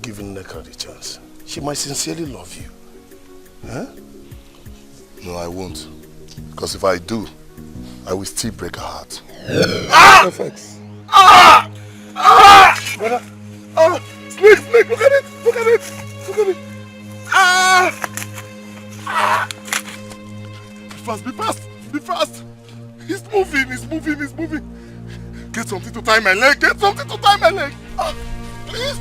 giving Nneka the chance. She might sincerely love you. Huh? No, I won't. Because if I do, I will still break her heart. Perfect. Brother. Snake, look at it. Look at it. Look at it. Be fast. Be fast. He's moving. Get something to tie my leg. Please.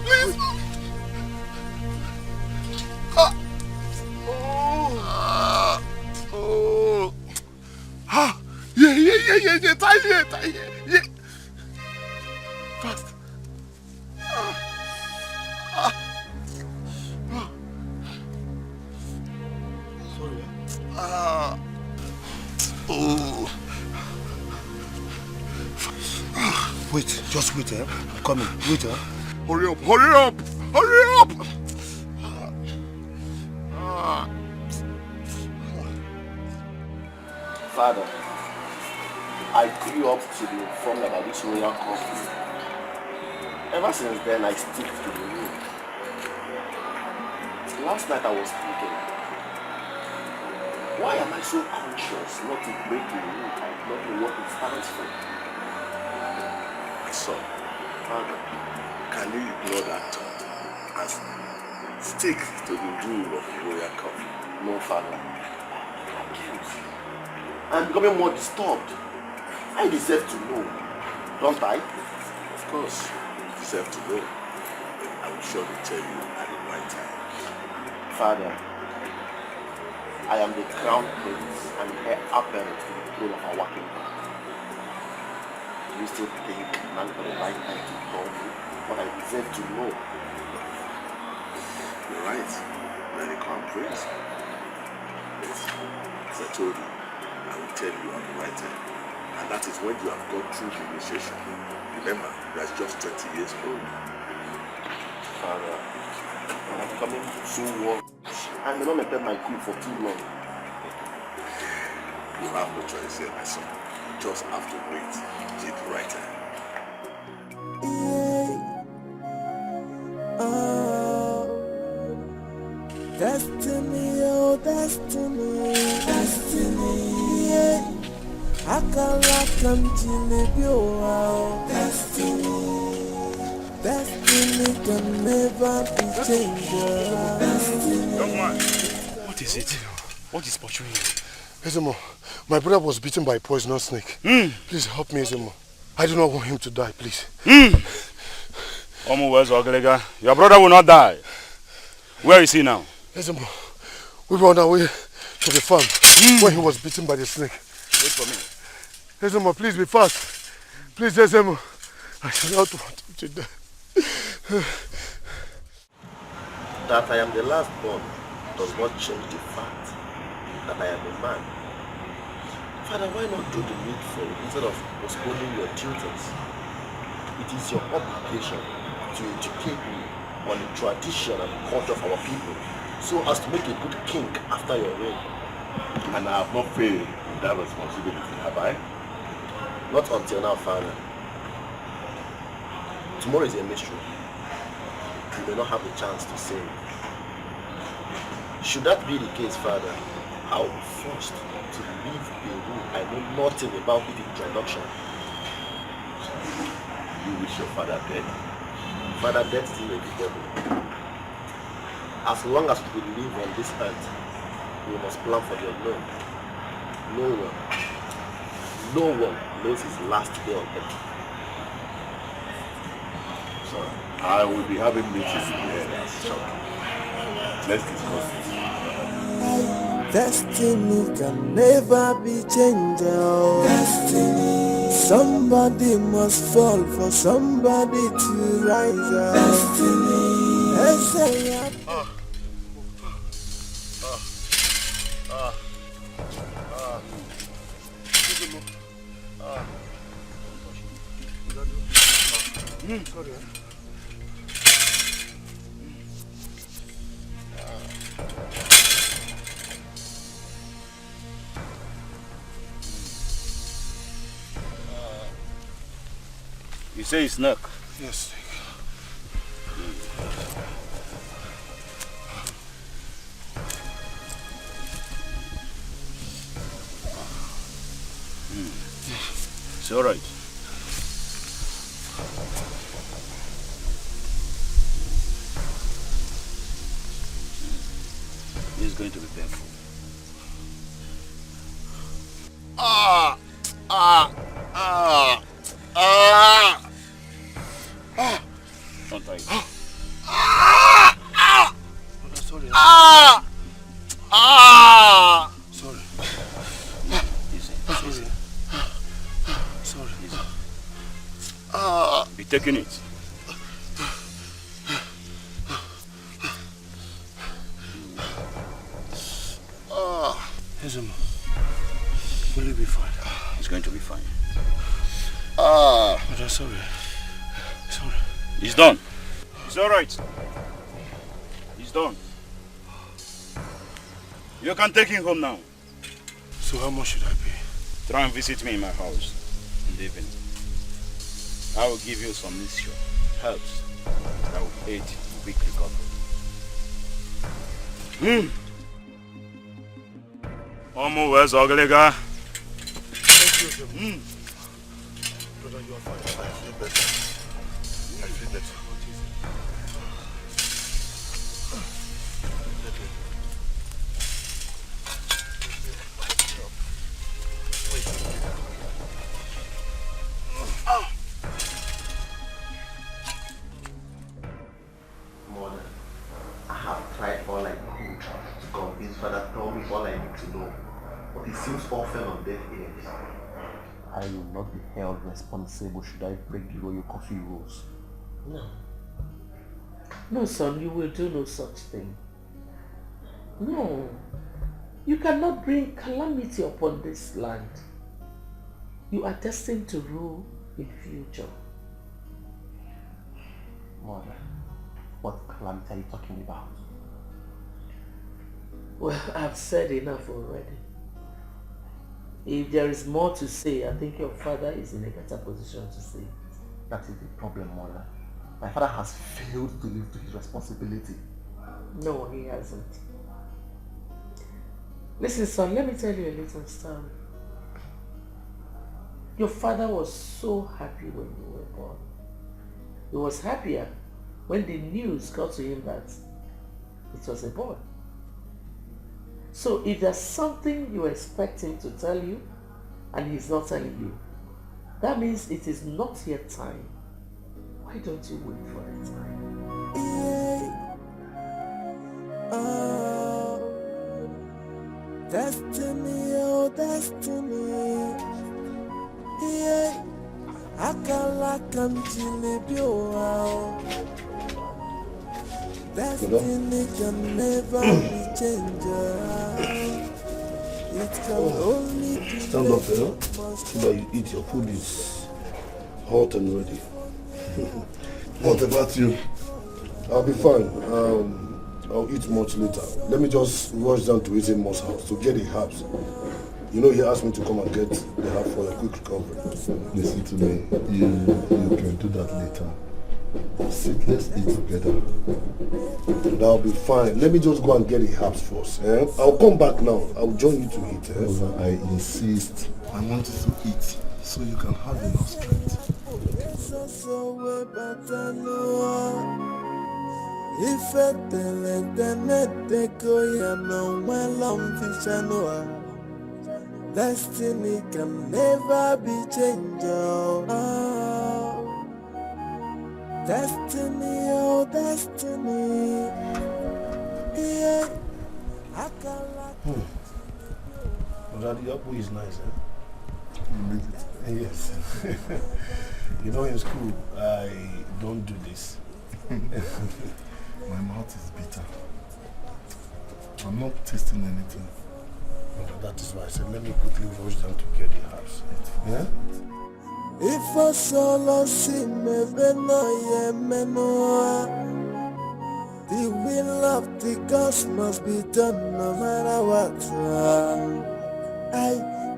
Yeah. Tie here. Yeah. Fast. Sorry. Wait, just wait, I'm coming. Wait, Hurry up. Father, I grew up to be informed about this royal coffee. Ever since then, I stick to the rule. Last night I was thinking, why am I so conscious not to break the rule and not know what it stands for? My son, Father, can you ignore that thought and stick to the rule of the royal coffee? No, Father. I can't. I'm becoming more disturbed. I deserve to know, don't I? Of course, you deserve to know. I will surely tell you at the right time. Father, I am the crown prince and heir apparent to the throne of our kingdom. Do you still think now is the right time to tell me what I deserve to know? You're right. You're the crown prince. Yes, as I told you, I will tell you at the right time. And that is when you have gone through the initiation. Remember, you are just 20 years old. Father, I'm becoming so worried. I may not maintain my cool for too long. You have no choice here, my son. You just have to wait till the right time. Destiny, oh destiny, yeah. Akala continue, oh destiny can never be changed. Young man, what is it? What is pursuing you? Ezemo, my brother was bitten by a poisonous snake. Please help me, Ezemo. I do not want him to die, please. Your brother will not die. Where is he now? Ezemo, we were on our way to the farm when he was bitten by the snake. Wait for me. Ezemo, please be fast. Please, Ezemo. I do not want him to die. That I am the last born does not change the fact that I am a man. Father, why not do the needful instead of postponing your duties? It is your obligation to educate me on the tradition and culture of our people, so as to make a good king after your reign. And I have not failed in that responsibility, have I? Not until now, Father. Tomorrow is a mystery. You may not have the chance to say. Should that be the case, Father, I will be forced to leave Peru. I know nothing about its introduction. You wish your father dead? Father, death is inevitable. As long as we live on this earth, we must plan for the unknown. No one knows his last day on earth. So, I will be having meetings here. Let's discuss this. Destiny can never be changed. Destiny. Somebody must fall for somebody to rise up. Destiny. Sorry. You say it's snuck? Yes. It's all right. It's going to be painful. Don't try it. Sorry. Sorry. Easy. Sorry. Sorry. Easy. Be taking it. Ezeonu, will you be fine? It's going to be fine. But I'm sorry. Sorry. It's done. It's all right. It's done. You can take him home now. So how much should I pay? Try and visit me in my house in the evening. I will give you some mixture, herbs that will aid in quick recovery. Omo, where's Ogalega? Thank you, Ezeonu. Brother, you are fine. I feel better. I feel better. Mother, I have tried all I could to convince Father, tell me all I need to know. But it seems all fell on deaf ears. I will not be held responsible should I break the royal coffee rules. No. No, son, you will do no such thing. No. You cannot bring calamity upon this land. You are destined to rule in future. Mother, what calamity are you talking about? Well, I've said enough already. If there is more to say, I think your father is in a better position to say it. That is the problem, Mother. My father has failed to live to his responsibility. No, he hasn't. Listen, son, let me tell you a little story. Your father was so happy when you were born. He was happier when the news got to him that it was a boy. So if there's something you expect him to tell you and he's not telling you, that means it is not yet time. Why don't you wait for the time? Oh, destiny, oh destiny. Yeah, akala kamjilibio. Destiny can never be changed. It can only be. Stand up, so that you eat your food is hot and ready. What about you? I'll be fine. I'll eat much later. Let me just rush down to Ezeonu's house to get the herbs. You know he asked me to come and get the herb for a quick recovery. Listen to me. You can do that later. Sit, let's eat together. That'll be fine. Let me just go and get the herbs first. I'll come back now. I'll join you to eat. I insist. I want you to eat so you can have enough strength. Destiny can never be changed. Destiny, oh destiny. Yeah, I can like Daddy, the apple is nice, You leave it. Yes. You know, in school, I don't do this. My mouth is bitter. I'm not tasting anything. That is why I said, let me quickly rush down to get the herbs. Yeah? if I solo see me beno menoa, the will of the gods must be done no matter what.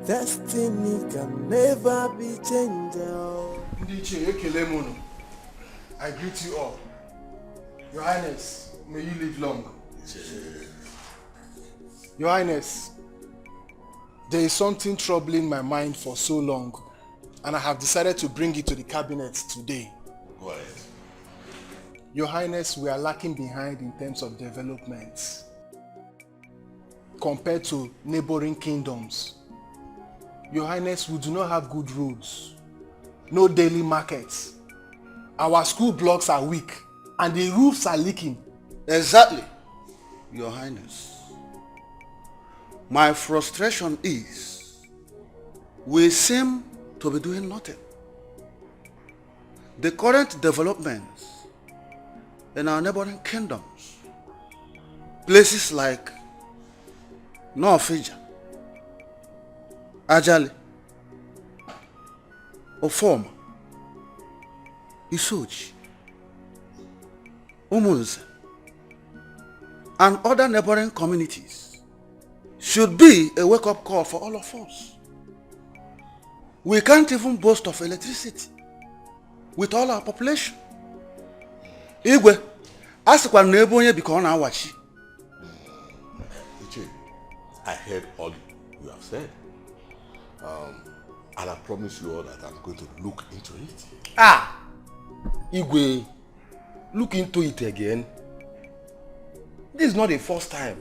Destiny can never be changed. I greet you all. Your Highness, may you live long. Your Highness, there is something troubling my mind for so long. and I have decided to bring it to the cabinet today. Go ahead. Your Highness, we are lacking behind in terms of development compared to neighboring kingdoms. Your Highness, we do not have good roads, no daily markets. Our school blocks are weak and the roofs are leaking. Exactly, Your Highness. My frustration is we seem to be doing nothing. The current developments in our neighboring kingdoms, places like Norfija, Ajali, Ofoma, Isoji, Umunze, and other neighboring communities should be a wake-up call for all of us. We can't even boast of electricity with all our population. Igwe, asikwa n'ebe onye biko ọ na-awachi. Iche, I heard all you have said. And I promise you all that I'm going to look into it. Ah! Igwe, look into it again. This is not the first time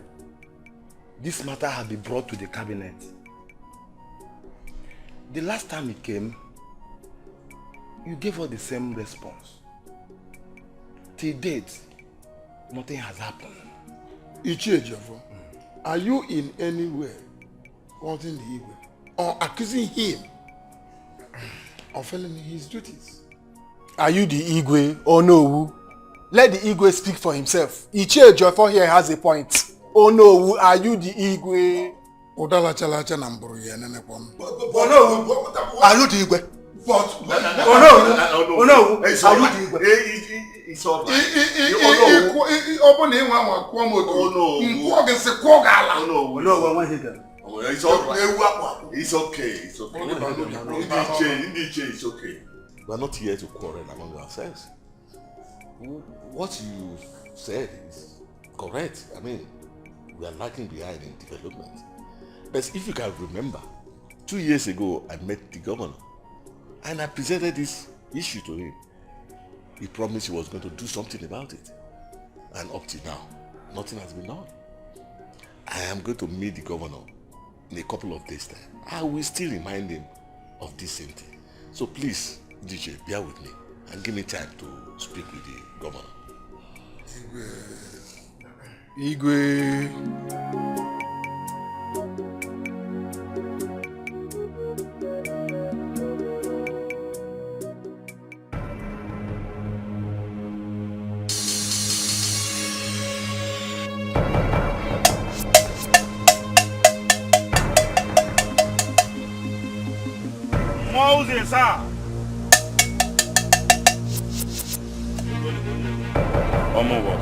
this matter has been brought to the cabinet. The last time it came, you gave us the same response. Till date, nothing has happened. Ichie Javo, are you in any way causing the Igwe or accusing him of failing his duties? Are you the Igwe or no? Let the Igwe speak for himself. Ichie Javo here has a point. Oh no, are you the Igwe? Odala chalacha na mburu ya nene kwa m. Are you the Igwe? But oh no, it's all right. It's all right. Open him one kwa moto. Oh no. Mkwoge se kwoga ala. Oh no. No, one hit. It's all right. It's okay. It's okay. It's okay. We're not here to quarrel among ourselves. What you said is correct. I mean, we are lagging behind in development. But if you can remember, 2 years ago, I met the governor and I presented this issue to him. He promised he was going to do something about it. And up to now, nothing has been done. I am going to meet the governor in a couple of days' time. I will still remind him of this same thing. So please, DJ, bear with me and give me time to speak with the governor. Igwe. Moses, what?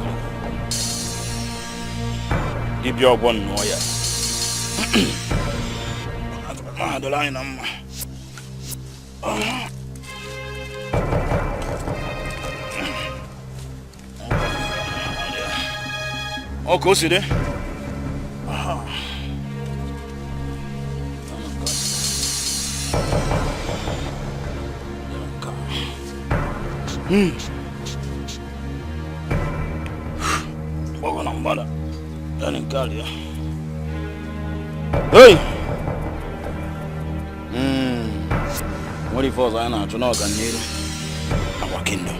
Give your one noya. The line oh, go see there. Hey! What if I know to know our kingdom?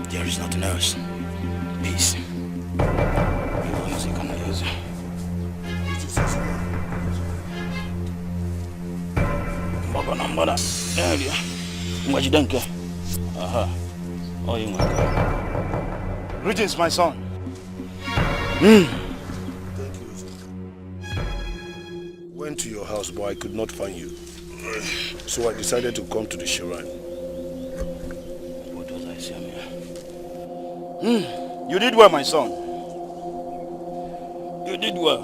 There is nothing else. Peace. Oh, you greetings, my son. Thank you. Went to your house, but I could not find you. So I decided to come to the shrine. What was I saying here? You did well, my son. You did well.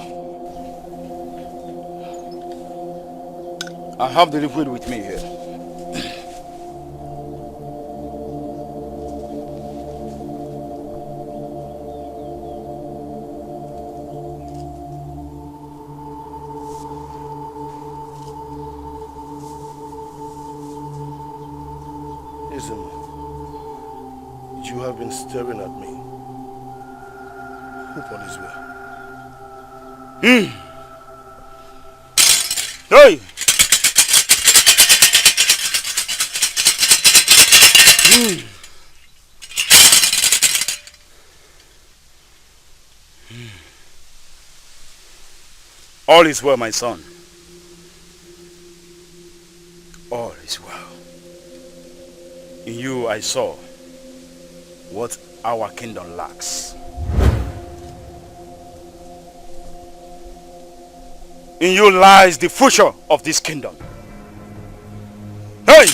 I have the liquid with me here. listen. You have been staring at me. Who on his way? Hey! All is well, my son. All is well. In you I saw what our kingdom lacks. In you lies the future of this kingdom. Hey!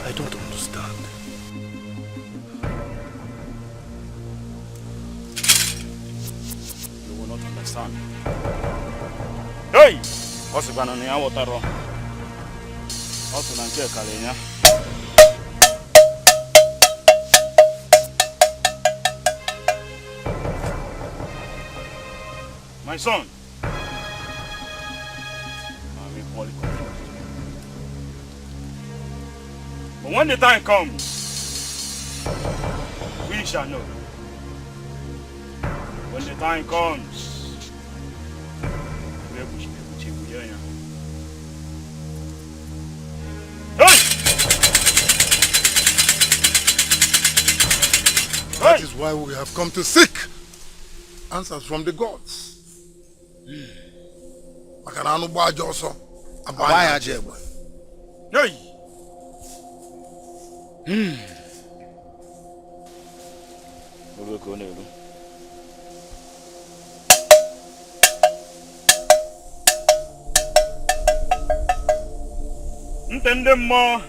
I don't understand. You will not understand. Hey! What's going on here? What are you? What's going on here? My son. I'm equally confused. But when the time comes, we shall know. When the time comes, that is why we have come to seek answers from the gods. Makaranu bajo also abaya jeba. Hey. Ntende mo.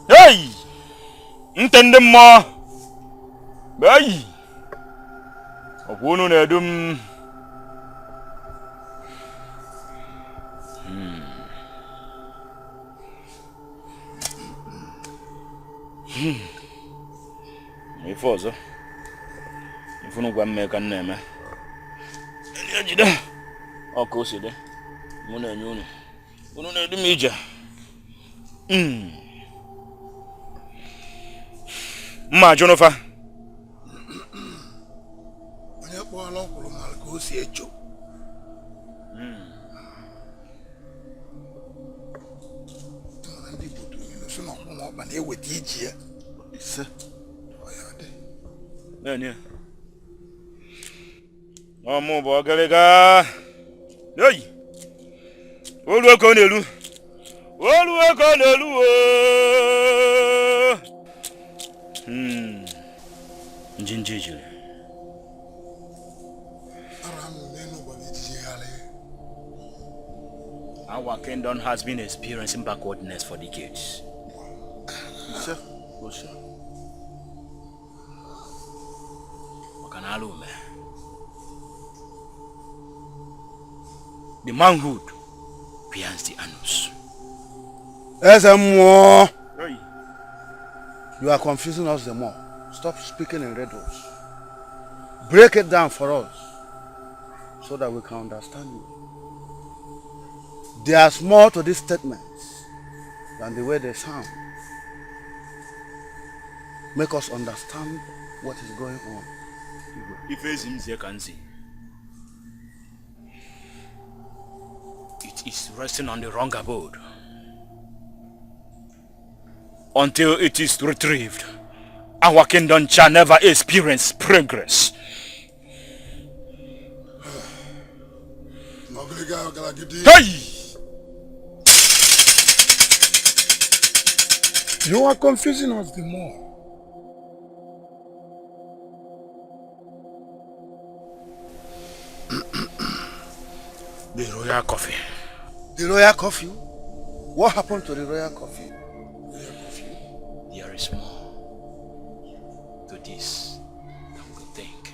Hey! Ntende mo. Hey! Okwunu na edum. Ifozo. Ifunu gwa mmeka nneme. Eni ajide. Okoside. Muna enyu. Unu na edum ija. Ma Jonofa. Onye kpọ ala ọkwụrụ mara ka o si echo. Ndị bodo so na ọkwụrụ ọba na-eweta iji ya. Ise. Oya dị. Nene. Ọmụ bụ ọgịrịga. Hey! Olu eko n'elu. Olu eko n'elu ooo. Njinjijiri. Our kingdom has been experiencing backwardness for decades. Sir, oh sir. The manhood behind the anus. Hey. You are confusing us the more. Stop speaking in riddles. Break it down for us so that we can understand you. There's more to these statements than the way they sound. Make us understand what is going on. If it is resting on the wrong abode. Until it is retrieved, our kingdom shall never experience progress. Hey! You are confusing us the more. The royal coffee. The royal coffee? What happened to the royal coffee? There is more to this than we think.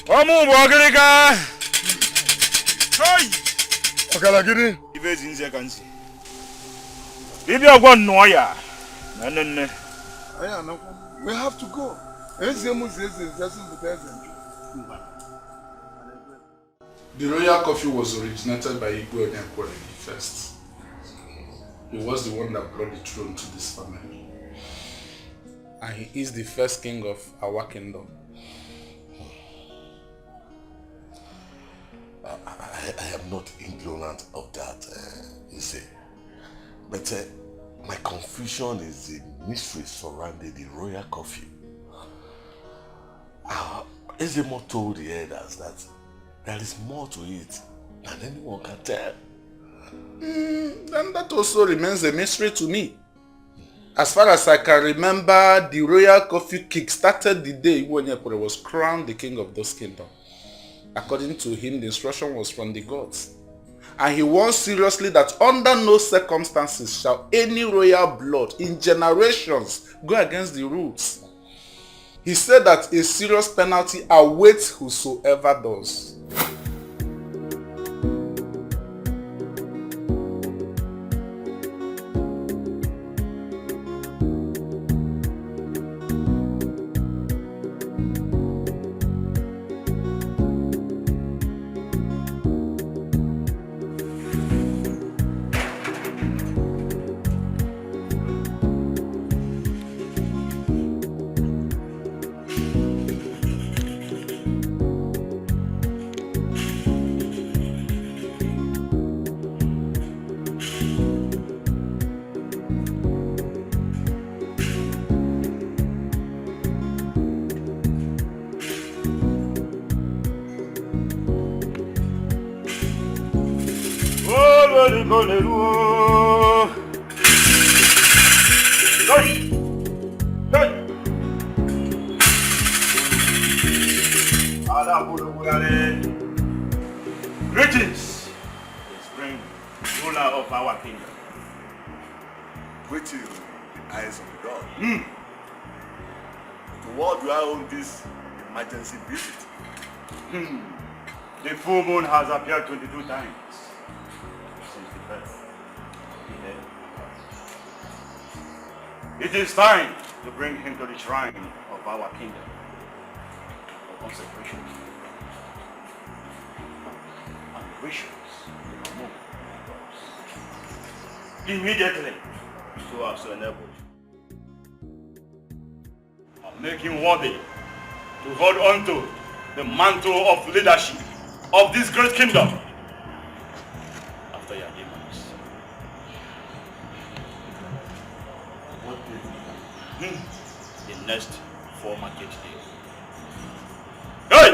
Omu Bogriga! Hey! Okalagiri! Even in seconds. If you are going Noya, we have to go. The royal coffee was originated by Yul Edochie first. He was the one that brought the throne to this family. And he is the first king of our kingdom. I am not ignorant of that, you see. But my confusion is the mystery surrounding the royal coffee. Ezeonu told the elders that there is more to it than anyone can tell. Then that also remains a mystery to me. As far as I can remember, the royal coffee kick-started the day Yul Edochie was crowned the king of those kingdoms. According to him, the instruction was from the gods. And he warned seriously that under no circumstances shall any royal blood in generations go against the rules. He said that a serious penalty awaits whosoever does. Greetings, the spring ruler of our kingdom. Greeting the eyes of the God. To what do I owe this emergency visit? The full moon has appeared 22 times since the birth. It is time to bring him to the shrine of our kingdom for consecration and rituals to remove immediately to us so enabled and make him worthy to hold on to the mantle of leadership of this great kingdom after your demise. The next 4 market day. Hey!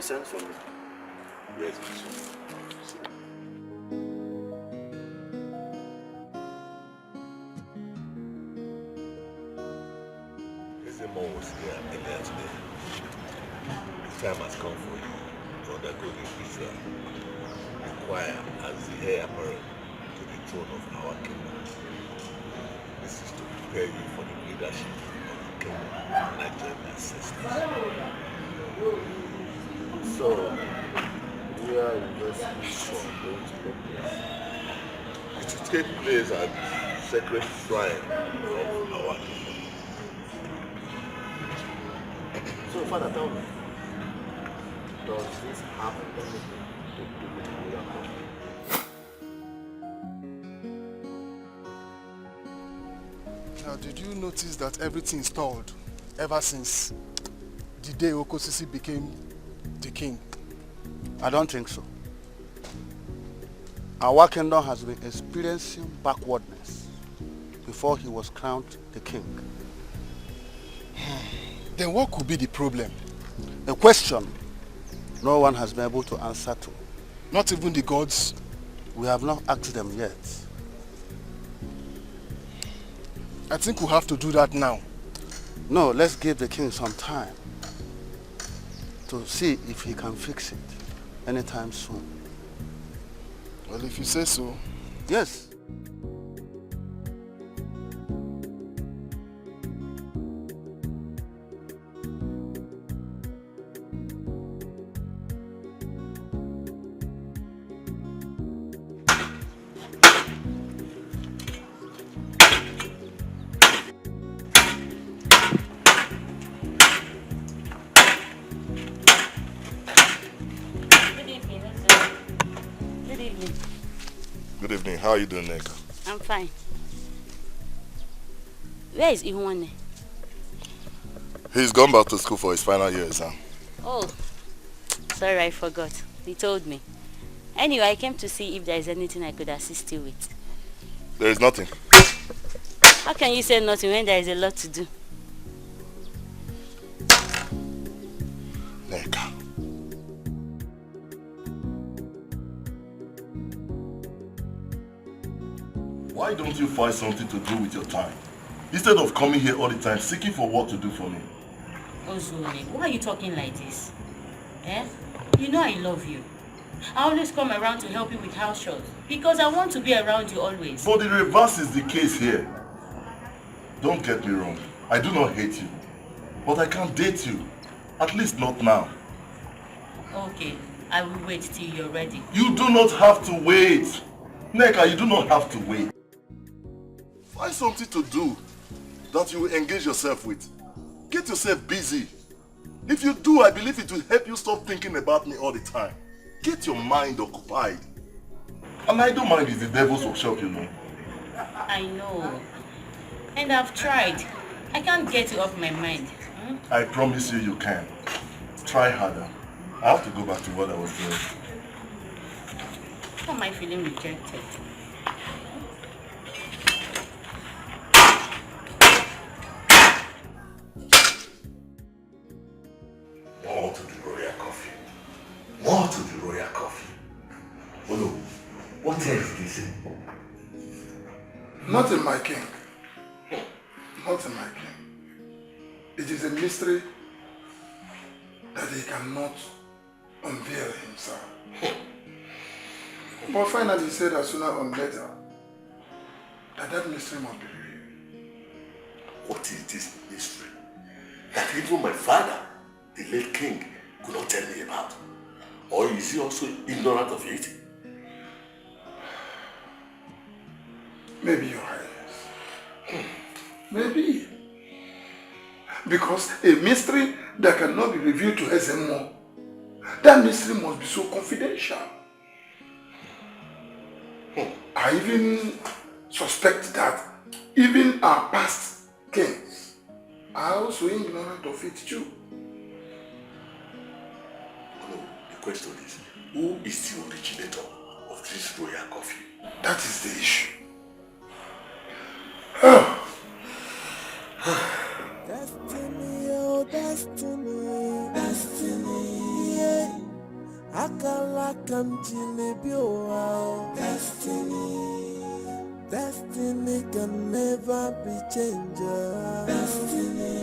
Sent for me. Yes, my son. Ezeonu was here earlier today. The time has come for you to undergo the ritual required as the heir apparent to the throne of our kingdom. This is to prepare you for the leadership of the kingdom of Nigerian ancestors. So, where is this ritual going to take place? It will take place at the sacred shrine of our kingdom. So, Father, tell me, does this have anything the royal coffee. Now, did you notice that everything stalled ever since the day Okosisi became the king? I don't think so. Our kingdom has been experiencing backwardness before he was crowned the king. Then what could be the problem? A question no one has been able to answer to. Not even the gods? We have not asked them yet. I think we'll have to do that now. No, let's give the king some time to see if he can fix it anytime soon. Well, if you say so. Yes. Good evening. How are you doing, Neka? I'm fine. Where is Ihuane? He's gone back to school for his final year exam. Oh, sorry, I forgot. He told me. Anyway, I came to see if there is anything I could assist you with. There is nothing. How can you say nothing when there is a lot to do? Neka. Why don't you find something to do with your time? Instead of coming here all the time seeking for work to do for me. Ozone, why are you talking like this? Eh? You know I love you. I always come around to help you with house chores because I want to be around you always. But the reverse is the case here. Don't get me wrong. I do not hate you. But I can't date you. At least not now. Okay, I will wait till you're ready. You do not have to wait. Neka, you do not have to wait. Find something to do that you will engage yourself with. Get yourself busy. If you do, I believe it will help you stop thinking about me all the time. Get your mind occupied. An idle mind is the devil's workshop, you know. I know. And I've tried. I can't get you off my mind. I promise you, you can. Try harder. I have to go back to what I was doing. Why am I feeling rejected? More to the royal coffee. More to the royal coffee. Oh no, what else did he say? Nothing, my king. Nothing, my king. It is a mystery that he cannot unveil himself. But finally he said that sooner or later that mystery must be revealed. What is this mystery that even my father, the late king, could not tell me about? Or is he also ignorant of it? Maybe, Your Highness. Maybe. Because a mystery that cannot be revealed to Ezeonu, that mystery must be so confidential. I even suspect that even our past kings are also ignorant of it too. No, the question is, who is the originator of this royal coffee? That is the issue. Destiny, oh destiny, destiny, yeah. Akalakam jilibio, oh destiny. Destiny can never be changed. Destiny,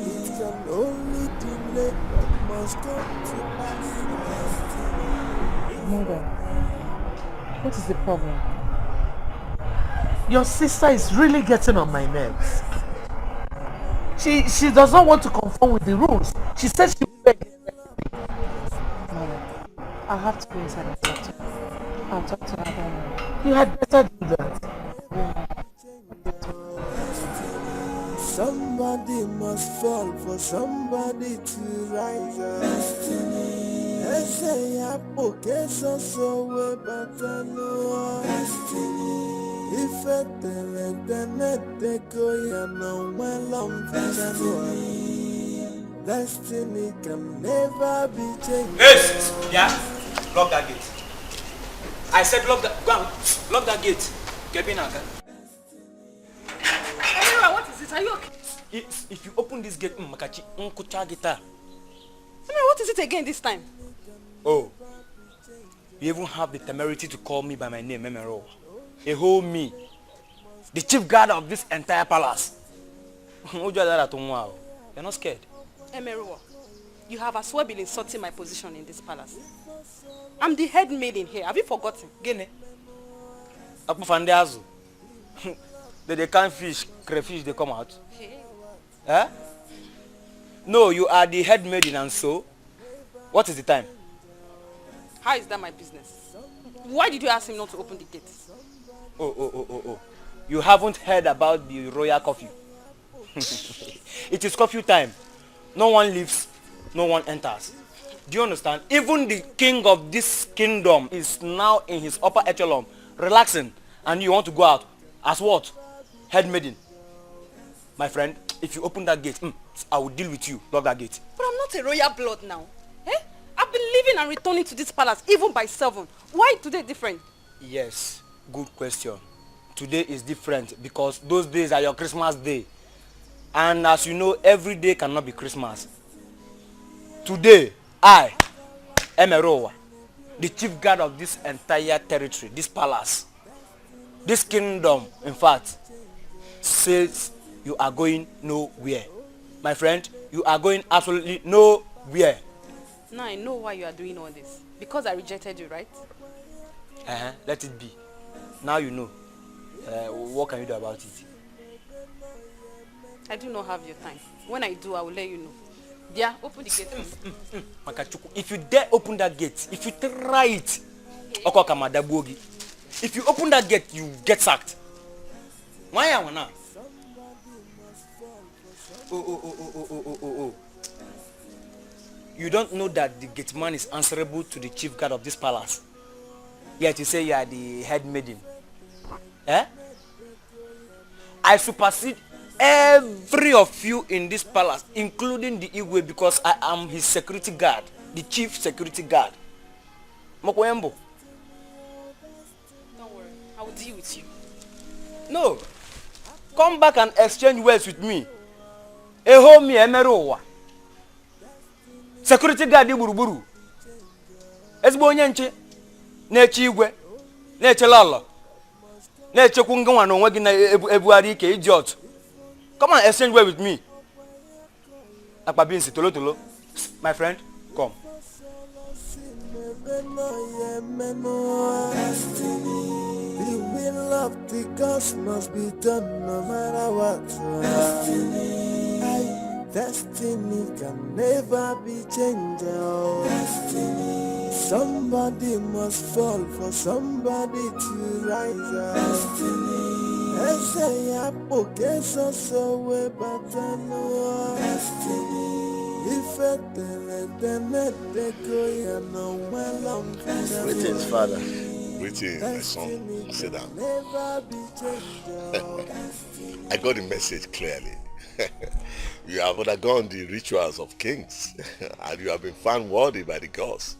it can only delay but must come to pass. Mother, what is the problem? Your sister is really getting on my nerves. She does not want to conform with the rules. She says she will beg. Mother, I'll have to go inside and talk to her. I'll talk to her then. You had better do that. Somebody must fall for somebody to rise up. Destiny, Ese ya porque so we batano. Ife tenete koya no welong Destiny can never be changed. Yes, yeah. Lock that gate. I said lock that gate. Get in again. Anyway, what is it? Are you okay? If you open this gate, Makachi, Unkucha guitar. What is it again this time? Oh, you even have the temerity to call me by my name, Memero. A whole me, the chief guard of this entire palace. You're not scared. Emeruwa, you have as well been insulting my position in this palace. I'm the head maid in here. Have you forgotten? Gene. Apufandeazu. They can't fish, crayfish, they come out. Eh? No, you are the head maiden, and so what is the time? How is that my business? Why did you ask him not to open the gate? Oh. You haven't heard about the royal curfew. It is curfew time. No one leaves, no one enters. Do you understand? Even the king of this kingdom is now in his upper echelon, relaxing, and you want to go out as what? Head maiden. My friend, if you open that gate, I will deal with you. Lock that gate. But I'm not a royal blood now. Eh? I've been leaving and returning to this palace even by 7. Why today different? Yes, good question. Today is different because those days are your Christmas day. And as you know, every day cannot be Christmas. Today, I, Emerowa, the chief guard of this entire territory, this palace, this kingdom, in fact, says you are going nowhere. My friend, you are going absolutely nowhere. Now I know why you are doing all this. Because I rejected you, right? Let it be. Now you know. What can you do about it? I do not have your time. When I do, I will let you know. Yeah, open the gate. If you dare open that gate, if you try it, if you open that gate, you get sacked. Why am I now? Oh. You don't know that the gate man is answerable to the chief guard of this palace. Yet you say you are the head maiden. Eh? I supersede every of you in this palace, including the Igwe, because I am his security guard, the chief security guard. Mokwembo. Don't worry, I will deal with you. No. Come back and exchange words with me. Eho mi emerowa. Security guard di buruburu. Ezigbo onye nche na-eche igwe, na-eche lolo, na-echekwu ngwa na onwe gị na ebughari ike idiot. Come and exchange words with me. Akpabinsi tolo. My friend, come. The will of the gods must be done no matter what. Destiny can never be changed. Somebody must fall for somebody to rise up. Destiny. Greetings, Father. Greetings, my son. Sit down. I got the message clearly. You have undergone the rituals of kings and you have been found worthy by the gods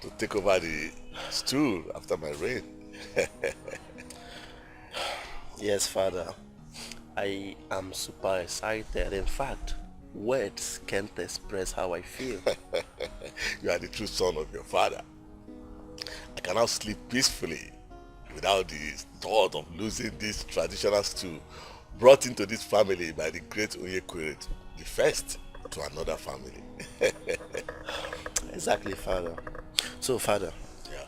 to take over the stool after my reign. Yes, Father. I am super excited. In fact, words can't express how I feel. You are the true son of your father. I can now sleep peacefully without the thought of losing this traditional stool brought into this family by the great Onyekwere, the first to another family. Exactly, Father. So, Father, yeah.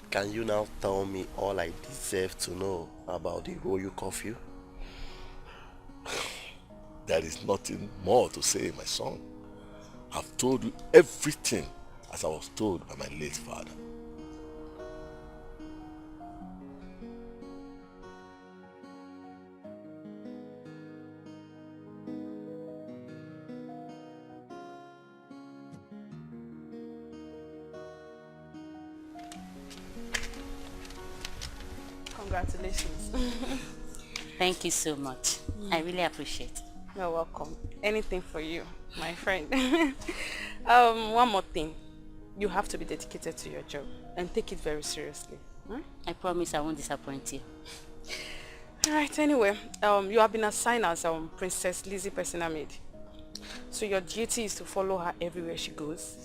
Can you now tell me all I deserve to know about the royal curfew? There is nothing more to say, my son. I've told you everything as I was told by my late father. Congratulations. Thank you so much. I really appreciate it. You're welcome. Anything for you, my friend. One more thing. You have to be dedicated to your job and take it very seriously. I promise I won't disappoint you. Alright, anyway, you have been assigned as Princess Lizzie personal maid. So your duty is to follow her everywhere she goes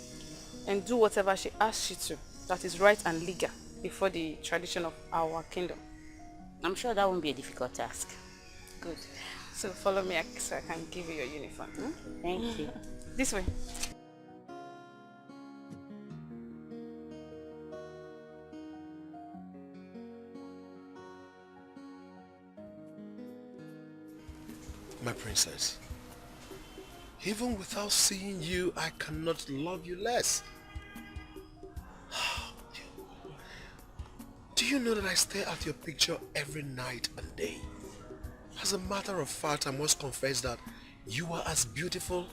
and do whatever she asks you to. That is right and legal before the tradition of our kingdom. I'm sure that won't be a difficult task. Good. So follow me so I can give you your uniform. Thank you. This way. My princess, even without seeing you, I cannot love you less. Do you know that I stare at your picture every night and day? As a matter of fact, I must confess that you are as beautiful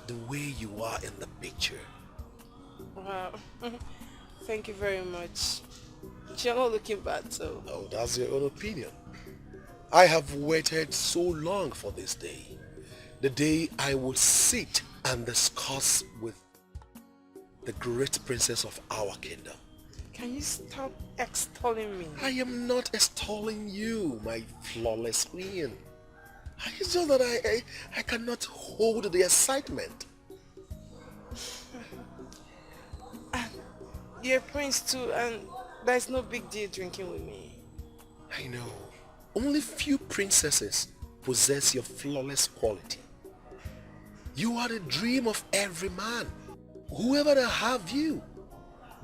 the way you are in the picture. Wow. Thank you very much. You're not looking bad, so... Oh, that's your own opinion. I have waited so long for this day. The day I would sit and discuss with the great princess of our kingdom. Can you stop extolling me? I am not extolling you, my flawless queen. It's just that I cannot hold the excitement. You're a prince too, and there's no big deal drinking with me. I know. Only few princesses possess your flawless quality. You are the dream of every man. Whoever will have you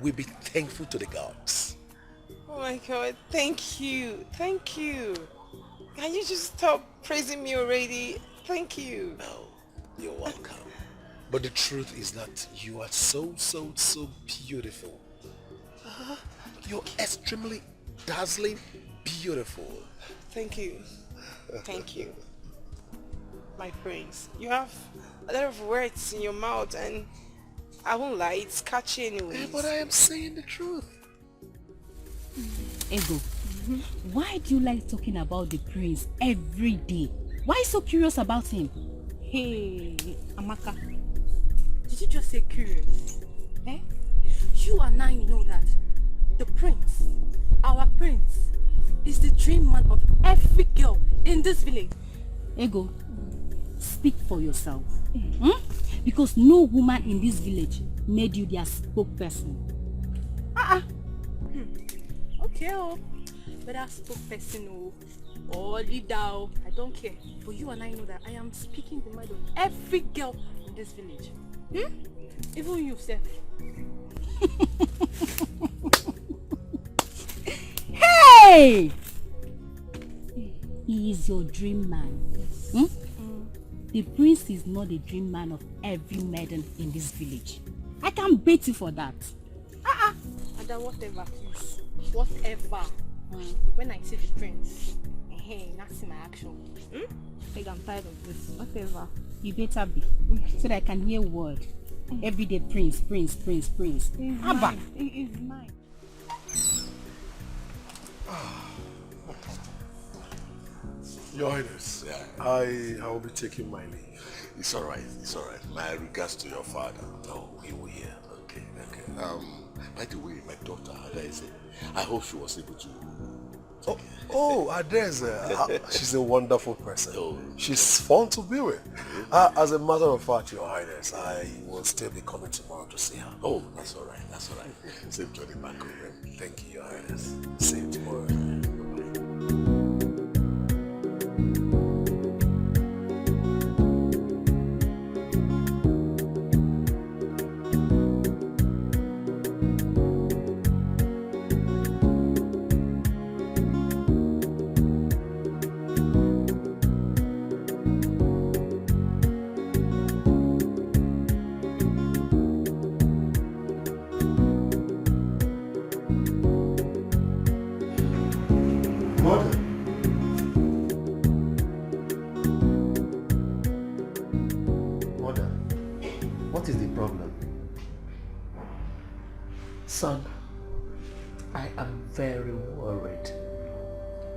will be thankful to the gods. Oh my God, thank you. Thank you. Can you just stop praising me already? Thank you. No, you're welcome. But the truth is that you are so beautiful. You're extremely dazzling beautiful. Thank you. Thank you. My prince. You have a lot of words in your mouth and I won't lie, it's catchy anyway. But I am saying the truth. Ego, why do you like talking about the prince every day? Why are you so curious about him? Hey, Amaka. Did you just say curious? Eh? You and I know that the prince, our prince, is the dream man of every girl in this village. Ego, speak for yourself. Because no woman in this village made you their spokesperson. Okay, whether spokesperson or leader, I don't care. But you and I know that I am speaking the mind of every girl in this village. Even you, sir. Hey! He is your dream man. The prince is not the dream man of every maiden in this village. I can bet you for that. And then whatever, please. Whatever. When I see the prince, that's my action. Like I'm tired of this. Whatever. You better be. So that I can hear word. Everyday prince. Abba. It is mine. Your Highness, I will be taking my leave. It's alright. My regards to your father. No, he will hear. Okay. By the way, my daughter, I hope she was able to... Adeze, she's a wonderful person. She's fun to be with. As a matter of fact, Your Highness, I will still be coming tomorrow to see her. Oh, that's alright. Same journey back home. Thank you, Your Highness. See you tomorrow. Son, I am very worried.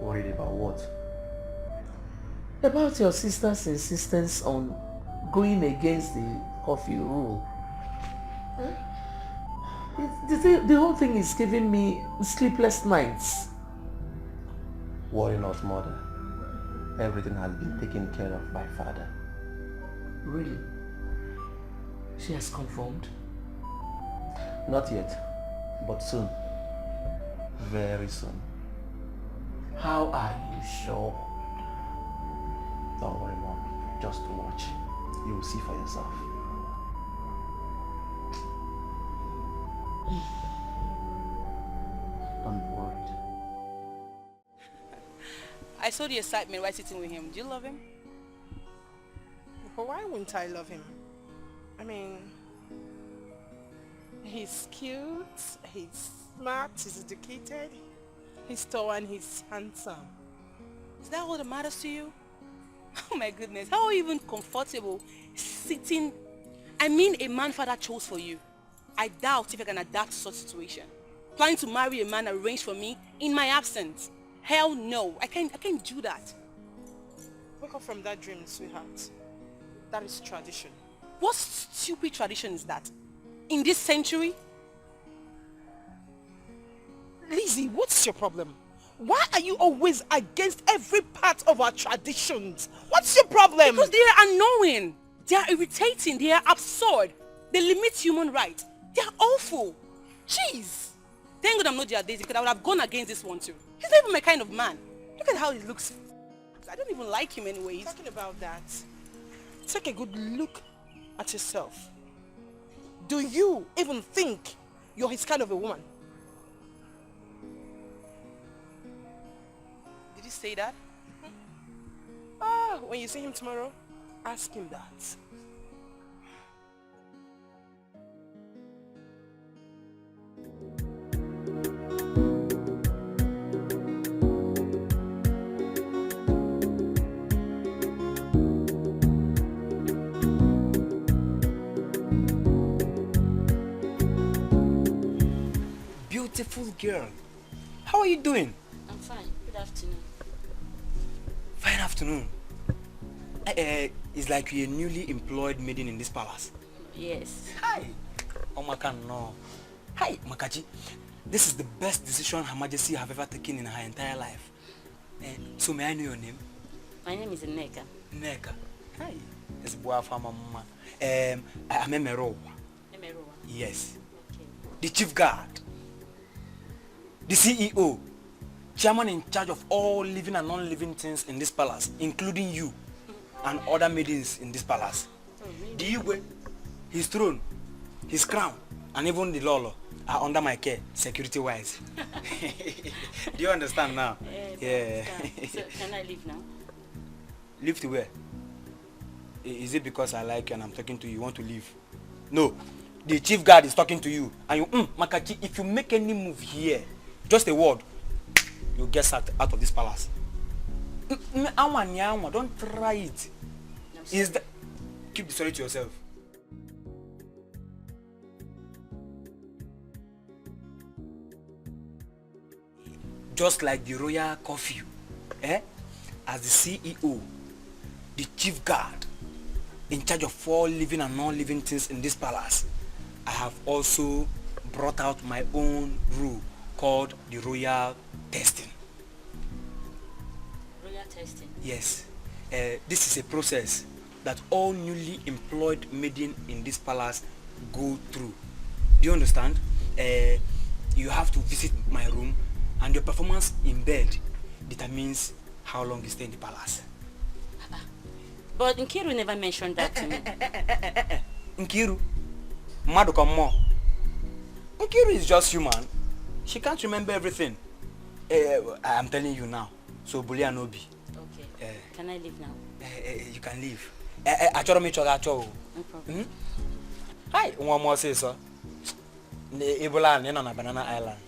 Worried about what? About your sister's insistence on going against the coffee rule. The whole thing is giving me sleepless nights. Worry not, mother. Everything has been taken care of by father. Really? She has confirmed? Not yet, but soon. Very soon. How are you sure? Don't worry, Mom. Just watch. You will see for yourself. Don't be worried. I saw the excitement while sitting with him. Do you love him? But why wouldn't I love him? I mean, he's cute, he's smart, he's educated, he's tall and he's handsome. Is that all that matters to you? Oh my goodness, how are you even comfortable sitting? I mean, a man father chose for you. I doubt if I can adapt to such situation. Planning to marry a man arranged for me in my absence. Hell no, I can't do that. Wake up from that dream, sweetheart. That is tradition. What stupid tradition is that? In this century? Lizzie, what's your problem? Why are you always against every part of our traditions? What's your problem? Because they are annoying. They are irritating. They are absurd. They limit human rights. They are awful. Jeez. Thank God I'm not their daisy, because I would have gone against this one too. He's not even my kind of man. Look at how he looks. I don't even like him anyway. Talking about that, take a good look at yourself. Do you even think you're his kind of a woman? Did he say that? When you see him tomorrow, ask him that. Beautiful girl. How are you doing? I'm fine. Good afternoon. Fine afternoon. It's like you're a newly employed maiden in this palace. Yes. Hi. Oh my God, no. Hi, Makachi. This is the best decision Her Majesty have ever taken in her entire life. So may I know your name? My name is Neka. Neka. Hi. It's Boafa Mama. I'm Emerowa. Emerowa. Yes. Okay. The chief guard. The CEO. Chairman in charge of all living and non-living things in this palace, including you and other maidens in this palace. Oh, really? The Igwe, his throne, his crown, and even the Lolo are under my care, security-wise. Do you understand now? Yeah. So can I leave now? Leave to where? Is it because I like you and I'm talking to you, you want to leave? No. The chief guard is talking to you. And you, Makachi, if you make any move here, just a word, you'll get sacked out of this palace. Don't try it. Is that... Keep the story to yourself. Just like the royal curfew, as the CEO, the chief guard, in charge of all living and non-living things in this palace, I have also brought out my own rule called the royal testing. Royal testing? Yes. This is a process that all newly employed maiden in this palace go through. Do you understand? You have to visit my room, and your performance in bed determines how long you stay in the palace. But Nkiru never mentioned that to me. Nkiru? Madukomo. Nkiru is just human. She can't remember everything. I'm telling you now. So Bulia Nobi. Okay. Can I leave now? You can leave. No problem. Hi, one more say so. Ebola na na Banana Island.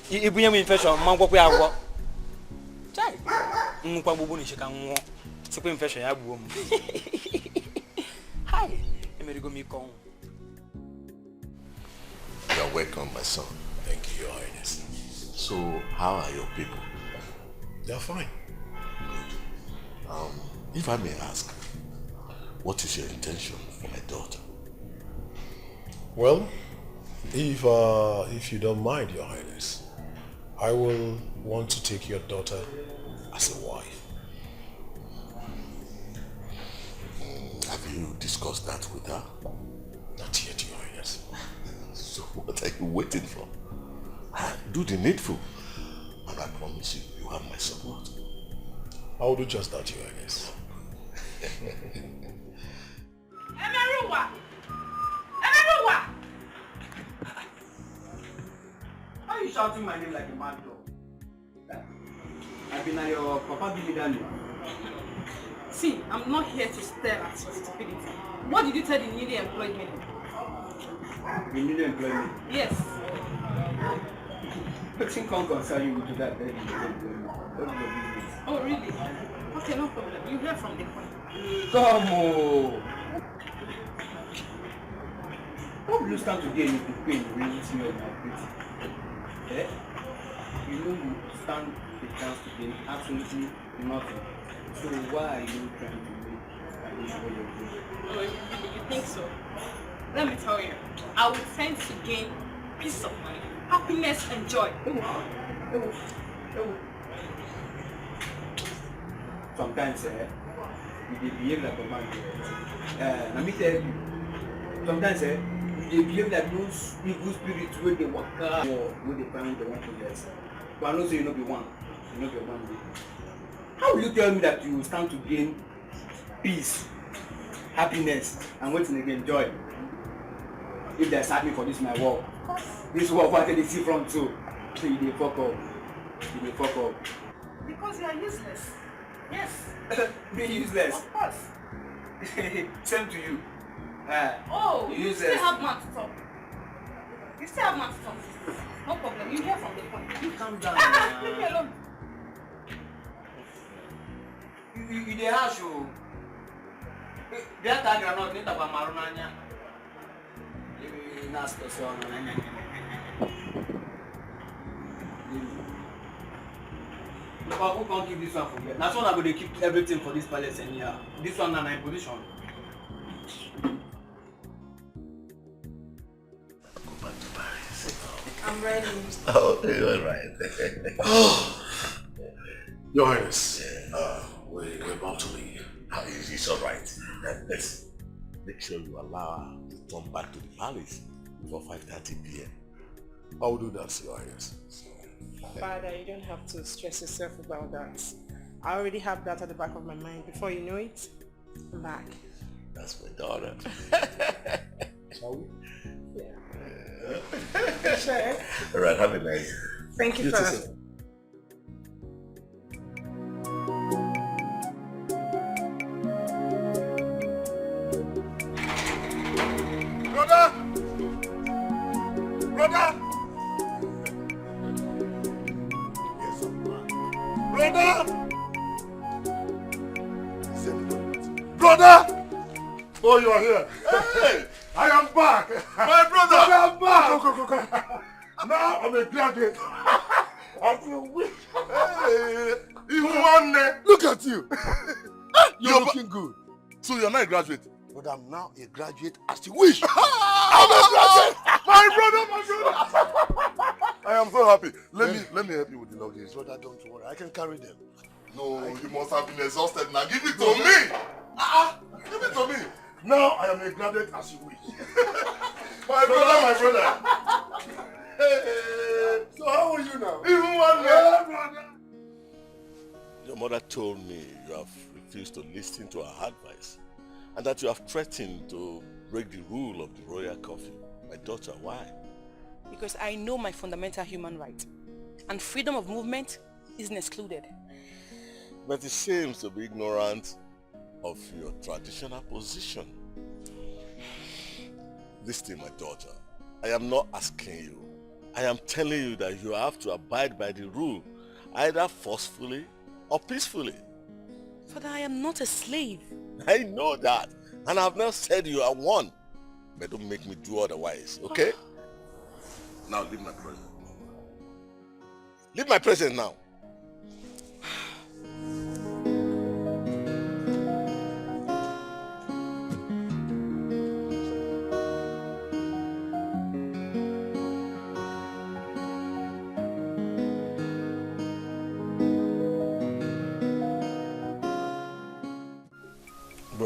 Ibunya me infection man kwakwa agwo. Chai. Nkwa bubu ni shika nwo. Sikwa infection ya buo mu. Hi. Emerigo mi kon. You're welcome, my son. Thank you, Your Highness. So, how are your people? They're fine. If I may ask, what is your intention for my daughter? Well, if you don't mind, Your Highness, I will want to take your daughter as a wife. Have you discussed that with her? Not yet, Your Highness. So what are you waiting for? Do the needful, and I promise you, you have my support. I will do just that, Your Highness. Emeruwa! Emeruwa! Why are you shouting my name like a mad dog? I've been at your Papa Billy Daniel. See, I'm not here to stare at your stupidity. What did you tell the newly employed men? The newly employed men? Yes. Nothing can concern you to that. Oh, really? Okay, no problem. You hear from the point. Come on! How will you stand to gain if the pain release you and my beauty? Eh? You know you stand the chance to gain absolutely nothing. So why are you trying to make an issue of your good? Oh, you think so? Let me tell you, I would tend to gain peace of mind, happiness and joy. Sometimes you behave like a man. Let me tell you, sometimes you behave like those evil spirits where they walk out or where they find they want to bless. But I know so you know be one. You know be one day. How will you tell me that you stand to gain peace, happiness, and waiting again joy? If there's happy for this my work, this work what they see from too. So you dey fuck up. You dey fuck up. Because you are useless. Yes. Be useless. Of course. Same to you. Oh, you useless. still have man to talk. You still have man to talk. No problem. You hear from the point. You calm down. Leave me alone. You dey harsh o. That time you are not need about marunanya. You not special. Who can't keep this one for you? That's one I'm going to keep everything for this palace anyhow. This one na my position. I'm ready. Oh, you're right. Your Highness, we're about to leave. It's all right. Let's make sure you allow her to come back to the palace before 5:30 p.m. I will do that, Your Highness. Father, you don't have to stress yourself about that. I already have that at the back of my mind. Before you know it, I'm back. That's my daughter. Shall we? Yeah. Sure. All right, have a nice. Thank you, Father. Brother! Brother! Brother! Brother! Oh, you are here. Hey! I am back. My brother! I am back. Go. Now I'm a graduate. I feel weak. Hey! Look at you. You're looking good. So you're not a graduate? But I'm now a graduate as you wish. I'm a graduate. My brother. I am so happy. Let me help you with the luggage. Brother, don't worry. I can carry them. No, you must have been exhausted now. Give it to me. Give it to me. Now I am a graduate as you wish. My brother. Hey. So how are you now? Even one day. Brother. Your mother told me you have refused to listen to her advice and that you have threatened to break the rule of the royal coffee. My daughter, why? Because I know my fundamental human right. And freedom of movement isn't excluded. But it seems to be ignorant of your traditional position. Listen, my daughter, I am not asking you. I am telling you that you have to abide by the rule, either forcefully or peacefully. Father, I am not a slave. I know that, and I have not said you are one. But don't make me do otherwise, okay? Now leave my present. Leave my present now.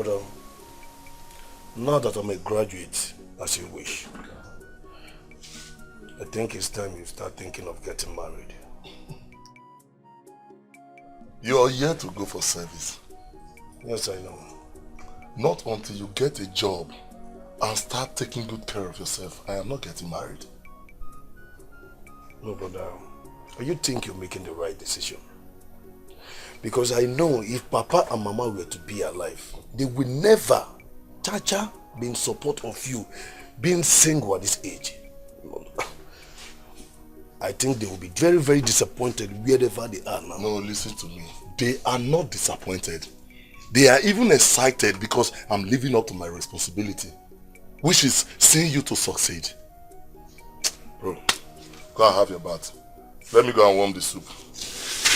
brother, now that I'm a graduate, as you wish, I think it's time you start thinking of getting married. You are here to go for service. Yes, I know. Not until you get a job and start taking good care of yourself, I am not getting married. No, brother. You think you're making the right decision? Because I know if Papa and Mama were to be alive, they will never, Chacha, be in support of you being single at this age. I think they will be very, very disappointed wherever they are now. No, listen to me. They are not disappointed. They are even excited because I'm living up to my responsibility, which is seeing you to succeed. Bro, go and have your bath. Let me go and warm the soup.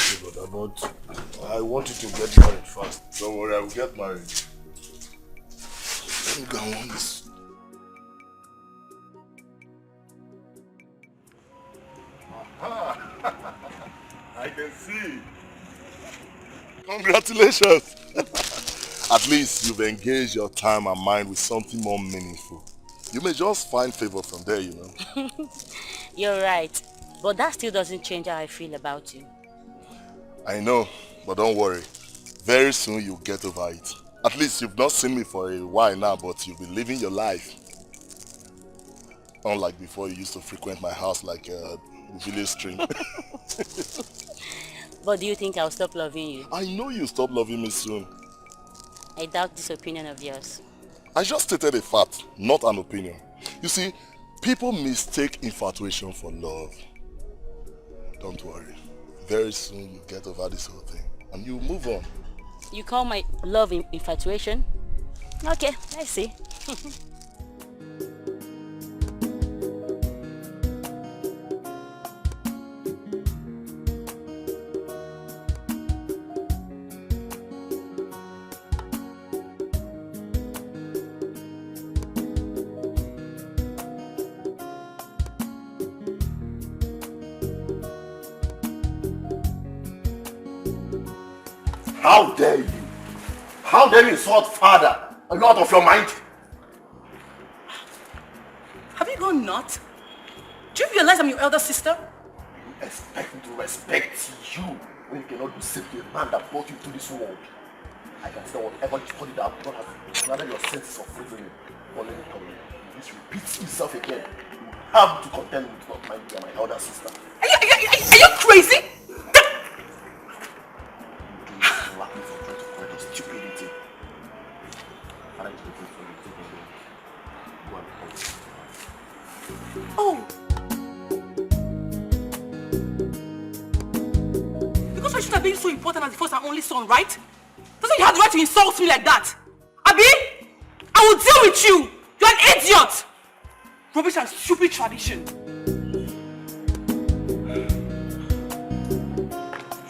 Okay, brother, but I want you to get married fast. Don't worry, I will get married. Let me go and warm this. I can see. Congratulations. At least you've engaged your time and mind with something more meaningful. You may just find favor from there, you know. You're right. But that still doesn't change how I feel about you. I know, but don't worry. Very soon you'll get over it. At least you've not seen me for a while now, but you've been living your life. Unlike before, you used to frequent my house like a village stream. But do you think I'll stop loving you? I know you'll stop loving me soon. I doubt this opinion of yours. I just stated a fact, not an opinion. You see, people mistake infatuation for love. Don't worry. Very soon you get over this whole thing and you move on. You call my love infatuation? Okay, I see. How dare you? How dare you insult father? Are you out of your mind? Have you gone nuts? Do you realize I'm your elder sister? You expect me to respect you when you cannot do the same to a man that brought you to this world? I can say whatever you studied that God has rather your senses of reasoning. But let me tell you, if this repeats itself again, you have to contend with not mind you and my elder sister. Are you crazy? Laughing for trying to correct your stupidity. Father is looking for you. Go and Oh! Because I should have been so important as the first and only son, right? That's why you had the right to insult me like that. Abi? I will deal with you! You're an idiot! Rubbish and stupid tradition.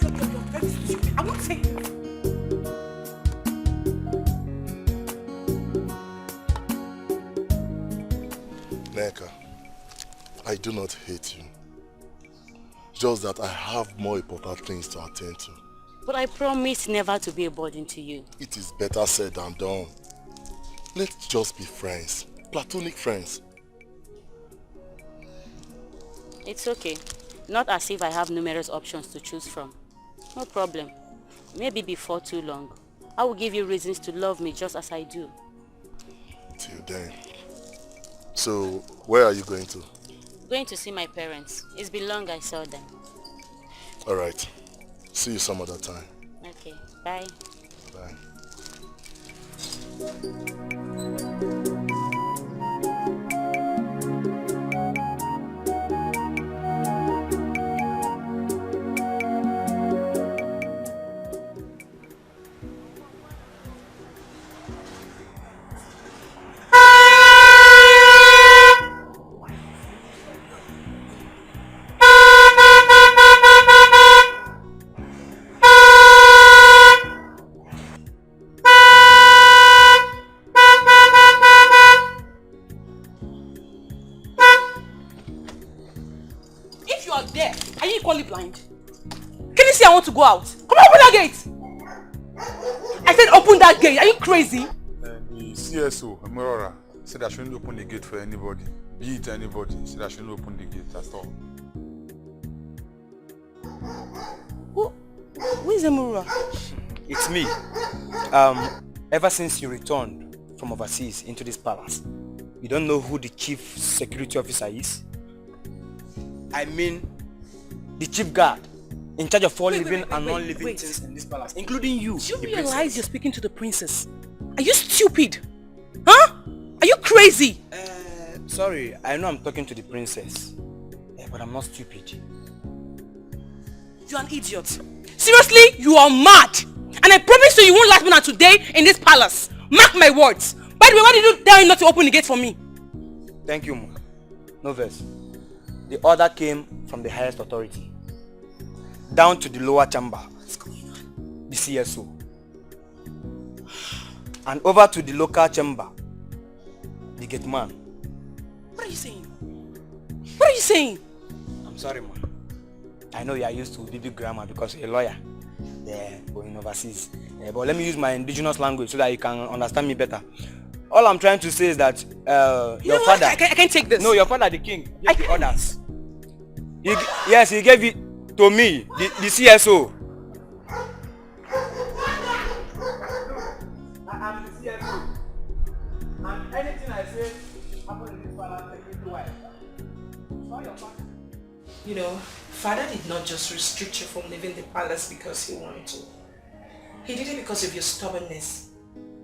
You're very stupid. I won't say it. Neka, I do not hate you. Just that I have more important things to attend to. But I promise never to be a burden to you. It is better said than done. Let's just be friends. Platonic friends. It's okay. Not as if I have numerous options to choose from. No problem. Maybe before too long, I will give you reasons to love me just as I do. Till then. So, where are you going to? Going to see my parents. It's been long I saw them. Alright. See you some other time. Okay, bye. Bye. Blind. Can you see I want to go out? Come on, open that gate! I said open that gate. Are you crazy? CSO, Aurora, said I shouldn't open the gate for anybody. Be it anybody, said I shouldn't open the gate, that's all. Who is Emura? It's me. Ever since you returned from overseas into this palace, you don't know who the chief security officer is? I mean, the chief guard in charge of all living and non-living things in this palace, including you. Do you realize you're speaking to the princess? Are you stupid? Huh? Are you crazy? Sorry, I know I'm talking to the princess, but I'm not stupid. You're an idiot. Seriously, you are mad. And I promise you won't last more than today in this palace. Mark my words. By the way, why did you tell him not to open the gate for me? Thank you, Ma. No verse. The order came from the highest authority, down to the lower chamber, the CSO, and over to the local chamber, the gate man. What are you saying? What are you saying? I'm sorry, Ma. I know you are used to BB grammar because you're a lawyer. Yeah, going overseas. Yeah, but let me use my indigenous language so that you can understand me better. All I'm trying to say is that your father... I can't take this. No, your father, the king, gave the orders. Yes, he gave it to me, the CSO. I'm the CSO. And anything I say happens in this palace, take me to wife. You know, father did not just restrict you from leaving the palace because he wanted to. He did it because of your stubbornness.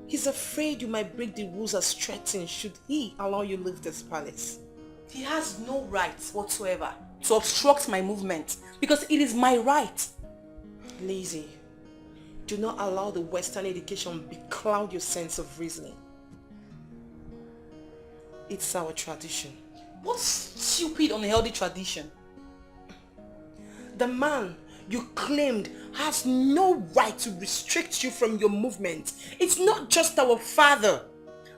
He's afraid you might break the rules as threatened should he allow you leave this palace. He has no right whatsoever to obstruct my movement because it is my right. Lazy, do not allow the Western education becloud your sense of reasoning. It's our tradition. What stupid, unhealthy tradition? The man you claimed has no right to restrict you from your movement. It's not just our father,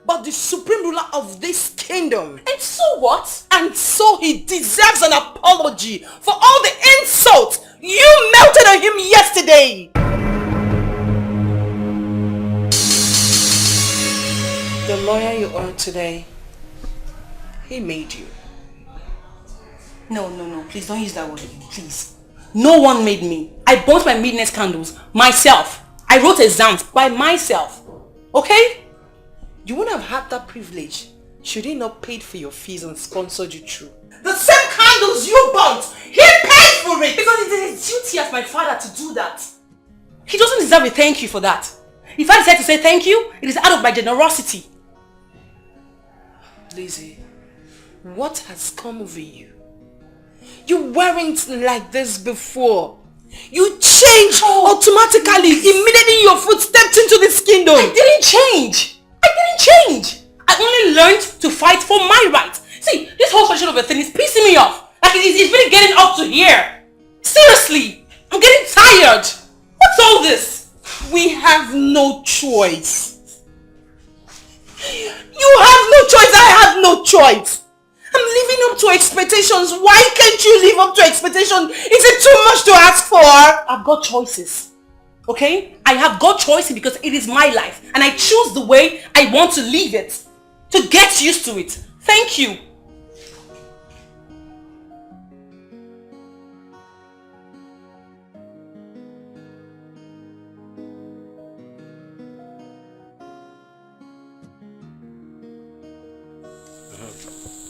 but the supreme ruler of this kingdom. And so what? And so he deserves an apology for all the insults you melted on him yesterday. The lawyer you are today, he made you. No, please don't use that word again, please. No one made me. I bought my midnight candles myself. I wrote exams by myself. Okay? You wouldn't have had that privilege should he not paid for your fees and sponsored you through. The same candles you bought, he paid for it! Because it is his duty as my father to do that. He doesn't deserve a thank you for that. If I decide to say thank you, it is out of my generosity. Lizzie, what has come over you? You weren't like this before. You changed automatically immediately your foot stepped into this kingdom. I didn't change. I only learned to fight for my rights. See, this whole question of a thing is pissing me off. Like it's really getting up to here. Seriously, I'm getting tired. What's all this? We have no choice. You have no choice. I have no choice. I'm living up to expectations. Why can't you live up to expectations? Is it too much to ask for? I've got choices. Okay? I have got choices because it is my life. And I choose the way I want to live it. To get used to it. Thank you.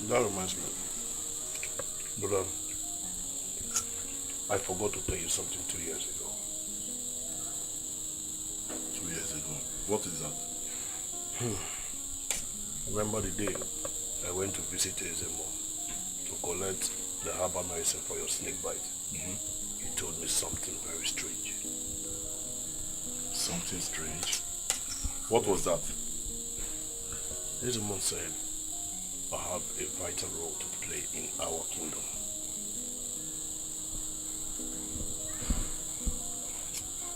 That reminds me. But I forgot to tell you something 2 years ago. 2 years ago? What is that? Remember the day I went to visit Ezeonu to collect the herbal medicine for your snake bite? He told me something very strange. Something strange? What was that? Ezeonu said I have a vital role to play in our kingdom.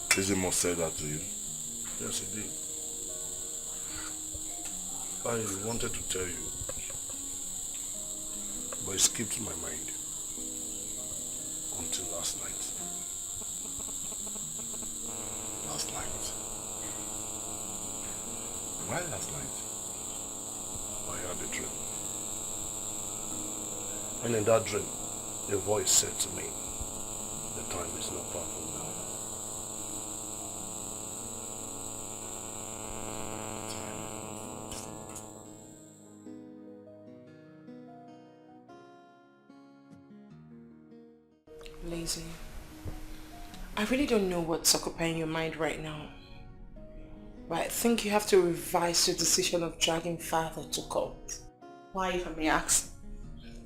Ezeonu said that to you? Yes, he did. I wanted to tell you, but it skipped my mind until last night. Last night? Why last night? And in that dream, a voice said to me, the time is not far from now. Lazy. I really don't know what's occupying your mind right now. But I think you have to revise your decision of dragging father to court. Why, if I may ask?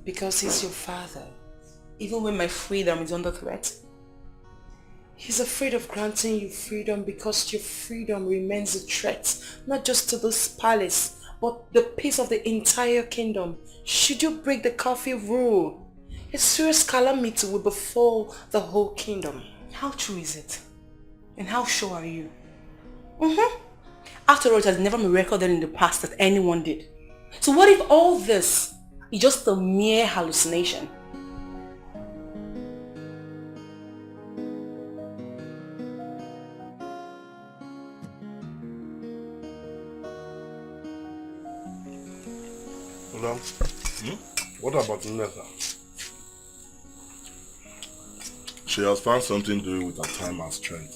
Because he's your father, even when my freedom is under threat. He's afraid of granting you freedom because your freedom remains a threat, not just to this palace, but the peace of the entire kingdom. Should you break the curfew rule, a serious calamity will befall the whole kingdom. How true is it? And how sure are you? After all, it has never been recorded in the past that anyone did. So what if all this is just a mere hallucination? Madam, what about Nneka? She has found something doing with her time and strength.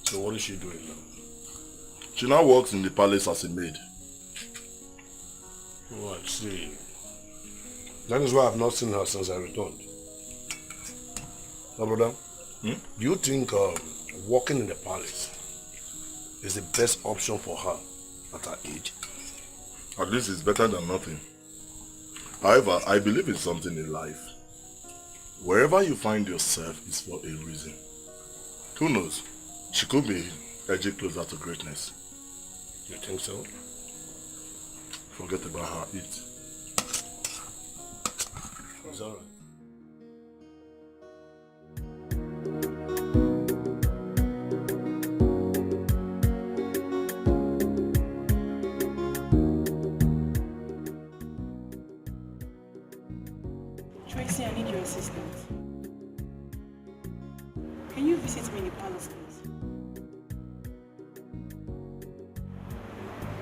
So what is she doing now? She now works in the palace as a maid. Oh, I see. That is why I've not seen her since I returned. Now, brother, do you think working in the palace is the best option for her at her age? At least it's better than nothing. However, I believe in something in life. Wherever you find yourself is for a reason. Who knows? She could be edging closer to greatness. You think so? Forget about her, eat. It's alright. Tracy, I need your assistance. Can you visit me in the palace, please?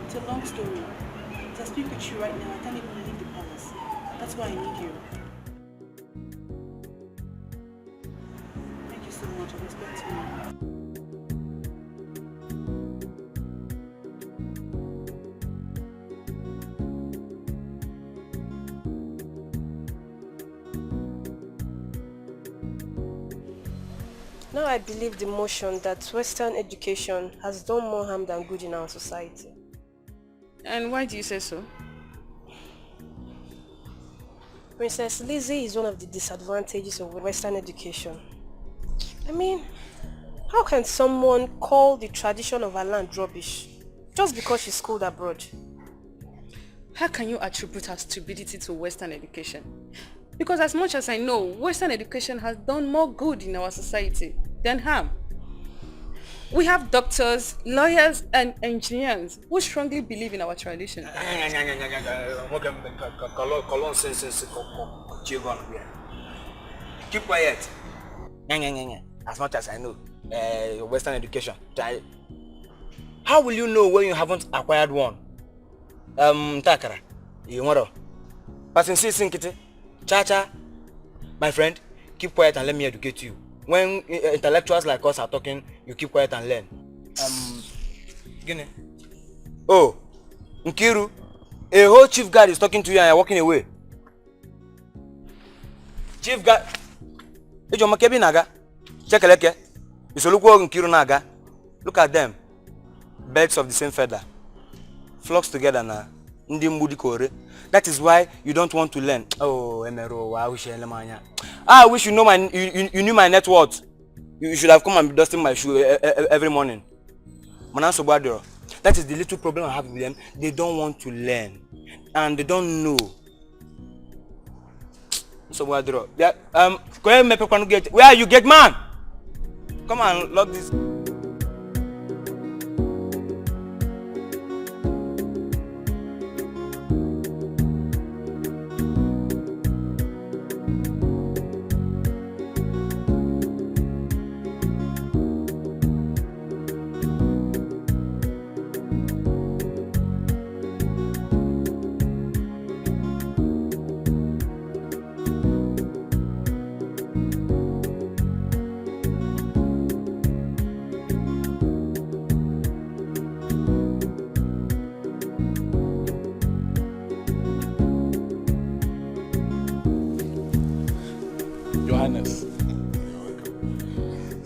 It's a long story. As I speak with you right now, I can't even leave the palace. That's why I need you. Thank you so much. I respect you. Now I believe the motion that Western education has done more harm than good in our society. And why do you say so? Princess Lizzie is one of the disadvantages of Western education. I mean, how can someone call the tradition of her land rubbish just because she's schooled abroad? How can you attribute her stupidity to Western education? Because as much as I know, Western education has done more good in our society than harm. We have doctors, lawyers, and engineers who strongly believe in our tradition. Keep quiet. As much as I know, Western education. How will you know when you haven't acquired one? Takara, you want passing season kitty, cha-cha. My friend, keep quiet and let me educate you. When intellectuals like us are talking, you keep quiet and learn. Guinea. Oh, Nkiru, a whole chief guard is talking to you and you're walking away. Chief guard, Ejo Makebi Naga, Chekeleke, Isoluko Nkiru Naga. Look at them, birds of the same feather, flocks together now. That is why you don't want to learn. Oh, Emero, I wish I wish you know you knew my net worth. You should have come and be dusting my shoe every morning. That is the little problem I have with them. They don't want to learn, and they don't know. So where are you, get man? Come on, lock this.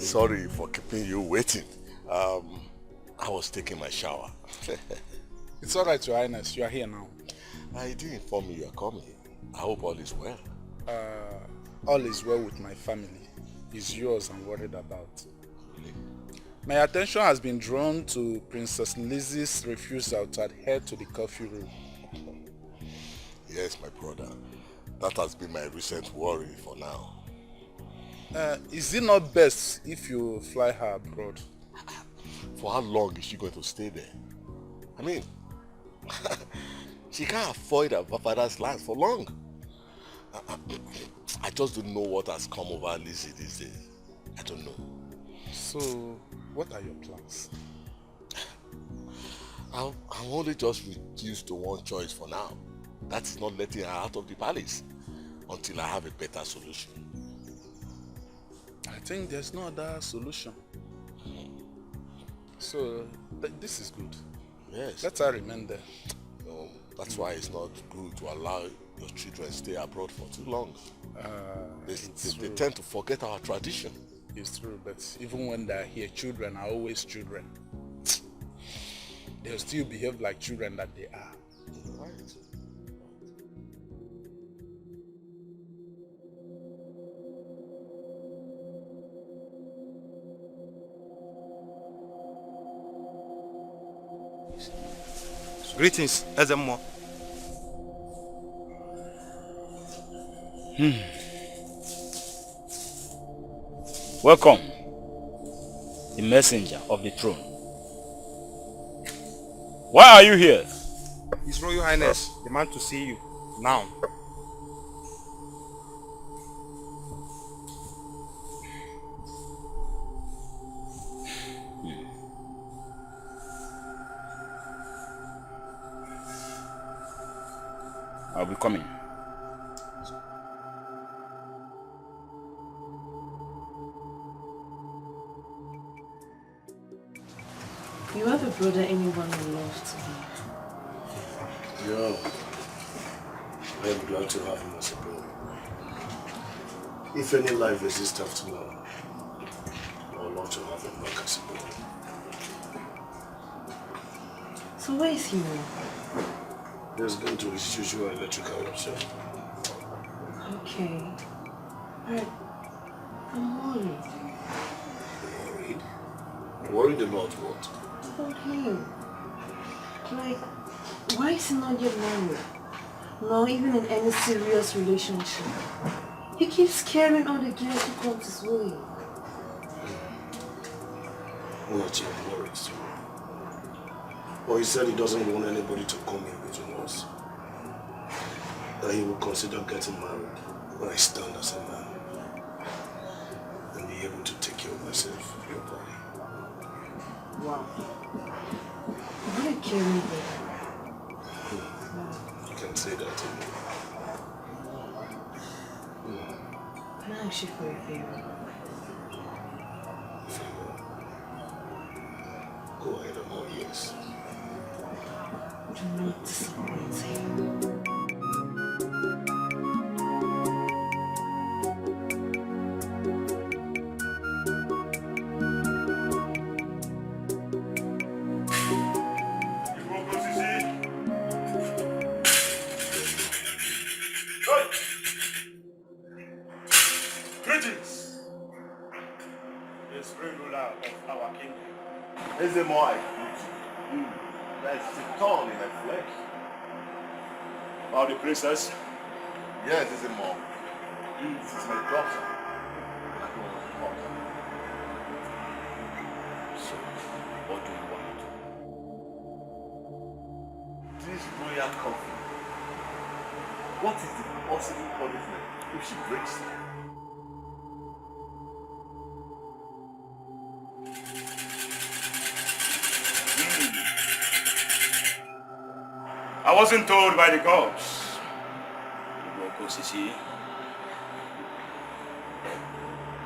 Sorry for keeping you waiting. I was taking my shower. It's alright, Your Highness. You are here now. I did inform you are coming. I hope all is well. All is well with my family. It's yours I'm worried about. Really? My attention has been drawn to Princess Lizzie's refusal to adhere to the curfew rule. Yes, my brother. That has been my recent worry for now. Is it not best if you fly her abroad? For how long is she going to stay there? I mean, she can't avoid her father's land for long. I just don't know what has come over Lizzie these days. I don't know. So, what are your plans? I'm only just reduced to one choice for now. That is not letting her out of the palace until I have a better solution. I think there's no other solution. So, this is good. Yes. Let her remain there. No, that's why it's not good to allow your children stay abroad for too long. They tend to forget our tradition. It's true, but even when they're here, children are always children. They'll still behave like children that they are. Right. Greetings, Ezemo. Welcome, the messenger of the throne. Why are you here? His Royal Highness demands to see you now. I'll be coming. You have a brother anyone would love to be. Yeah, I am glad to have him as a brother. If any life exists after now, I would love to have him back as a brother. So where is he now? He's going to his usual electrical workshop. Okay. Alright. I'm worried. Worried? Worried about what? About him. Like, why is he not yet married? Not even in any serious relationship. He keeps scaring all the girls who come his way. What your worries too? Well, he said he doesn't want anybody to come in between us. That he will consider getting married when I stand as a man and be able to take care of myself, your body. Wow. What a caring baby. You can say that to me. Can I ask you for a favor? Go ahead, I'm all ears. Do not disappoint him. Greetings, the supreme ruler of our kingdom. Is the more I greet you, that's the thorn in my flesh. About the princess? Yes, is it more? This is my daughter. So, what do you want? This royal coffin. What is the possible punishment if she breaks it? I wasn't told by the gods.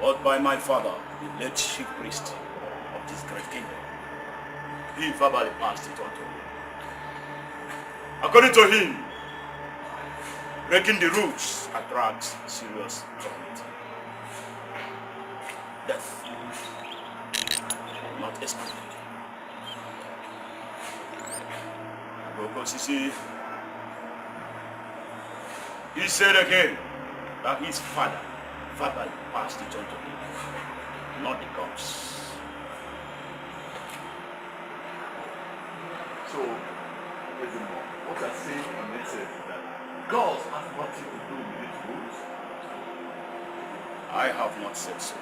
But by my father, the late chief priest of this great kingdom. He verbally passed it on to me. According to him, breaking the rules attracts serious penalty. Death. excluded. Because you see, he said again that his father passed it on to him, not the gods. So, what I say on this is that gods have nothing to do with these rules. I have not said so.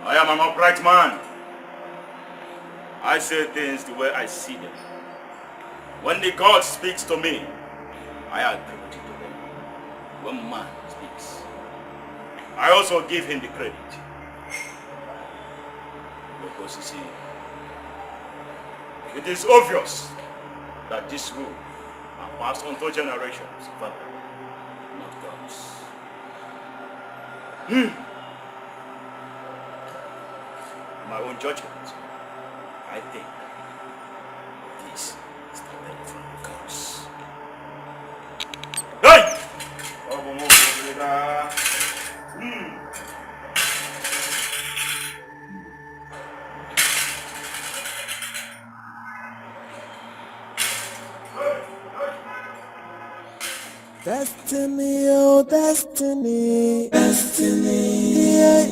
I am an upright man. I say things the way I see them. When the God speaks to me, I agree with it to them. When man speaks, I also give him the credit. Because you see, it is obvious that this rule are passed on to generations, father, not gods. My own judgment, I think this is the way from the gods. Hey! Destiny, oh destiny, destiny, yeah.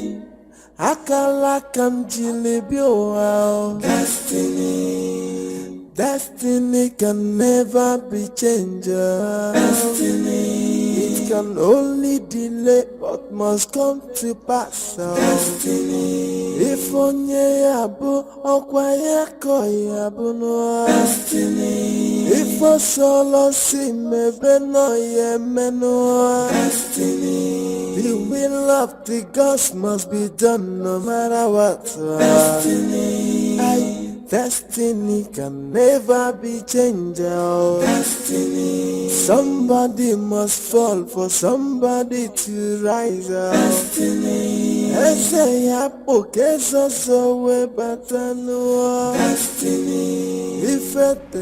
Akala kam jilibi oh destiny, destiny can never be changed. Destiny, it can only delay but must come to pass. Destiny, if onye yabu okwa yako yabu no. Destiny. If a solo see me no ye meno. Destiny. The will of the gods must be done no matter what. Destiny. Destiny can never be changed. Destiny. Somebody must fall for somebody to rise up. Destiny. Ese ya pokeso so we batanu. Destiny. If it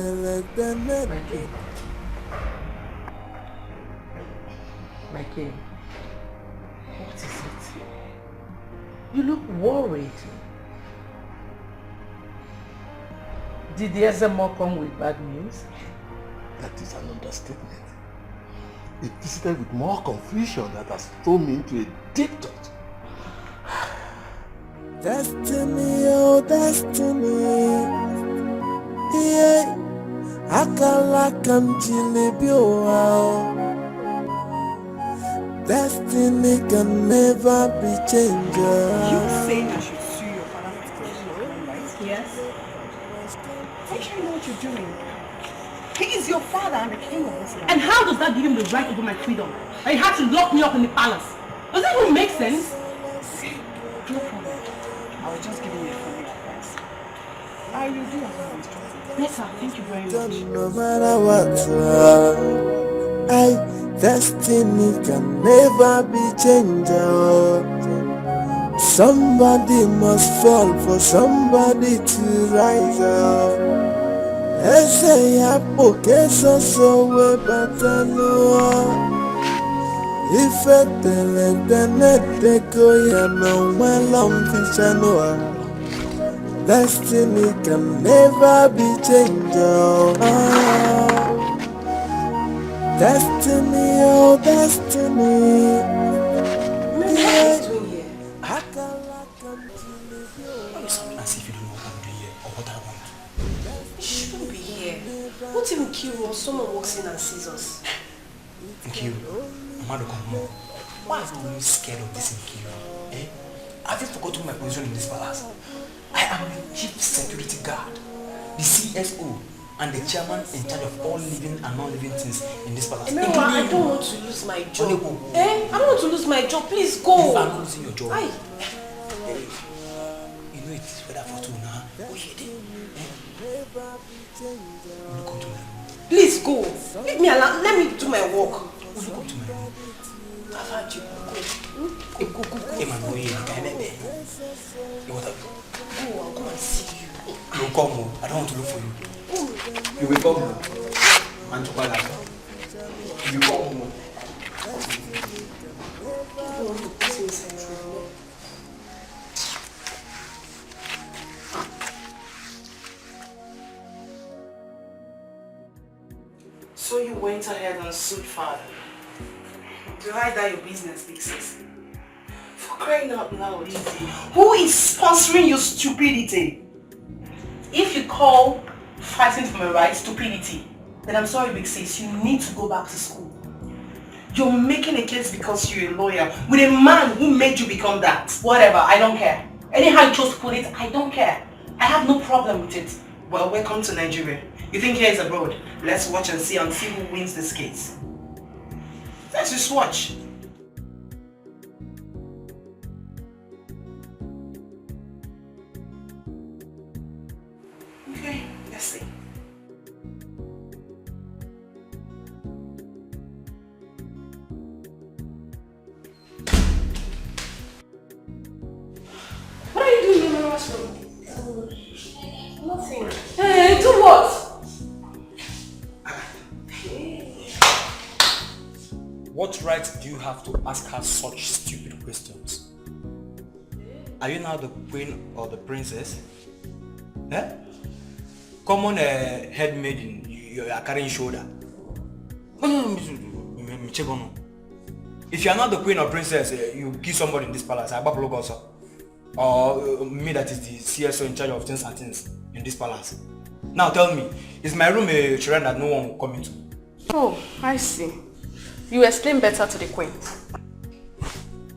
My king, what is it? You look worried. Did the Ezemo come with bad news? That is an understatement. It visited with more confusion that has thrown me into a deep thought. Destiny, oh destiny, yeah. Akala kam jilibi oh. Destiny can never be changed. You saying I should sue your father for extortion, right? Yes. Make sure you know what you're doing. He is your father and the king of this land. And how does that give him the right over my freedom? And he had to lock me up in the palace. Does that even make sense? No problem. I was just giving you a friendly advice. I will do as I was instructed. Yes, sir. Thank you very much. No matter what, destiny can never be changed. Somebody must fall for somebody to rise up. Ese ya pokeso so we batanu. Ife tele teko ya no welom fichanoa. Destiny can never be changed. Destiny, oh destiny. What are you doing here? Why you sound as if you don't know what I'm doing here or what I want? You shouldn't be here. What if Nkiru or someone walks in and sees us? Nkiru, Amado Komo, why are you always scared of this Nkiru? Eh? Have you forgotten my position in this palace? I am the chief security guard, the CSO, and the chairman in charge of all living and non-living things in this palace. I don't want to lose my job. I don't want to lose my job. Please go. You are not losing your job. Aye. You know it is weather for two now. Go here. Will you come to my room? Please go. Leave me alone. Let me do my work. Will you come to my room? I've had you. Go. Go, I'll go and see you. You will come. I don't want to look for you. You will come. Man to Bala. You come. So you went ahead and sued father. To hide that your business, big sis. For crying out loud, who is sponsoring your stupidity? If you call fighting for my rights stupidity, then I'm sorry, big sis, you need to go back to school. You're making a case because you're a lawyer with a man who made you become that. Whatever, I don't care. Anyhow you chose to put it, I don't care. I have no problem with it. Well, welcome to Nigeria. You think here is abroad? Let's watch and see who wins this case. Let's just watch. Okay, let's see. What are you doing in my restroom? Nothing. Hey, do what? What right do you have to ask her such stupid questions? Are you now the queen or the princess? Eh? Common head maiden, you are carrying shoulder. If you are not the queen or princess, you kill somebody in this palace. Or me that is the CSO in charge of things and things in this palace. Now tell me, is my room a children that no one will come into? Oh, I see. You explain better to the queen.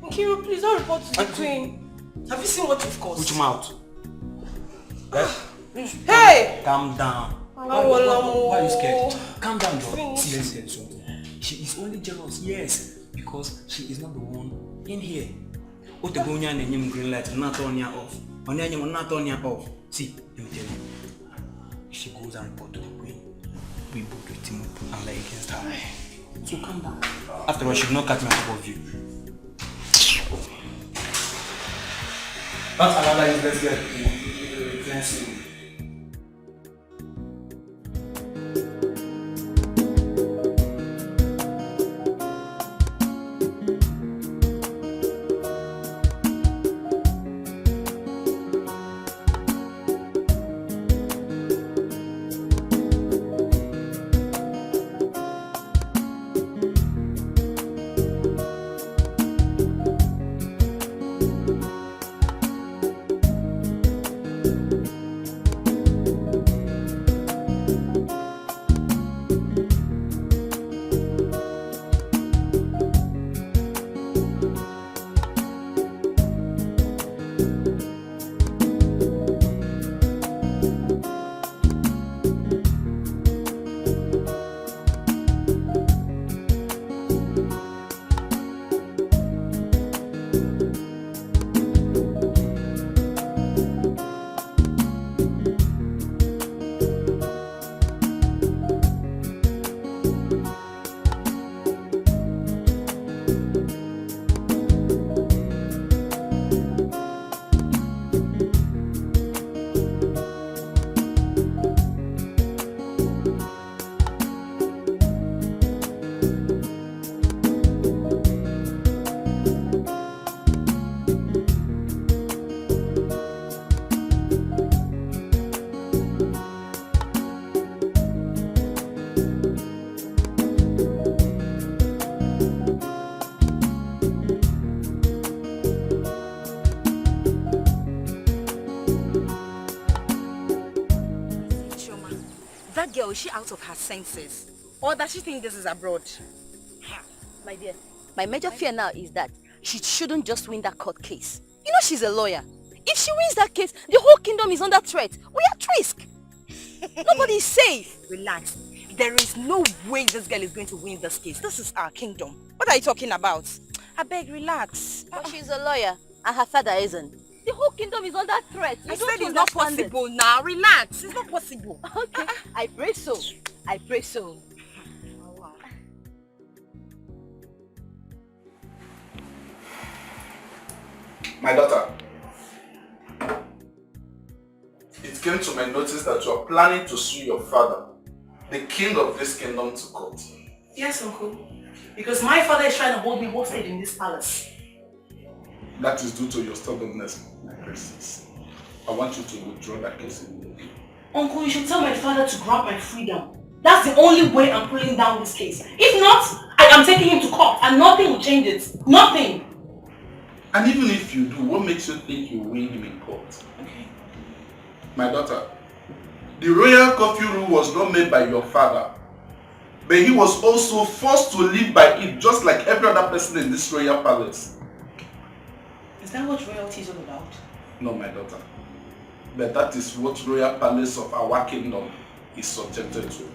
Nkiru, please don't report to the queen. Have you seen what you've caused? Put your mouth. Hey! Calm down. Why are you scared? Calm down, bro. See, let's hear something. She is only jealous, yes, because she is not the one in here. What the going on in green light, not on your off. On your not on your off. See, let me tell you. If she goes and report to the queen, we both with him and lay against her. So calm down. After all, she will not catch me on top of you. That's another useless girl. Girl, is she out of her senses? Or does she think this is abroad? My dear, my major fear now is that she shouldn't just win that court case. You know she's a lawyer. If she wins that case, the whole kingdom is under threat. We are at risk. Nobody is safe. Relax. There is no way this girl is going to win this case. This is our kingdom. What are you talking about? I beg, relax. But she's a lawyer and her father isn't. The whole kingdom is under threat. I said it's not possible now. Relax. It's not possible. Okay. I pray so. I pray so. Oh, wow. My daughter, it came to my notice that you are planning to sue your father, the king of this kingdom, to court. Yes, uncle. Because my father is trying to hold me hostage in this palace. That is due to your stubbornness, my princess. I want you to withdraw that case immediately. Uncle, you should tell my father to grant my freedom. That's the only way I'm pulling down this case. If not, I am taking him to court and nothing will change it. Nothing. And even if you do, what makes you think you win him in court? Okay. My daughter, the royal curfew rule was not made by your father, but he was also forced to live by it just like every other person in this royal palace. Is that what royalty is all about? No, my daughter. But that is what royal palace of our kingdom is subjected to.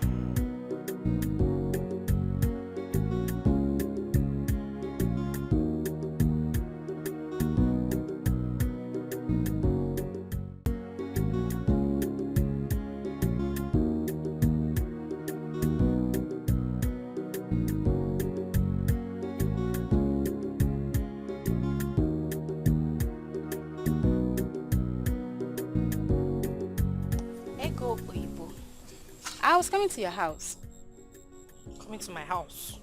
I was coming to your house. Coming to my house?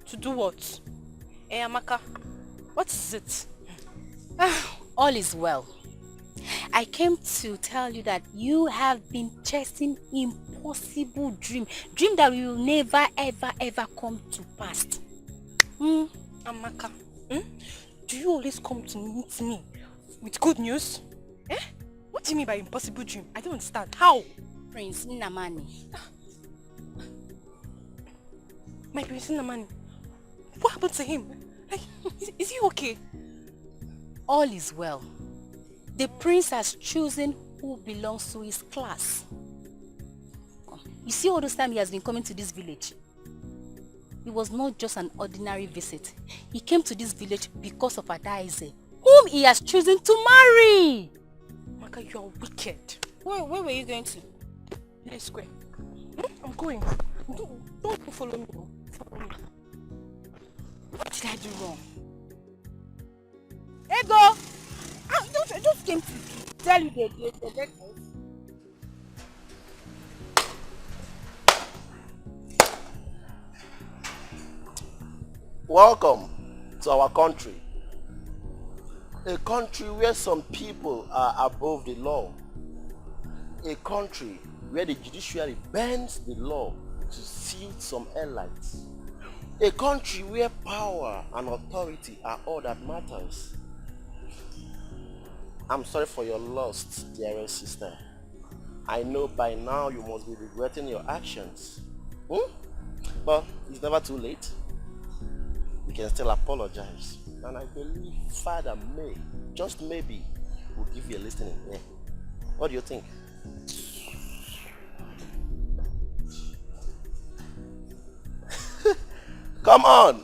To do what? Hey, Amaka, what is it? All is well. I came to tell you that you have been chasing impossible dream that will never ever come to pass. Amaka, do you always come to meet me with good news? Eh? What do you mean by impossible dream? I don't understand. How? Prince Nnamani. My Prince Nnamani? What happened to him? Like, is he okay? All is well. The prince has chosen who belongs to his class. You see all this time he has been coming to this village. It was not just an ordinary visit. He came to this village because of Adaeze, whom he has chosen to marry. Maka, you are wicked. Where were you going to? Let's square. I'm going. Don't follow me. Follow me. What did I do wrong? Ego! I just came to tell you the breakfast. Welcome to our country. A country where some people are above the law. A country where the judiciary bends the law to suit some elites. A country where power and authority are all that matters. I'm sorry for your loss, dearest sister. I know by now you must be regretting your actions. But it's never too late. You can still apologize. And I believe Father may, just maybe, will give you a listening ear. What do you think? Come on!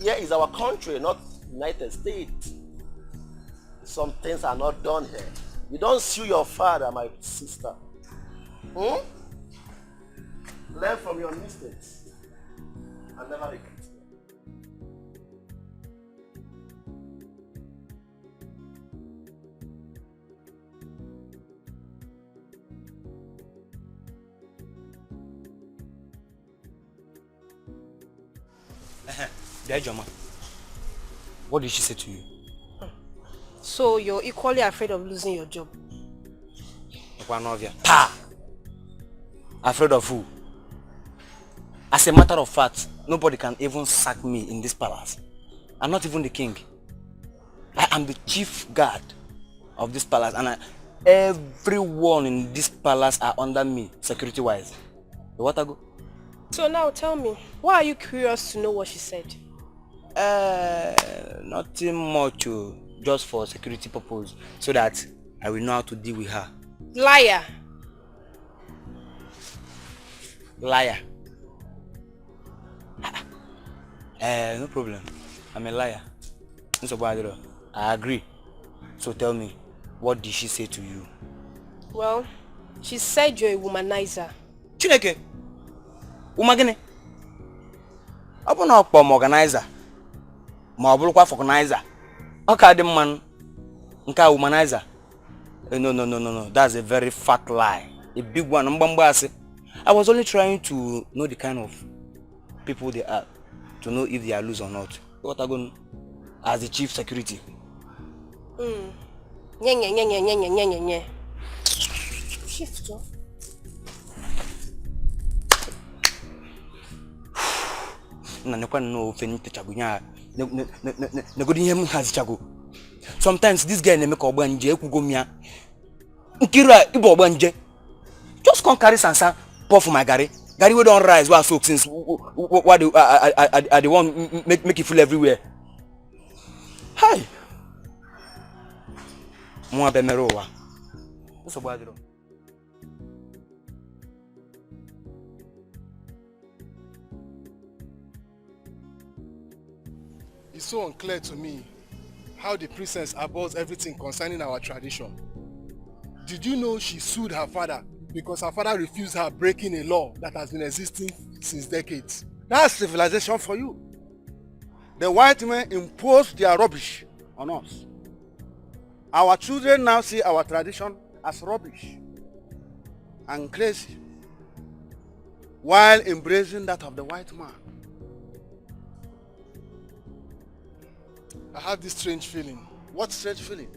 Here is our country, not United States. Some things are not done here. You don't sue your father, my sister. Learn from your mistakes and never regret. Dear Joma, what did she say to you? So you're equally afraid of losing your job? Afraid of who? As a matter of fact, nobody can even sack me in this palace. I'm not even the king. I am the chief guard of this palace, and everyone in this palace are under me, security-wise. You want to go? So now tell me, why are you curious to know what she said? Nothing much, just for security purpose, so that I will know how to deal with her. Liar! Liar. No problem. I'm a liar. I agree. So tell me, what did she say to you? Well, she said you're a womanizer. Chineke? Umagene? Open up for organizer. Mabulukwa for organizer. Okay, the man. Nka womanizer. No. That's a very fat lie. A big one. I was only trying to know the kind of people they are, to know if they are loose or not. What I going as the chief security? Shift, Joe. na nekwa no feni techagunya na godi hem hazichago. Sometimes this guy na make ogbanje ekwugomia. Nkira ibo ogbanje. Just come carry sansan pour for my gari. Gary we don't rise while soak since what the one make you feel everywhere. Hi. Mwa bemerowa. What's up, Adro? It's so unclear to me how the princess aborts everything concerning our tradition. Did you know she sued her father because her father refused her, breaking a law that has been existing since decades? That's civilization for you. The white men imposed their rubbish on us. Our children now see our tradition as rubbish and crazy, while embracing that of the white man. I have this strange feeling. What strange feeling?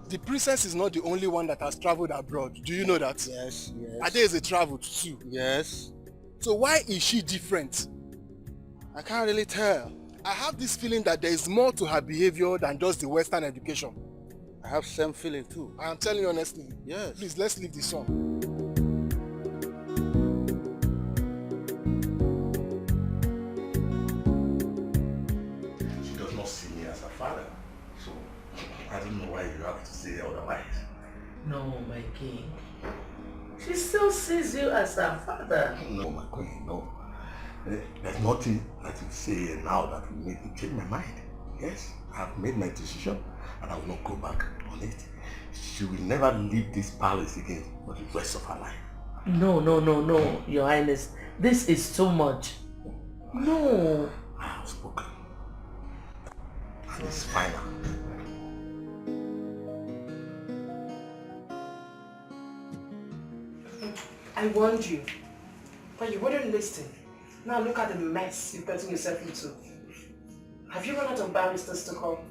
The princess is not the only one that has traveled abroad. Do you know that? Yes, yes. Ade is a traveled too. Yes. So why is she different? I can't really tell. I have this feeling that there is more to her behavior than just the Western education. I have same feeling too. I am telling you honestly. Yes. Please, let's leave the song. She does not see me as her father, so I don't know why you have to say otherwise. No, my king. She still sees you as her father. No, my queen, no. There's nothing that you say now that will make me change my mind. Yes, I have made my decision and I will not go back on it. She will never leave this palace again for the rest of her life. No, Your Highness. This is too much. No. I have spoken. And it's final. I warned you, but you wouldn't listen. Now look at the mess you've gotten yourself into. Have you run out of barristers to call?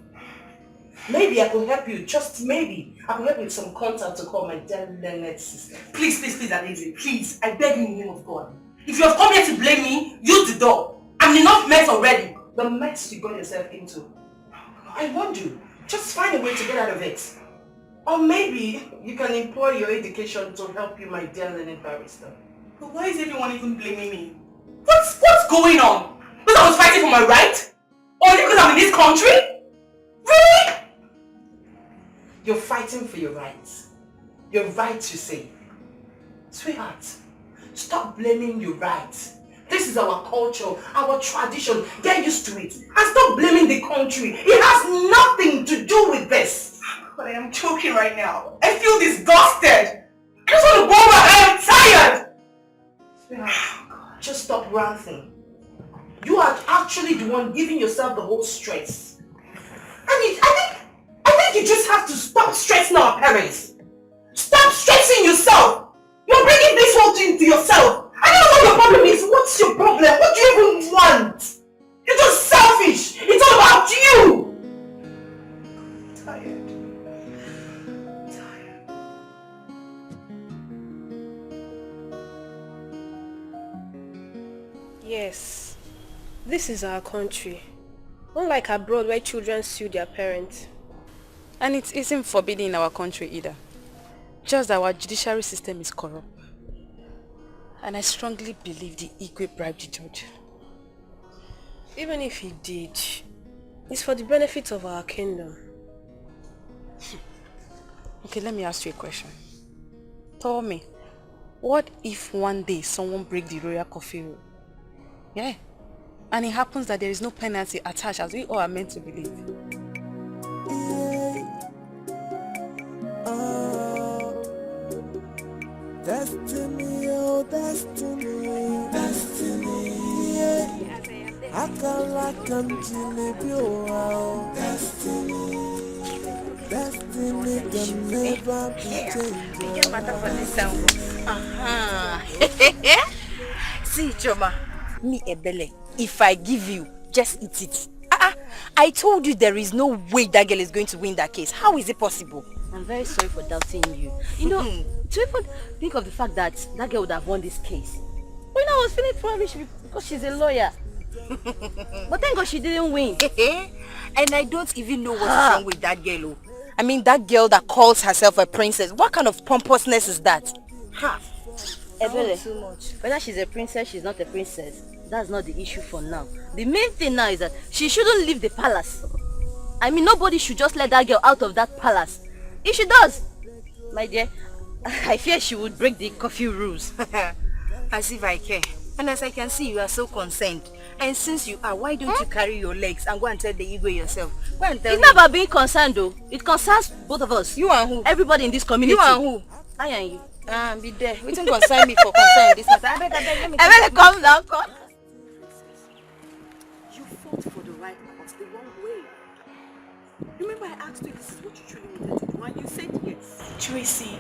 Maybe I could help you, just maybe. I could help you with some contact to call my dear learned sister. Please, Adeze, please. I beg you in the name of God. If you have come here to blame me, use the door. I'm enough mess already. The mess you got yourself into. I warned you. Just find a way to get out of it. Or maybe you can employ your education to help you, my dear learned barrister. But why is everyone even blaming me? What's going on? Because I was fighting for my right? Or is it because I'm in this country? Really? You're fighting for your rights. Your rights, you say. Sweetheart, stop blaming your rights. This is our culture, our tradition. Get used to it. And stop blaming the country. It has nothing to do with this. But I am choking right now. I feel disgusted. I just want to go back. I am tired. Sweetheart, just stop ranting. You are actually the one giving yourself the whole stress. I think you just have to stop stressing our parents. Stop stressing yourself. You're bringing this whole thing to yourself. I don't know what your problem is. What's your problem? What do you even want? You're just selfish. It's all about you. Tired. Yes, this is our country. Unlike abroad where children sue their parents. And it isn't forbidden in our country either. Just that our judiciary system is corrupt. And I strongly believe the Igwe bribed the judge. Even if he did, it's for the benefit of our kingdom. Okay, let me ask you a question. Tell me, what if one day someone breaks the royal coffee rule? Yeah. And it happens that there is no penalty attached as we all are meant to believe. Destiny, oh destiny, destiny, yeah. I can like continue, oh destiny, destiny can never be changed. See, Choma, me Ebele, if I give you, just eat it. I told you there is no way that girl is going to win that case. How is it possible? I'm very sorry for doubting you. You know, to even think of the fact that that girl would have won this case. When I was feeling probably because she's a lawyer. But thank God she didn't win. And I don't even know what's wrong with that girl. I mean, that girl that calls herself a princess. What kind of pompousness is that? Ha! Ebele, Too much. whether she's a princess, she's not a princess, that's not the issue for now. The main thing now is that she shouldn't leave the palace. I mean, nobody should just let that girl out of that palace. If she does, my dear, I fear she would break the curfew rules. As if I care. And as I can see, you are so concerned. And since you are, why don't you carry your legs and go and tell the ego yourself? Go and tell It's not about being concerned though. It concerns both of us. You and who? Everybody in this community. You and who? I and you. Be there. We don't concern me for concern this matter. I beg, let me come down, come. You fought for the right cause the wrong way. Remember I asked you if this is what you truly wanted to do and you said yes. Tracy,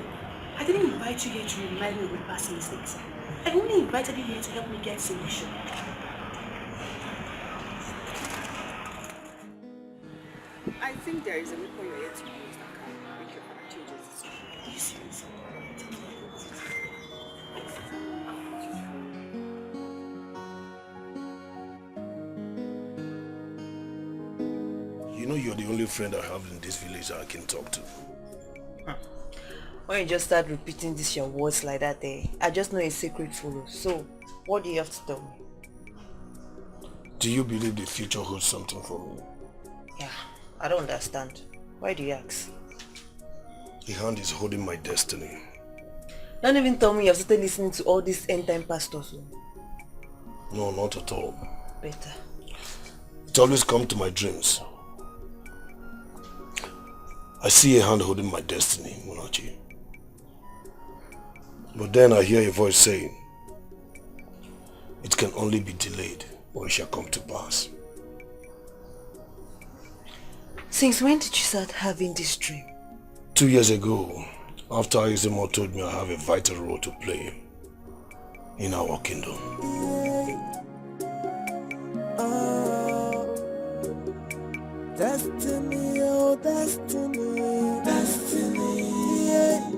I didn't invite you here to remind me of my past mistakes. I only invited you here to help me get solution. I think there is a weapon you're yet to use that can make your father change his decision. Are you serious? You know you're the only friend I have in this village that I can talk to. When you just start repeating this your words like that, I just know a secret follows. So, what do you have to tell me? Do you believe the future holds something for me? Yeah, I don't understand. Why do you ask? A hand is holding my destiny. Don't even tell me you have started listening to all these end-time pastors. No, not at all. Better. It always comes to my dreams. I see a hand holding my destiny, Munachi. But then I hear a voice saying, it can only be delayed, or it shall come to pass. Since when did you start having this dream? 2 years ago, after Ezeonu told me I have a vital role to play in our kingdom. Destiny, oh destiny, destiny, yeah.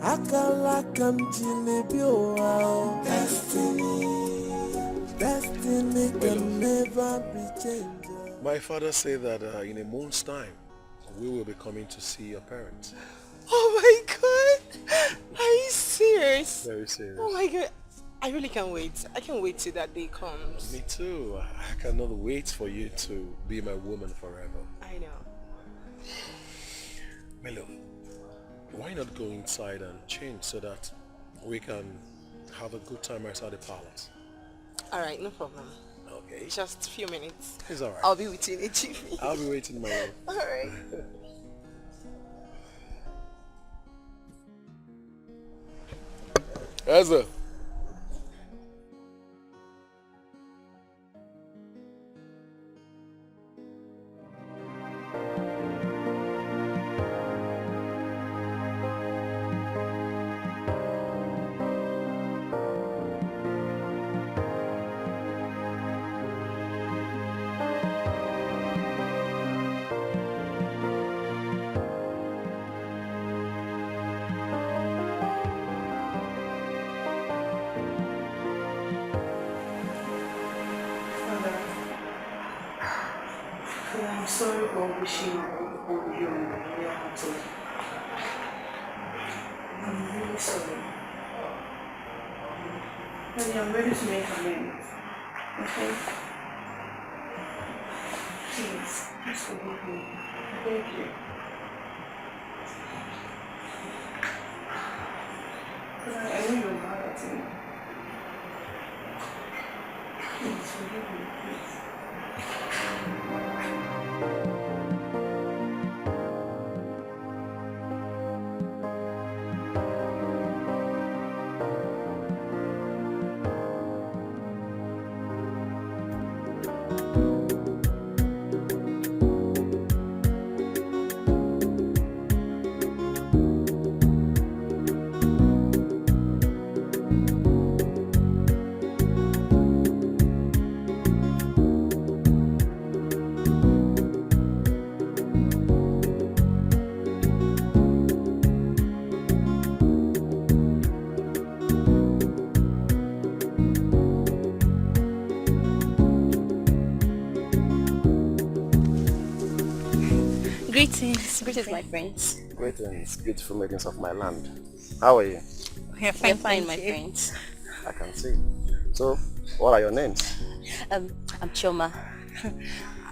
Akalakam jilibi, oh destiny, destiny can never be changed. My father said that in a month's time, we will be coming to see your parents. Oh my god! Are you serious? Very serious. Oh my god. I really can't wait. I can't wait till that day comes. Me too. I cannot wait for you to be my woman forever. I know. Melo, why not go inside and change so that we can have a good time outside the palace? Alright, no problem. Okay. Just a few minutes. It's alright. I'll be with you in a jiffy. I'll be waiting, my love. Alright. Ezra. I'm sorry for wishing on you and your heart. I'm really sorry. And I'm ready to make amends. Okay? Please, just forgive me. Thank you. Because I know you're mad at me. Please forgive me, please. Greetings. Greetings, my friends. Greetings, beautiful maidens of my land. How are you? We're fine, my friends. I can see. So, what are your names? I'm Choma.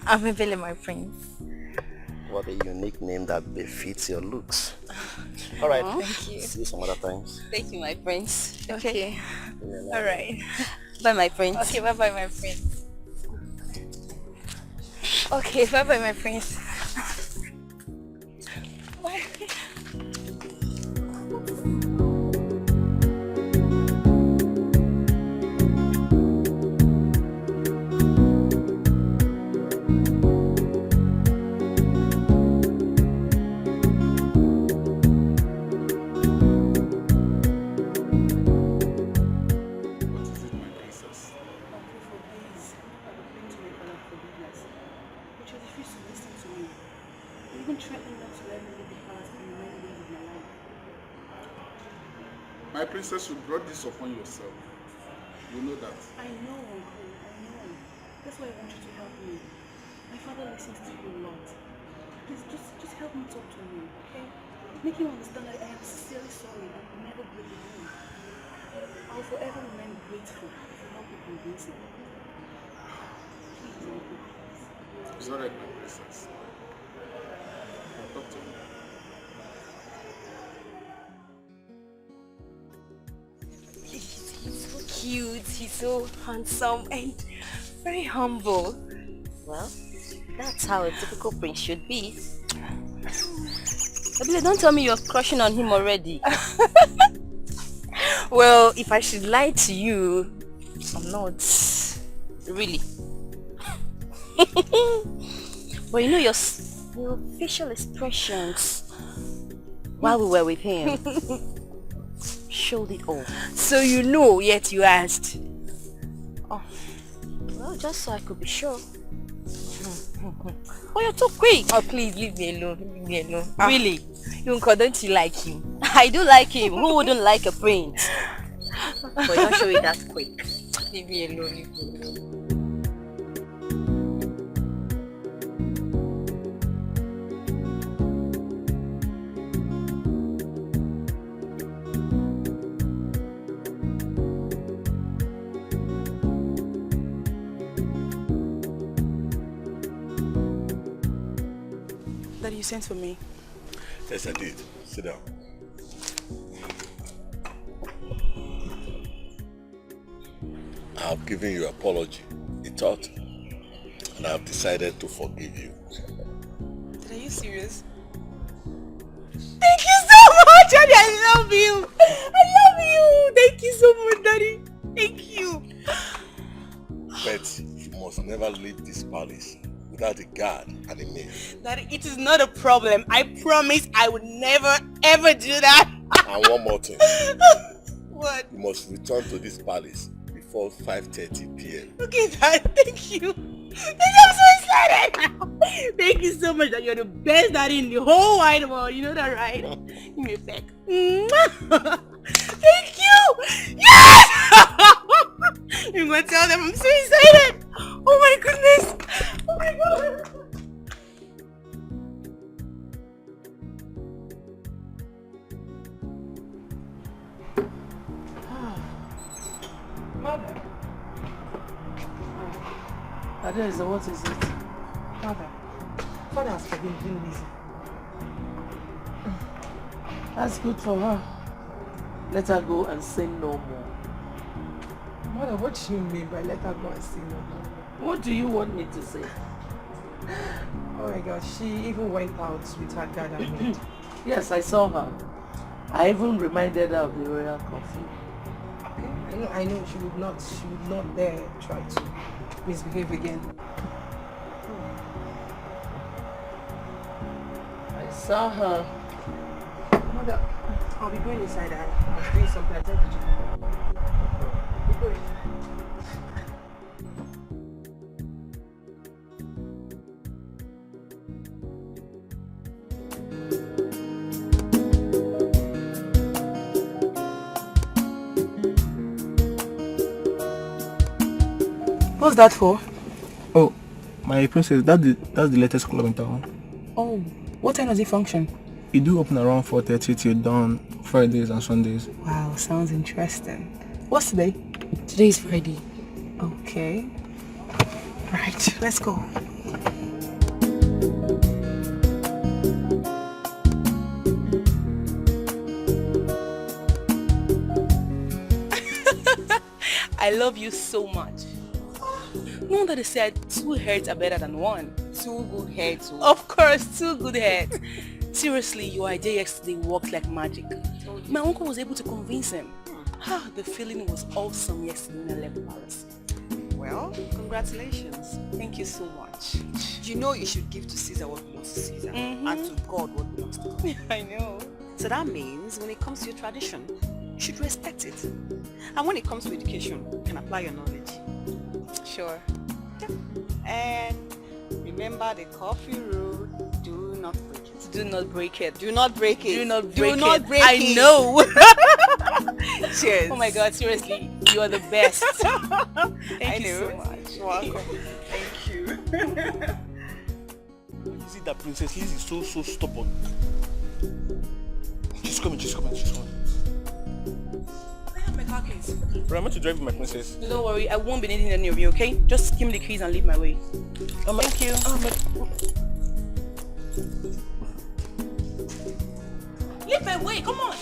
I'm Ebele, my prince. What a unique name that befits your looks. Alright, thank you. See you some other times. Thank you, my friends. Okay. Alright. Bye, my friends. Okay, bye-bye, my friends. Okay, bye-bye, my friends. Bye. My princess, you brought this upon yourself. You know that. I know, Uncle. I know. That's why I want you to help me. My father listens to you a lot. Please, just help me talk to him, okay? Make him understand that I am sincerely sorry and will never break the rule. I'll forever remain grateful if you help me convince him. Please, Uncle, please. It's alright, my princess. I'll talk to him. He's so cute, he's so handsome and very humble. Well, that's how a typical prince should be. Ebele, don't tell me you're crushing on him already. Well, if I should lie to you, I'm not. Really? But you know your facial expressions while we were with him showed it all. So you know, yet you asked. Oh, well, just so I could be sure. Oh, you're too quick. Oh, please leave me alone. Leave me alone. Really? Yunko, don't you like him? I do like him. Who wouldn't like a prince? But don't show it that quick. Leave me alone. Leave me alone. You sent for me? Yes, I did. Sit down. I've given you an apology, a thought, and I've decided to forgive you. Are you serious? Thank you so much, Daddy. I love you. I love you. Thank you so much, Daddy. Thank you. But you must never leave this palace without a guard and a maid. Daddy, it is not a problem. I promise I would never ever do that. And one more thing. What? You must return to this palace before 5:30 p.m. Okay, Daddy, thank you. I'm so excited. Thank you so much, that you're the best daddy in the whole wide world. You know that, right? Give me a peck. Thank you. Yes! I'm going to tell them I'm so excited. Oh my goodness. Oh my God. Mother. Adele, what is it? Father has forgiven Lizzie. That's good for her. Let her go and sin no more. Mother, what do you mean by let her go and sin no more? What do you want me to say? Oh my God, she even went out with her dad and maid. Yes, I saw her. I even reminded her of the royal coffee. Okay. I know she would not dare try to misbehave again. I saw her. Mother, I'll be going inside and I'll doing something. I'll tell you to be going. What's that for? Oh, my princess, that's the latest club in town. Oh, what time does it function? It do open around 4:30 till dawn, Fridays and Sundays. Wow, sounds interesting. What's today? Today is Friday. Okay. Right, let's go. I love you so much. No wonder they said 2 heads are better than 1. 2 good heads. Of course, 2 good heads. Seriously, your idea yesterday worked like magic. My uncle was able to convince him. The feeling was awesome yesterday when I left Paris. Well, congratulations. Thank you so much. You know you should give to Caesar what belongs to Caesar, and to God what belongs to God. I know. So that means when it comes to your tradition, you should respect it. And when it comes to education, you can apply your knowledge. Sure. And remember the coffee rule, do not break it. Do not break it. Do not break it. Do not break it. Do not break I it. know. Cheers. Oh my God, seriously, you are the best. Thank you so much. You're welcome. Thank you. Is it that Princess Liz is so stubborn? She's coming. I have my car keys. Bro, I'm meant to drive with my princess. Don't worry, I won't be needing any of you, okay? Just give me the keys and leave my way. Thank you. Leave my way, come on.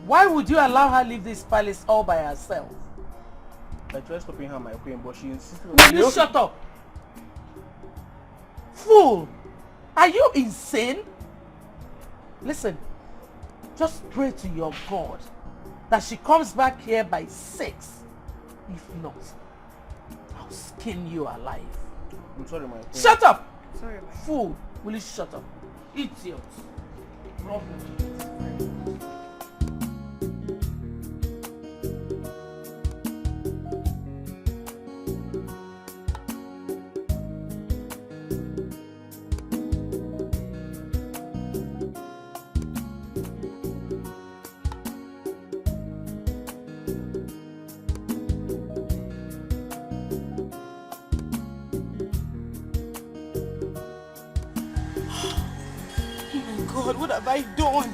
Why would you allow her leave this palace all by herself? I tried stopping her my queen, but she insisted on... Will you shut up? Fool! Are you insane? Listen, just pray to your God that she comes back here by 6. If not, I'll skin you alive. I'm sorry, my queen. Shut up! Sorry, my Fool! Will you shut up? Idiot! God, what have I done?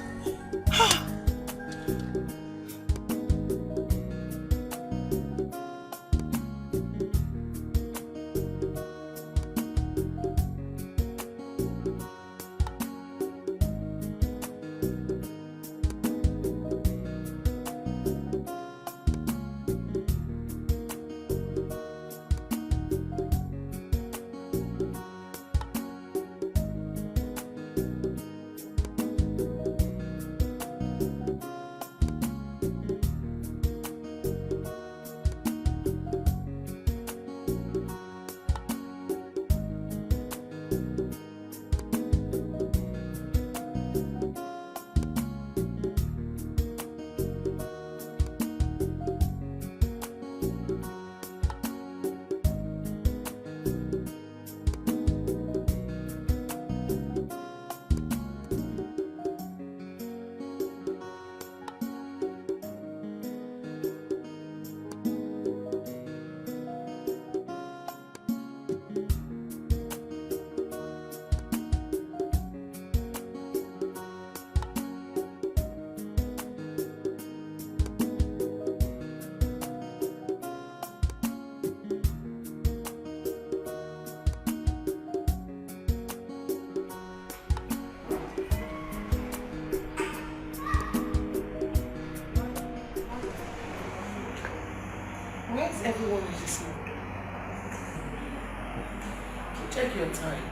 your time.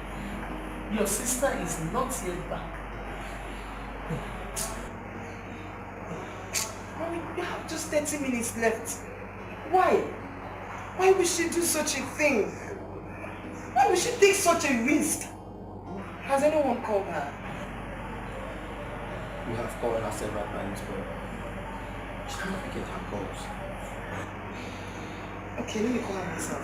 Your sister is not yet back. Mommy, we have just 30 minutes left. Why? Why would she do such a thing? Why would she take such a risk? Has anyone called her? We have called her several times, but she cannot pick her calls. Okay, let me call her myself.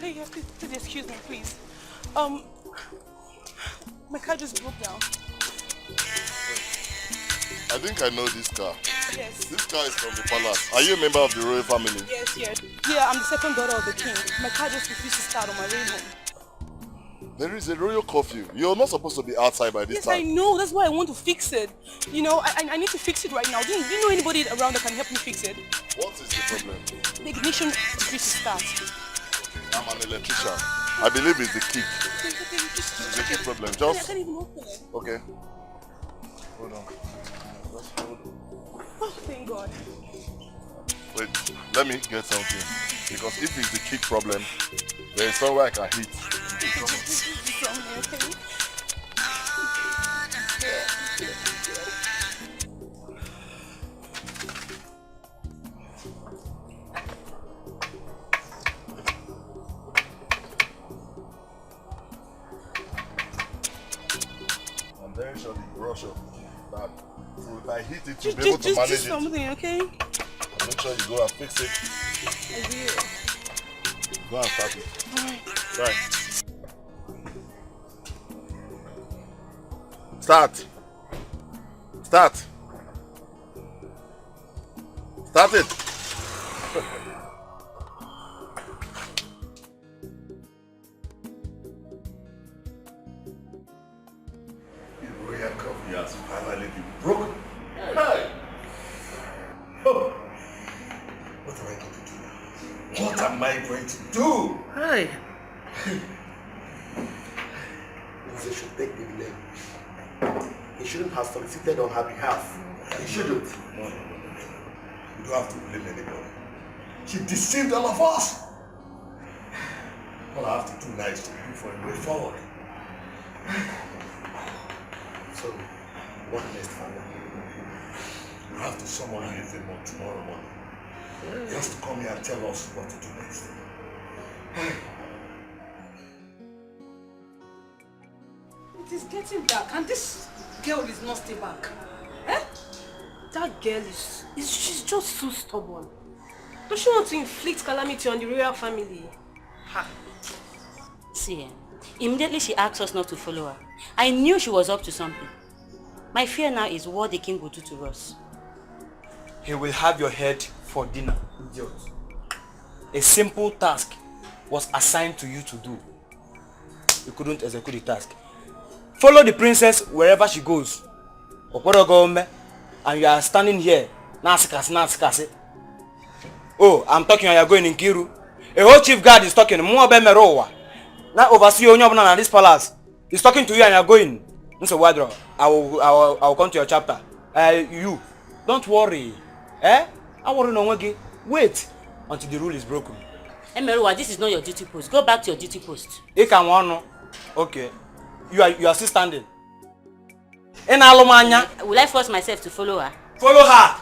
Hey, yeah, please excuse me, please. My car just broke down. I think I know this car. Yes. This car is from the palace. Are you a member of the royal family? Yes, yes. Yeah, I'm the second daughter of the king. My car just refused to start on my way home. There is a royal curfew. You're not supposed to be outside by this Yes, time. I know. That's why I want to fix it. You know, I need to fix it right now. Do you know anybody around that can help me fix it? What is the problem? The ignition refused to start. I'm an electrician. I believe it's the key. It's a key problem. I Just... can't even open it. Okay. Hold on. Just hold on. Oh, thank God. Wait, let me get something. Because if it's the kick problem, there is somewhere I can hit. I'm very sure the brush up that if I hit it, you'll be able to manage it. Something, okay? Make sure you go and fix it. I will. Go and start it. Alright. Right. Start. Start. Start it. The royal coffee has finally been broken. Hey. Oh. What am I going to do now? What am I going to do? Hi. He should take the blame. He shouldn't have solicited on her behalf. He shouldn't. No. You don't have to blame anybody. She deceived all of us. All I have to do now is to look for a way forward. So, what next, Father? You have to summon him tomorrow morning. He has to come here and tell us what to do next. It is getting dark and this girl is not stay back. Eh? That girl she's just so stubborn. Does she want to inflict calamity on the royal family? Ha. See, immediately she asked us not to follow her. I knew she was up to something. My fear now is what the king will do to us. He will have your head for dinner, idiot. A simple task was assigned to you to do. You couldn't execute the task. Follow the princess wherever she goes. And you are standing here. Oh, I'm talking and you are going in Kiru. A whole chief guard is talking. Now oversee you in this palace. He's talking to you and you are going. I will come to your chapter. You, don't worry. I worry no one. Wait until the rule is broken. Emeruwa, this is not your duty post. Go back to your duty post. Okay. You are still standing. Will I force myself to follow her? Follow her.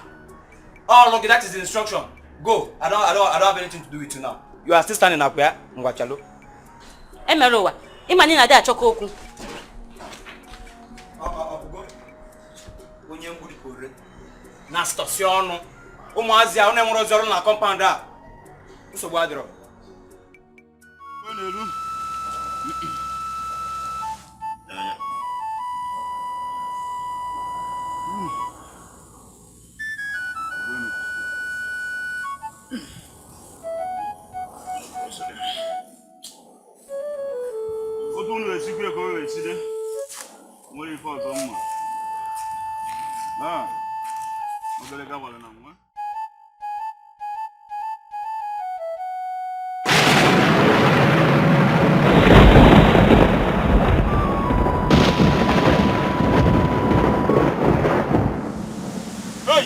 Oh, look, that is the instruction. Go. I don't have anything to do with you now. You are still standing up there. Ngwachalo. Emeruwa, imani na de achoko oku. Onye ngudi kore. Na station. Umuazi a one nworo zoro na compound a. Nsogbu adiro. Onelu. My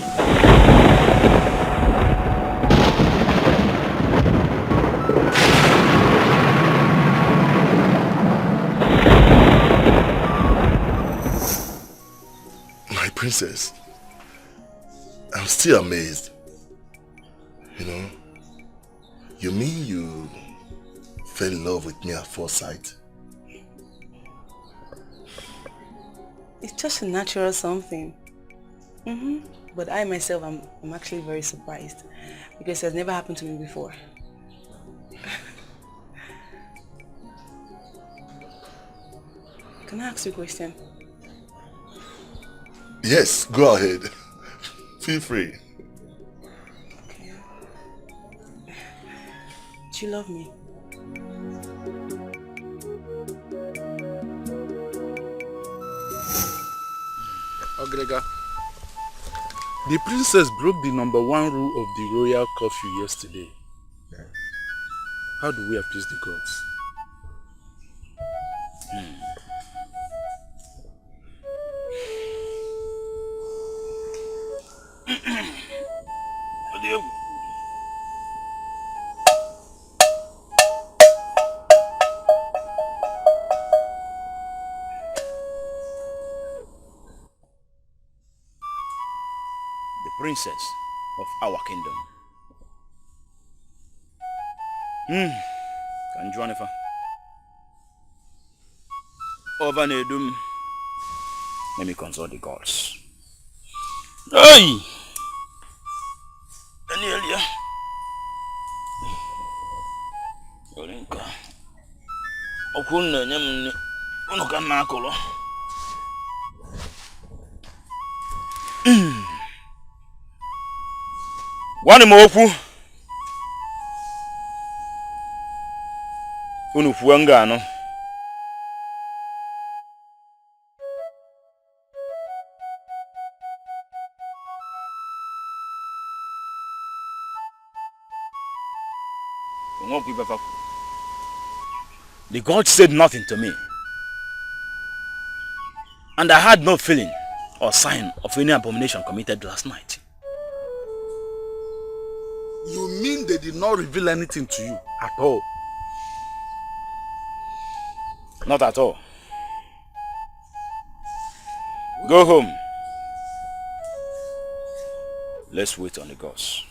princess, I'm still amazed. You know, you mean you fell in love with me at first sight? It's just a natural something. But I myself, I'm actually very surprised because it has never happened to me before. Can I ask you a question? Yes, go ahead. Feel free. Okay. Do you love me? Ogrega, the princess broke the #1 rule of the royal curfew yesterday. How do we appease the gods? The princess of our kingdom. Can you Jennifer? Over Nedum. Let me consult the gods. Hey! Anelia. Olinka. Okunna nyamni. Unuka nakolo. Wani mofu. Unu fuanga no. The God said nothing to me. And I had no feeling or sign of any abomination committed last night. You mean they did not reveal anything to you at all? Not at all. Go home. Let's wait on the gods.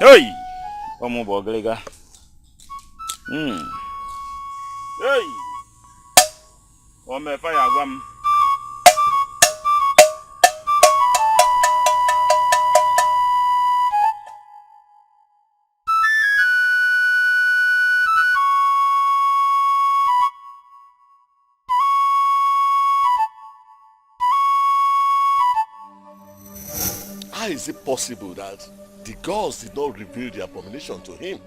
Hey! Omo bogliga. Hey! Ome fire agwam. How is it possible that the gods did not reveal the abomination to him?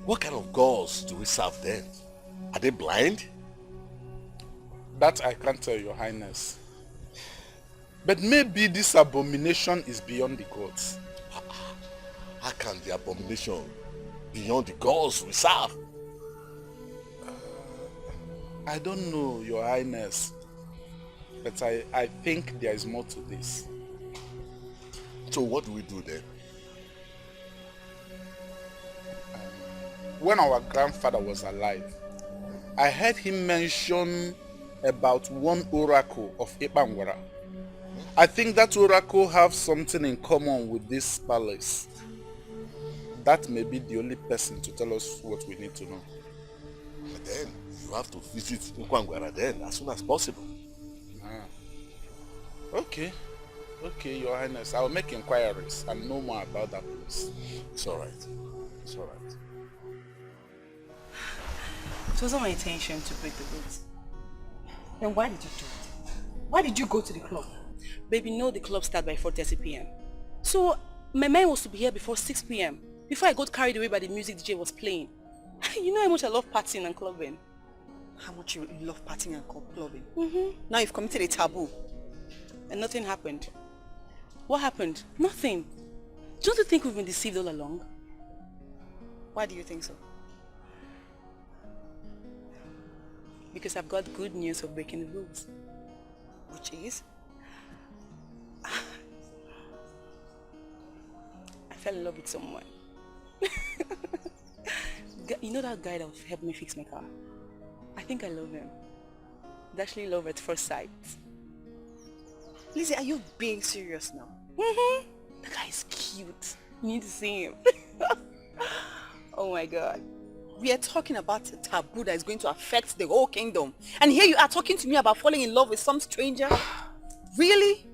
What kind of gods do we serve then? Are they blind? That I can't tell, Your Highness. But maybe this abomination is beyond the gods. How can the abomination beyond the gods we serve? I don't know, Your Highness. But I think there is more to this. So what do we do then? When our grandfather was alive, I heard him mention about one oracle of Ipangwara. I think that oracle have something in common with this palace. That may be the only person to tell us what we need to know. But then, you have to visit Nkwangwara then, as soon as possible. Okay. Okay, Your Highness. I'll make inquiries and know more about that place. It's alright. It's alright. It wasn't my intention to break the rules. Then why did you do it? Why did you go to the club? Baby, no, the club starts by 4:30 p.m. So, my man was to be here before 6 p.m. Before I got carried away by the music DJ was playing. You know how much I love partying and clubbing. How much you love partying and clubbing? Mm-hmm. Now you've committed a taboo. And nothing happened. What happened? Nothing. Don't you think we've been deceived all along? Why do you think so? because I've got good news of breaking the rules. Which is... I fell in love with someone. You know that guy that helped me fix my car? I think I love him. It's actually love at first sight. Lizzie, are you being serious now? Mm-hmm. The guy is cute. You need to see him. Oh my God. We are talking about a taboo that is going to affect the whole kingdom. And here you are talking to me about falling in love with some stranger? Really?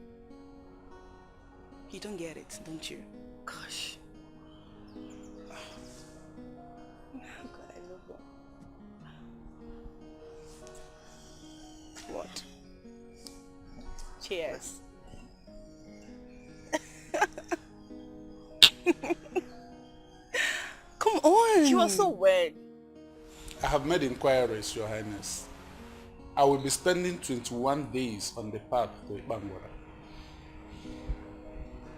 You don't get it, don't you? Gosh. God, I love him. What? Cheers. Come on. You are so weird. I have made inquiries, Your Highness. I will be spending 21 days on the path to Ibangwara.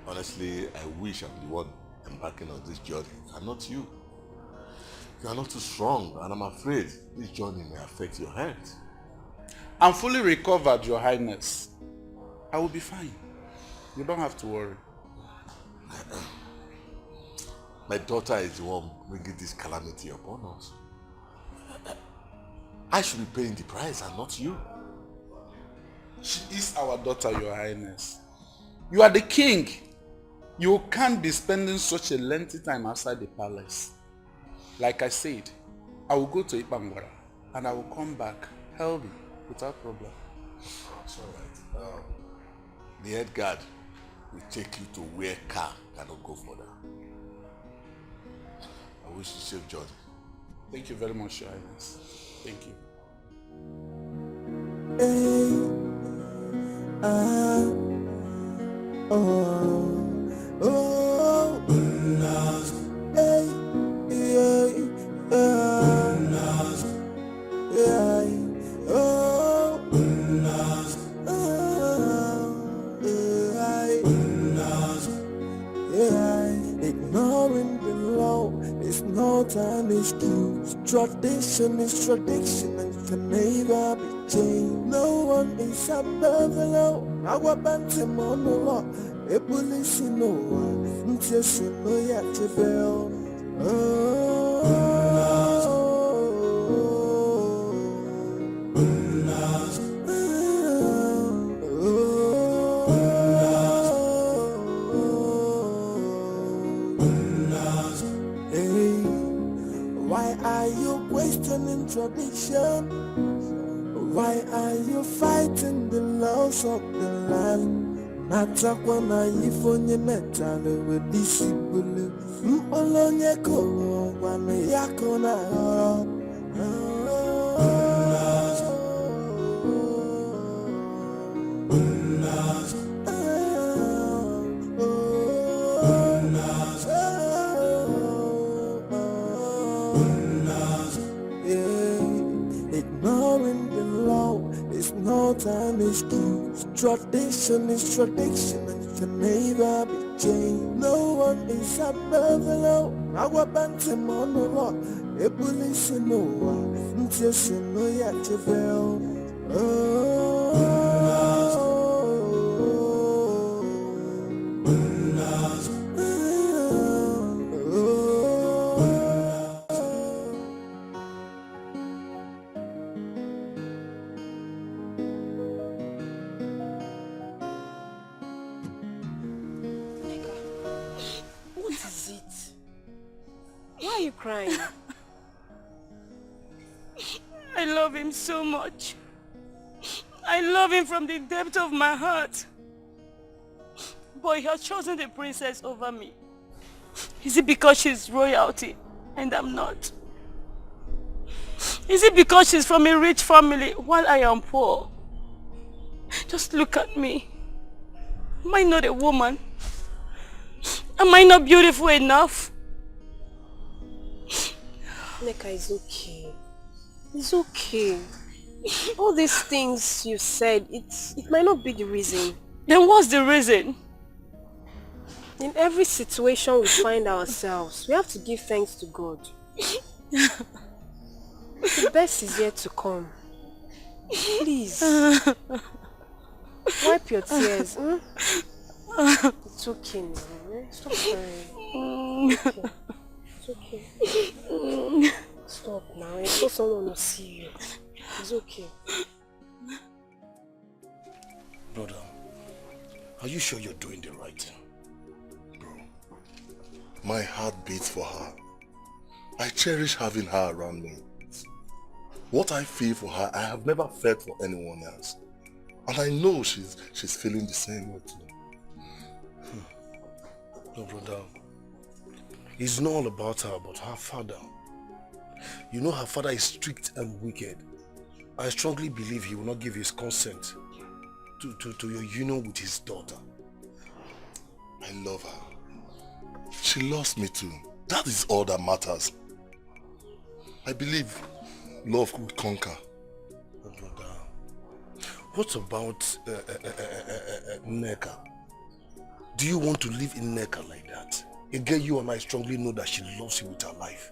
Honestly, I wish I'm the one embarking on this journey and not you. You are not too strong, and I'm afraid this journey may affect your health. I'm fully recovered, Your Highness. I will be fine. You don't have to worry. My daughter is the one bringing this calamity upon us. I should be paying the price and not you. She is our daughter, Your Highness. You are the king. You can't be spending such a lengthy time outside the palace. Like I said, I will go to Ibangwara and I will come back healthy without problem. It's alright. The head guard will take you to where car cannot go further. I wish you safe journey. Thank you very much, Your Highness. Thank you. Ignoring the law is no time excuse. Tradition is tradition and can never be changed. No one is above the law. Our bantam on the law. A police in no one. Just you know you have to fail. Tradition. Why are you fighting the laws of the land? Natakwana ifonye metale we disibule. Mpolonye kono wane yako na horo. No time is excuse. Tradition is tradition and can never be changed. No one is above the law. Our bantam on the law. A police in no one. Just you know you have to fail. Crying. I love him so much. I love him from the depth of my heart. But he has chosen the princess over me. Is it because she's royalty and I'm not? Is it because she's from a rich family while I am poor? Just look at me. Am I not a woman? Am I not beautiful enough? Neka, it's okay. It's okay. All these things you said, it might not be the reason. Then what's the reason? In every situation we find ourselves, we have to give thanks to God. The best is yet to come. Please. Wipe your tears. Hmm? It's okay now. Eh? Stop crying. It's okay. Stop now. I saw someone will see you. It's okay. Brother, are you sure you're doing the right thing? My heart beats for her. I cherish having her around me. What I feel for her, I have never felt for anyone else. And I know she's feeling the same way too. No, brother. It's not all about her, but her father. You know her father is strict and wicked. I strongly believe he will not give his consent to your union with his daughter. I love her. She loves me too. That is all that matters. I believe love could conquer. Oh, brother. What about Nneka? Do you want to live in Nneka like that? Again, you and I strongly know that she loves you with her life.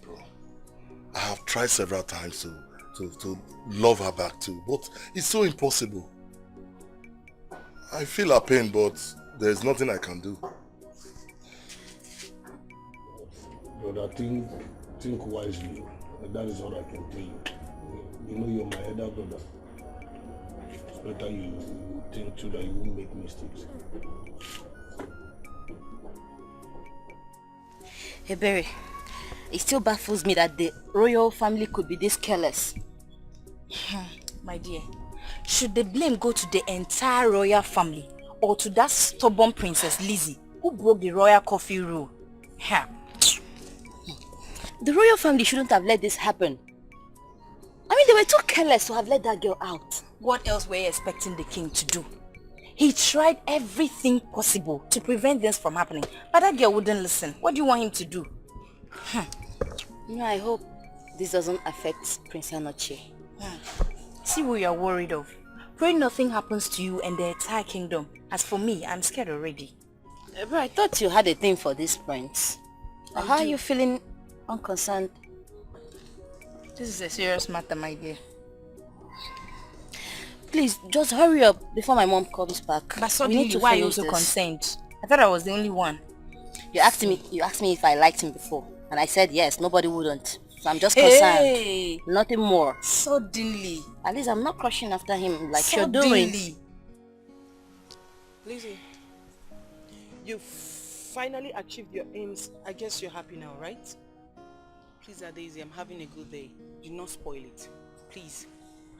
Bro, I have tried several times to love her back too, but it's so impossible. I feel her pain, but there's nothing I can do. Brother, think wisely. That is all I can tell you. You know you're my elder brother. It's better you think too that you won't make mistakes. Hey Barry, it still baffles me that the royal family could be this careless. My dear, should the blame go to the entire royal family or to that stubborn Princess Lizzie who broke the royal coffee rule? The royal family shouldn't have let this happen. I mean, they were too careless to have let that girl out. What else were you expecting the king to do? He tried everything possible to prevent this from happening, but that girl wouldn't listen. What do you want him to do? I hope this doesn't affect Prince Edochie. See who you're worried of. Pray nothing happens to you and the entire kingdom. As for me, I'm scared already. But I thought you had a thing for this prince. How are you feeling unconcerned? This is a serious matter, my dear. Please, just hurry up before my mom comes back. But suddenly, why are you so concerned? I thought I was the only one. You asked me if I liked him before, and I said yes, nobody wouldn't. So I'm just concerned. Nothing more. Suddenly. At least I'm not crushing after him like you're doing. Lizzie, you finally achieved your aims. I guess you're happy now, right? Please, Daisy, I'm having a good day. Do not spoil it. Please.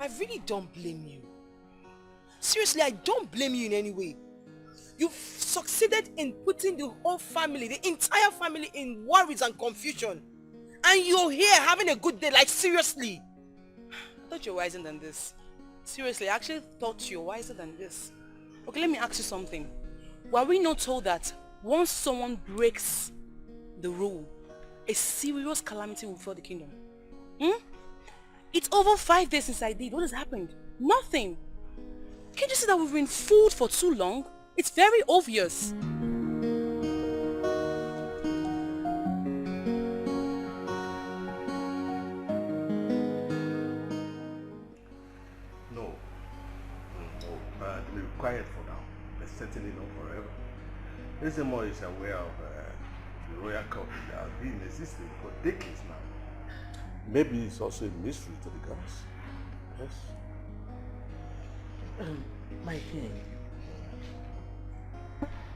I really don't blame you. Seriously, I don't blame you in any way. You've succeeded in putting the whole family, the entire family in worries and confusion. And you're here having a good day, like seriously. I thought you're wiser than this. Seriously, I actually thought you're wiser than this. Okay, let me ask you something. Were we not told that once someone breaks the rule, a serious calamity will befall the kingdom? It's over 5 days since I did. What has happened? Nothing. Can't you see that we've been fooled for too long? It's very obvious. No. Be quiet for now. But certainly not forever. Ezeonu is aware of the royal court that has been existing for decades now. Maybe it's also a mystery to the gods. Yes. My king,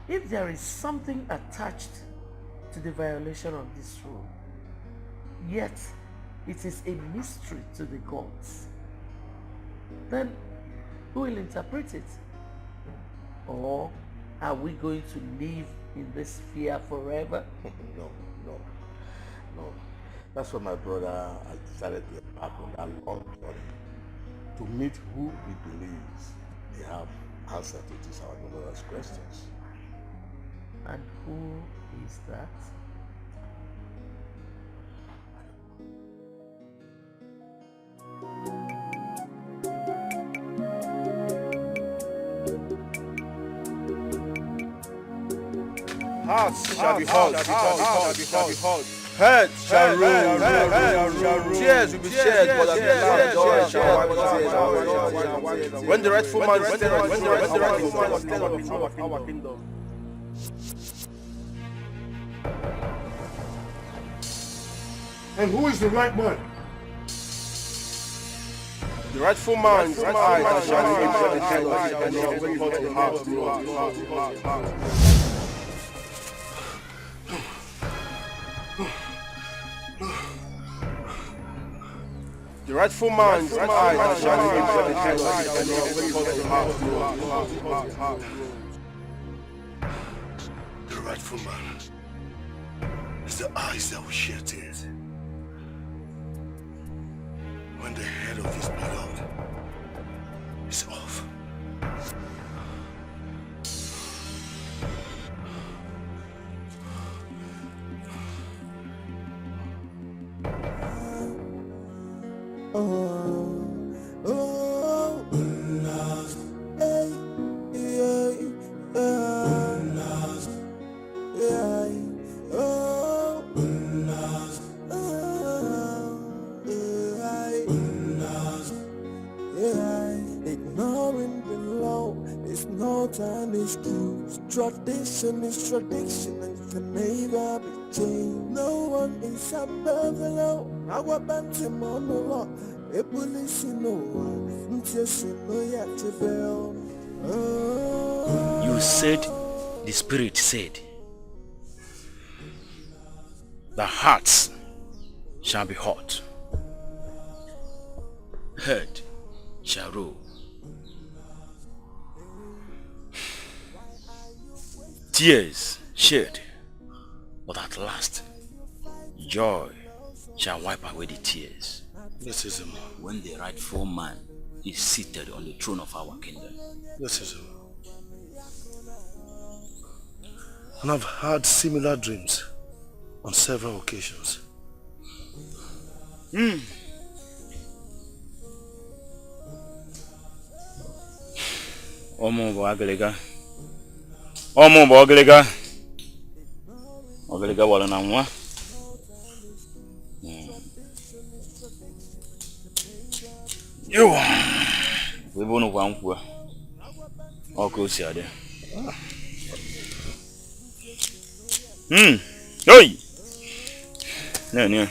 if there is something attached to the violation of this rule, yet it is a mystery to the gods, then who will interpret it? Or are we going to live in this fear forever? No. That's why my brother has decided to embark on that long journey to meet who he believes they have answer to these our numerous questions. And who is that? Hearts shall be held. Head shall rule. Tears will be shed, but at the last joy shall wipe tears. When the rightful man is dead, when the rightful man is dead, our kingdom. And who is the right man? The rightful man's eyes shall be the head of the The rightful man's eyes shall be the head of the rightful man is the eyes that will shed tears when the head of his beloved is off. Ignoring the law is not an excuse. Tradition is tradition and can never be changed. No one is above the law. Our bantam on the rock. A police no one. You said, the Spirit said, the hearts shall be hot, head shall roll. Tears shed, but at last joy shall wipe away the tears. This is him. When the rightful man is seated on the throne of our kingdom. This is him. And I've had similar dreams on several occasions. Omo bo aglega. Omo bo aglega. Aglega wala na nwa. Yo. We bonu kwa nkwa. Oko si ade. Oi. Ne.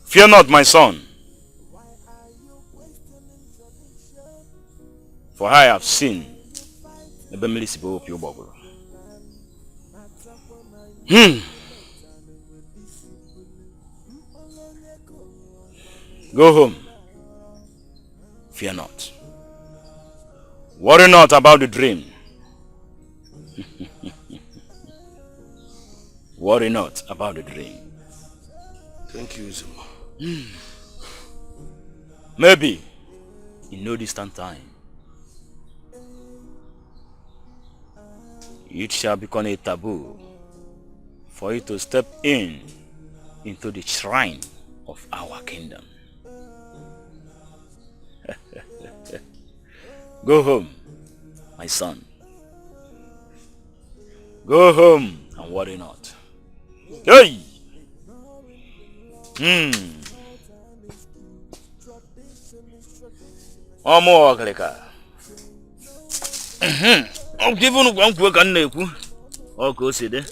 Fear not, my son, for I have seen the Bemelisibo of your bubble. Go home. Fear not. Worry not about the dream. Worry not about the dream. Thank you, Zuma. Maybe in no distant time, it shall become a taboo for you to step into the shrine of our kingdom. Go home, my son. Go home and worry not. Hey! Omo ogleka. I'm giving one quick and neku. Oh, go see there.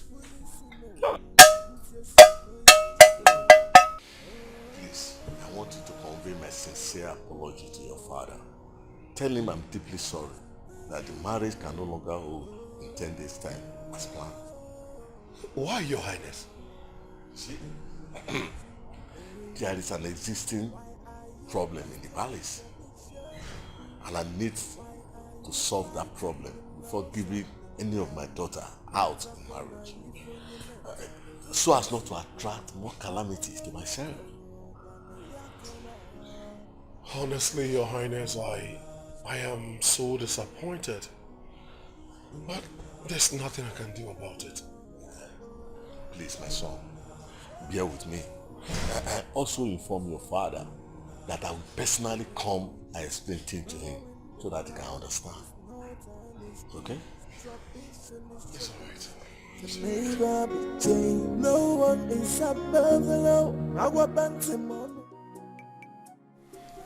Please, I want you to convey my sincere apology to your father. Tell him I'm deeply sorry that the marriage can no longer hold in 10 days' time as planned. Why, Your Highness? See, there is an existing problem in the palace, and I need to solve that problem before giving any of my daughter out in marriage, so as not to attract more calamities to myself. Honestly, Your Highness, I am so disappointed, but there's nothing I can do about it. Please, my son, bear with me. I also inform your father that I will personally come and explain things to him so that he can understand. Okay? It's alright. No one is above the law.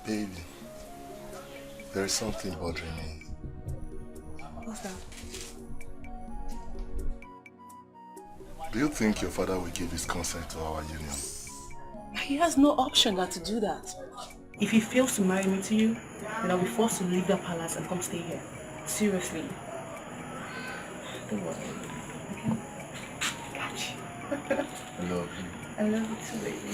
Baby, there is something bothering me. What's that? Do you think your father will give his consent to our union? He has no option than to do that. If he fails to marry me to you, then I'll be forced to leave the palace and come stay here. Seriously. Don't worry. Okay? Got you. I love you. I love you too, baby.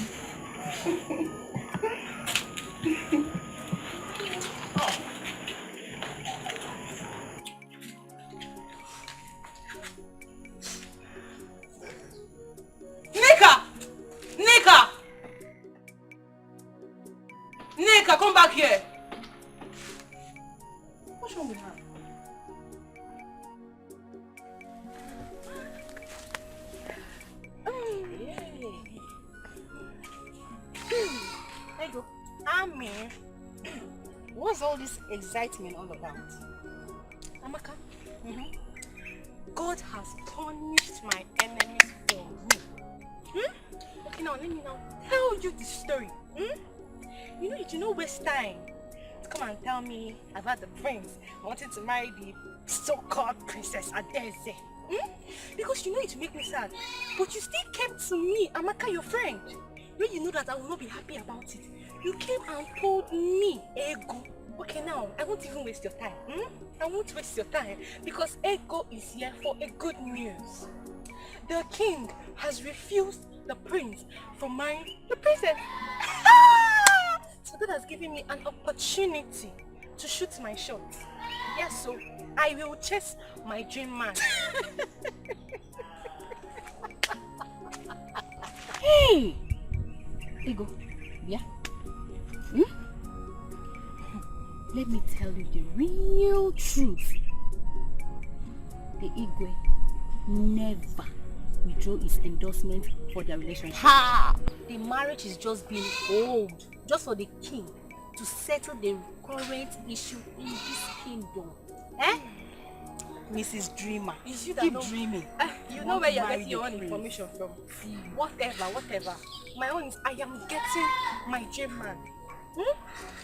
Nika, come back here. What's wrong with her? Hey, go. Ami, what's all this excitement all about? Amaka, God has punished my enemies for me. Okay, now let me now tell you the story. You know, you do not waste time to come and tell me about the prince wanting to marry the so-called princess Adeze. Because you know it will make me sad. But you still came to me, Amaka, your friend. When you know that I will not be happy about it, you came and told me, Ego. Okay, now, I won't even waste your time. I won't waste your time because Ego is here for a good news. The king has refused the prince from marrying the princess. So that has given me an opportunity to shoot my shot. Yes, so I will chase my dream man. Hey! Ego, yeah? Let me tell you the real truth. The Igwe never withdrew his endorsement for their relationship. Ha! The marriage is just being old, just for the king to settle the current issue in this kingdom. Eh? Mrs. Dreamer, is you that keep dreaming. You know where you're getting your own information from. Whatever. My own is I am getting my dream man.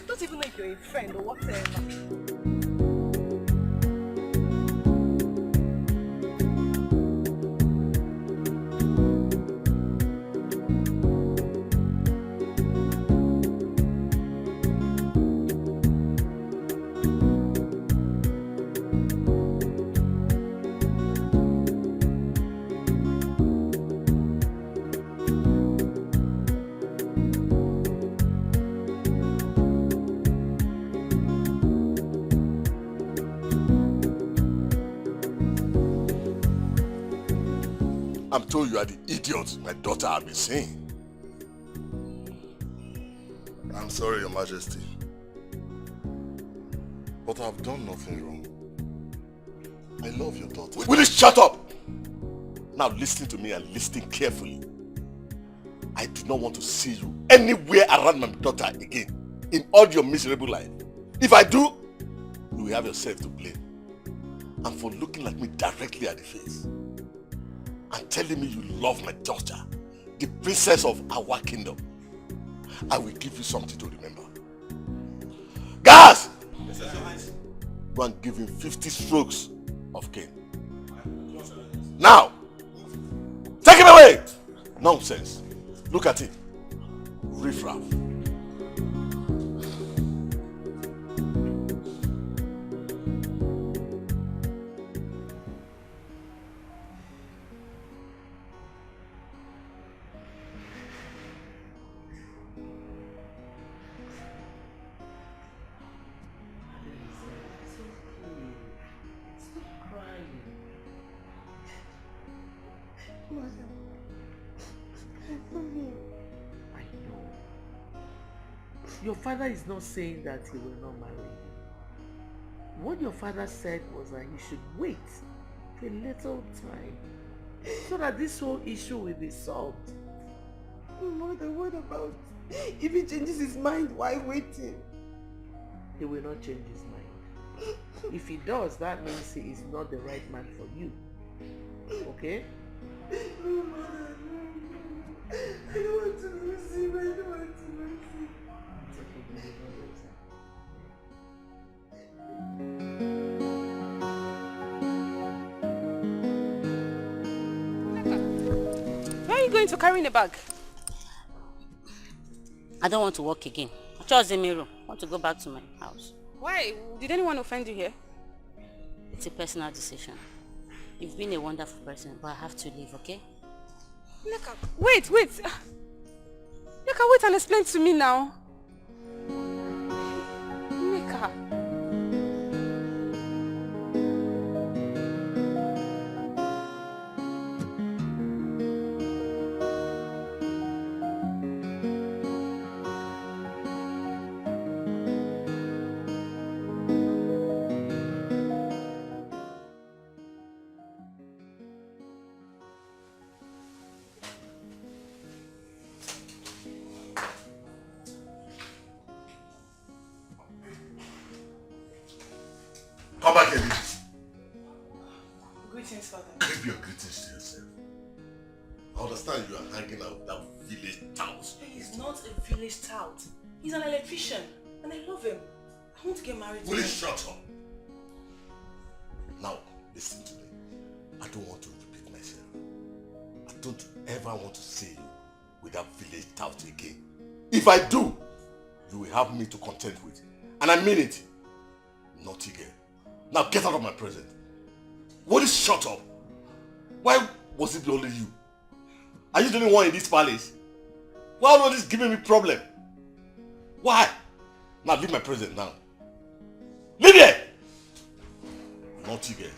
Don't even know if you're a friend or whatever. I'm told you are the idiot my daughter has been saying. I'm sorry, Your Majesty. But I've done nothing wrong. I love your daughter. Will you shut up? Now listen to me and listen carefully. I do not want to see you anywhere around my daughter again in all your miserable life. If I do, you will have yourself to blame. And for looking at me directly at the face and telling me you love my daughter, the princess of our kingdom, I will give you something to remember. Guys! Go and give him 50 strokes of cane. Now! Take him away! Nonsense. Look at it. Riff-raff. Your father is not saying that he will not marry you. What your father said was that he should wait for a little time so that this whole issue will be solved. Mother, what about If he changes his mind, why waiting? He will not change his mind. If he does, that means he is not the right man for you. Okay? No, mother, no. I don't want to lose him. I don't want to lose him. It's okay, baby, don't lose him. Where are you going to carry the bag? I don't want to work again. I chose in my room. I want to go back to my house. Why? Did anyone offend you here? It's a personal decision. You've been a wonderful person, but I have to leave, okay? Neka, wait. Neka, wait and explain to me now. Neka. Come back here. Greetings, Father. Keep your greetings to yourself. I understand you are hanging out with that village tout. He's not a village tout. He's an electrician. And I love him. I want to get married to him. Will you shut up? Now, listen to me. I don't want to repeat myself. I don't ever want to see you with that village tout again. If I do, you will have me to contend with. And I mean it. Naughty girl. Now get out of my presence. What is shut up? Why was it only you? Are you the only one in this palace? Why are all this giving me problem? Why? Now leave my presence now. Leave here! Naughty girl.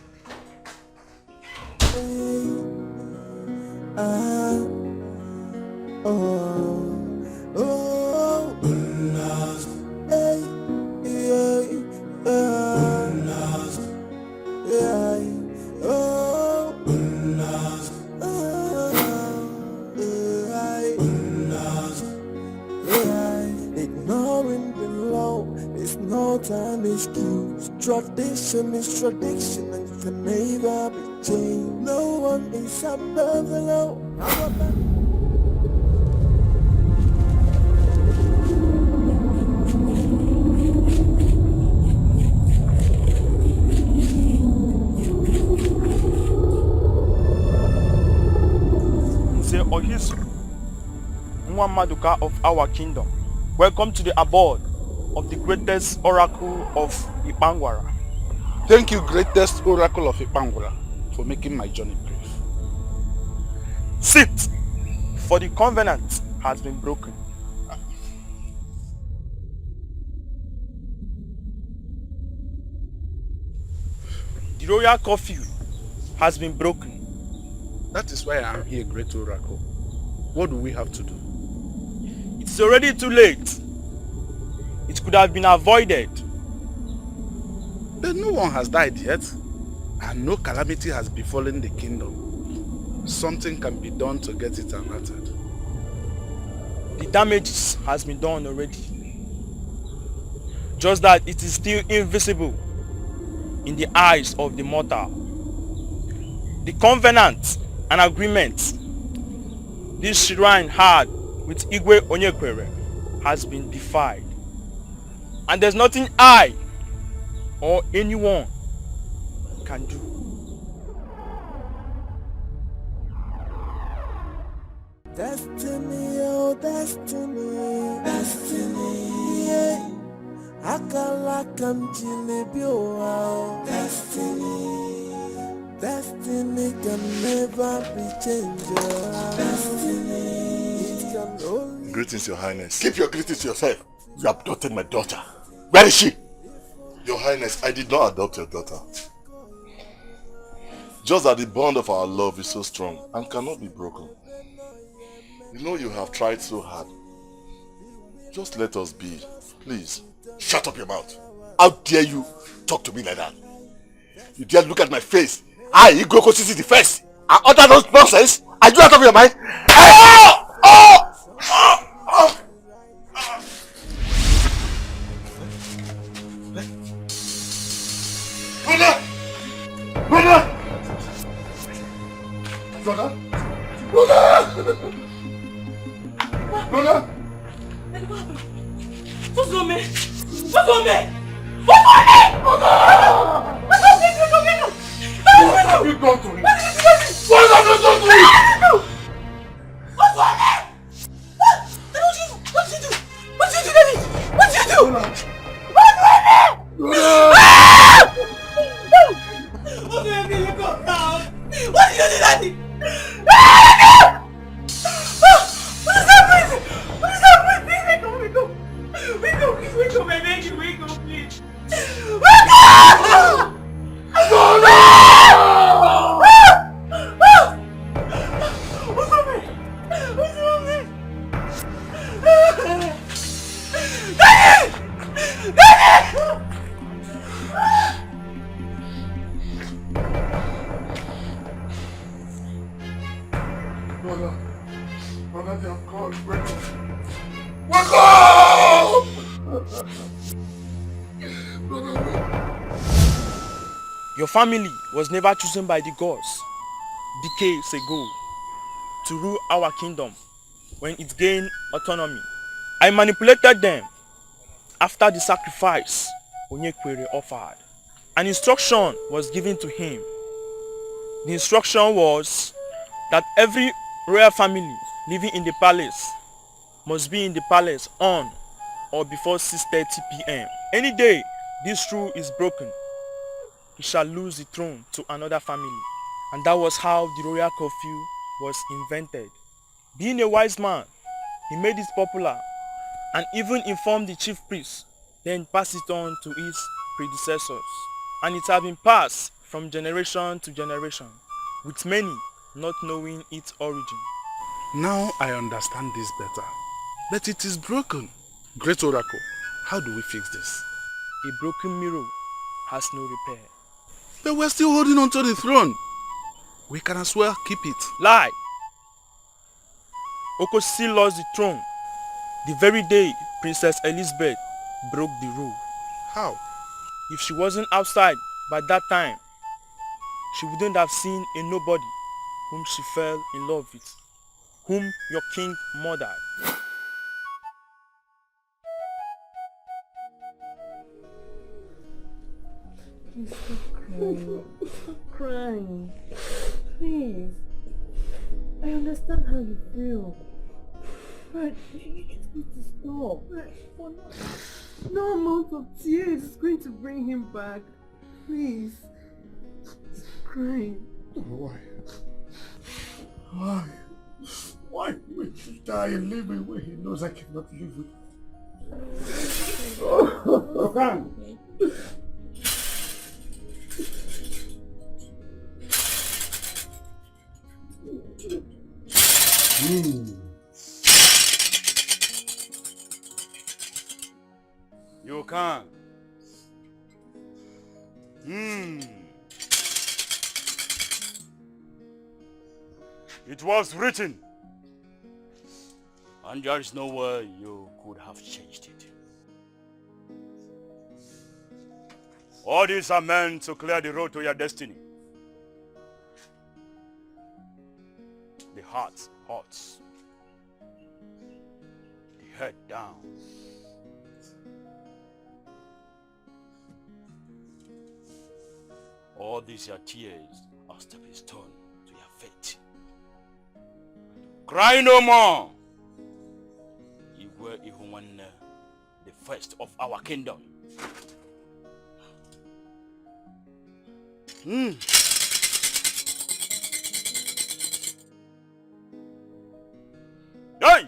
Ignoring the law is no time excuse. Tradition is tradition and can never be changed. No one is above the law. Ohisu, Mwamaduka of our kingdom, welcome to the abode of the greatest oracle of Ipangwara. Thank you, greatest oracle of Ipangwara, for making my journey brief. Sit, for the covenant has been broken. The royal curfew has been broken. That is why I am here, great oracle. What do we have to do? It's already too late. It could have been avoided. But no one has died yet, and no calamity has befallen the kingdom. Something can be done to get it averted. The damage has been done already. Just that it is still invisible in the eyes of the mortal. The covenant and agreement this shrine had with Igwe Onyekwere has been defied. And there's nothing I or anyone can do. Destiny, oh destiny, destiny, yeah. Akalakam jilebio, oh destiny. Destiny can never be changed. Destiny, it can only... Greetings, Your Highness. Keep your greetings to yourself. You abducted my daughter. Where is she? Your Highness, I did not adopt your daughter. Just that the bond of our love is so strong and cannot be broken. You know you have tried so hard. Just let us be, please. Shut up your mouth. How dare you talk to me like that? You dare look at my face. I, Igwe Okoli the first, and utter those nonsense? Are you out of your mind? Brother! Brother! Brother! Brother! What's wrong, man? What's wrong, man? What's wrong, man? What's wrong, man? What have you done to him? What have you done to him? What's wrong, man? What did you do? What did you do, Daddy? What did you do? What's wrong, man? What's wrong, man? You go down. What did you do, Daddy? What is happening? What is happening? Wake up. Wake up, please. Wake up, I beg you. Wake up, please. Wake up! No, no! What's wrong, man? What's wrong, man? Daddy! Daddy! Brother, they have called. Wake up! Wake up! Your family was never chosen by the gods decades ago to rule our kingdom when it gained autonomy. I manipulated them after the sacrifice Onyekwere offered. An instruction was given to him. The instruction was that every royal family living in the palace must be in the palace on or before 6:30 p.m. Any day this rule is broken, he shall lose the throne to another family. And that was how the royal curfew was invented. Being a wise man, he made it popular and even informed the chief priest, then passed it on to his predecessors. And it has been passed from generation to generation, with many not knowing its origin. Now I understand this better. But it is broken. Great Oracle, how do we fix this? A broken mirror has no repair. But we're still holding on to the throne. We can as well keep it. Lie! Okosi lost the throne the very day Princess Elizabeth broke the rule. How? If she wasn't outside by that time, she wouldn't have seen a nobody whom she fell in love with, whom your king murdered. Stop crying. Please. I understand how you feel. But you just need to stop. No amount of tears is going to bring him back. Please. Stop crying. Why? Why? Why would you die and leave me where he knows I cannot live with him? Oh, You can. It was written, and there is no way you could have changed it. All these are meant to clear the road to your destiny. The heart hurts. The head down. All these your tears are stepping stone to your fate. Cry no more. You were even the first of our kingdom. Hey!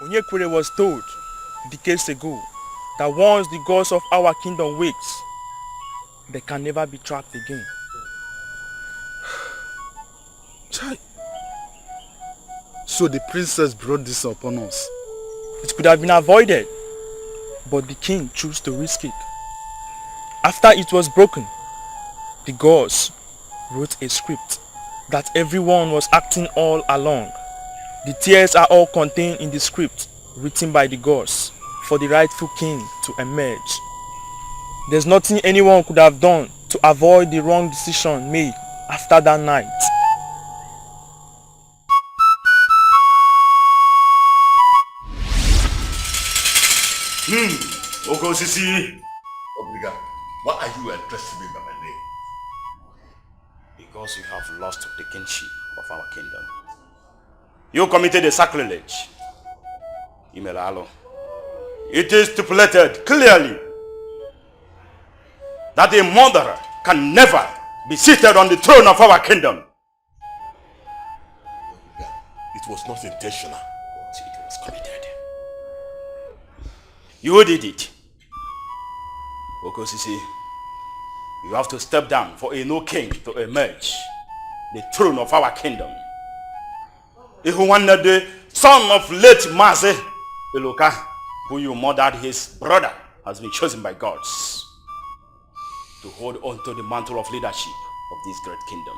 Onyekwere was told decades ago that once the gods of our kingdom wakes, they can never be trapped again. Chai. So the princess brought this upon us. It could have been avoided, but the king chose to risk it. After it was broken, the gods wrote a script that everyone was acting all along. The tears are all contained in the script written by the gods for the rightful king to emerge. There's nothing anyone could have done to avoid the wrong decision made after that night. Okosisi. Obriga, why are you addressing me by my name? Because you have lost the kingship of our kingdom. You committed a sacrilege. Imelalo. It is stipulated clearly that a murderer can never be seated on the throne of our kingdom. It was not intentional. It was committed. You did it. Okosisi, you have to step down for a new king to emerge the throne of our kingdom. Ihuwana, the son of late Maze Eloka, who you murdered his brother, has been chosen by gods to hold on to the mantle of leadership of this great kingdom.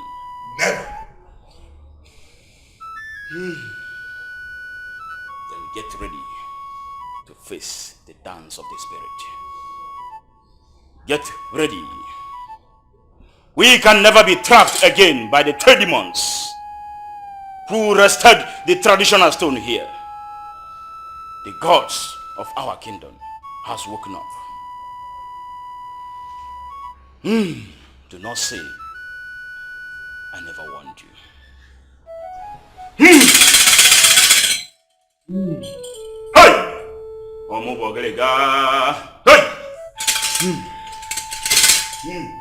Never. Then get ready to face the dance of the spirit. Get ready. We can never be trapped again by the three demons who wrested the traditional stone here. The gods of our kingdom has woken up. Do not say I never warned you. Hey! Hey!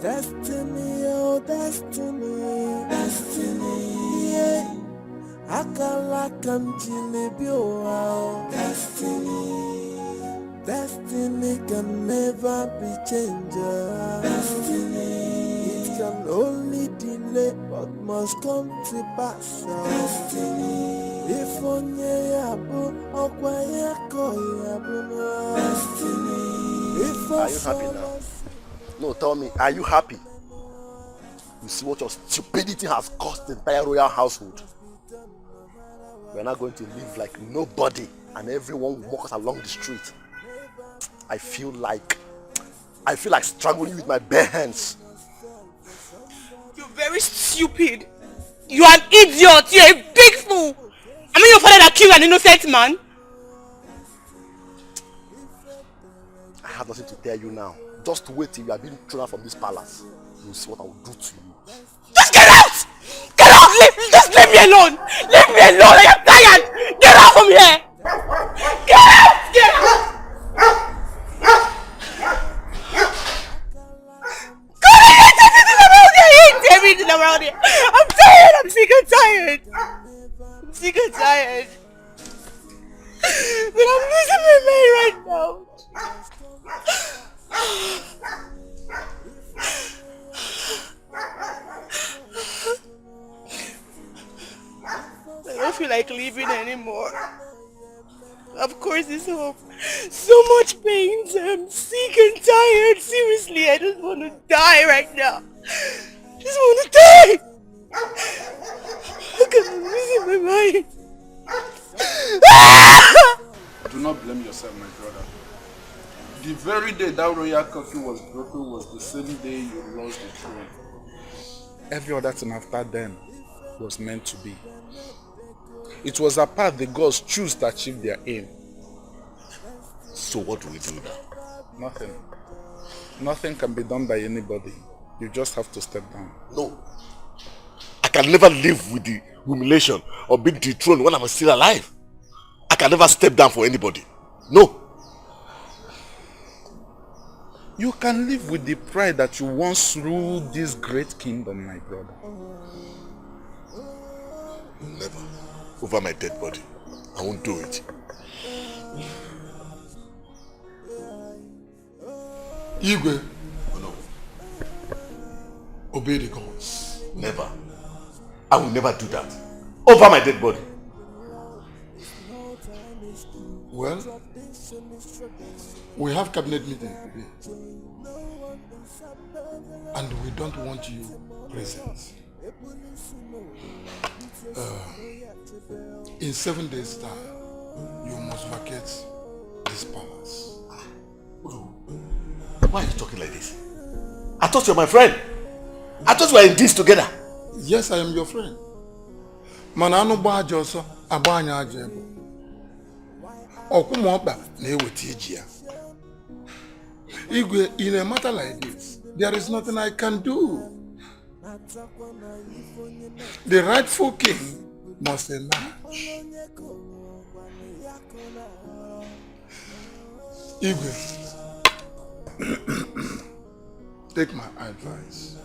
Destiny, oh destiny, destiny, yeah. Akala kamjilibi oh destiny, destiny can never be changed. Destiny, it can only delay but must come to pass. Destiny, if only yabu okwaye koyabu no. Destiny, if are you happy now? No, tell me, are you happy? You see what your stupidity has cost the entire royal household. We're not going to live like nobody and everyone walks along the street. I feel like strangling you with my bare hands. You're very stupid. You are an idiot. You're a big fool. I mean your father that killed an innocent man. I have nothing to tell you now. Just wait till you are being thrown out from this palace. You'll see what I will do to you. Just get out! Get out! Just leave me alone! Leave me alone! I am tired! Get out from here! Get out! Get out! God, I hate everything around here! I'm tired! I'm sick and tired! I'm sick and tired! But I'm losing my mind right now! I don't feel like living anymore. Of course it's hope. So much pain. I'm sick and tired. Seriously, I just want to die right now. I just want to die. Look at me losing my mind. Do not blame yourself, my brother. The very day that royal curfew was broken was the same day you lost the throne. Every other thing after then was meant to be. It was a path the gods choose to achieve their aim. So what do we do now? Nothing. Nothing can be done by anybody. You just have to step down. No. I can never live with the humiliation of being dethroned when I'm still alive. I can never step down for anybody. No. You can live with the pride that you once ruled this great kingdom, my brother. Never. Over my dead body. I won't do it. Igwe. No. Obey the gods. Never. I will never do that. Over my dead body. Well, we have cabinet meeting today. And we don't want you present. In 7 days' time, you must vacate this palace. Why are you talking like this? I thought you were my friend. I thought we were in this together. Yes, I am your friend. Manano ba joso abanya ajebo. Okumoba na eweti ejia. Igwe, in a matter like this, there is nothing I can do. The rightful king must emerge. Igwe, take my advice.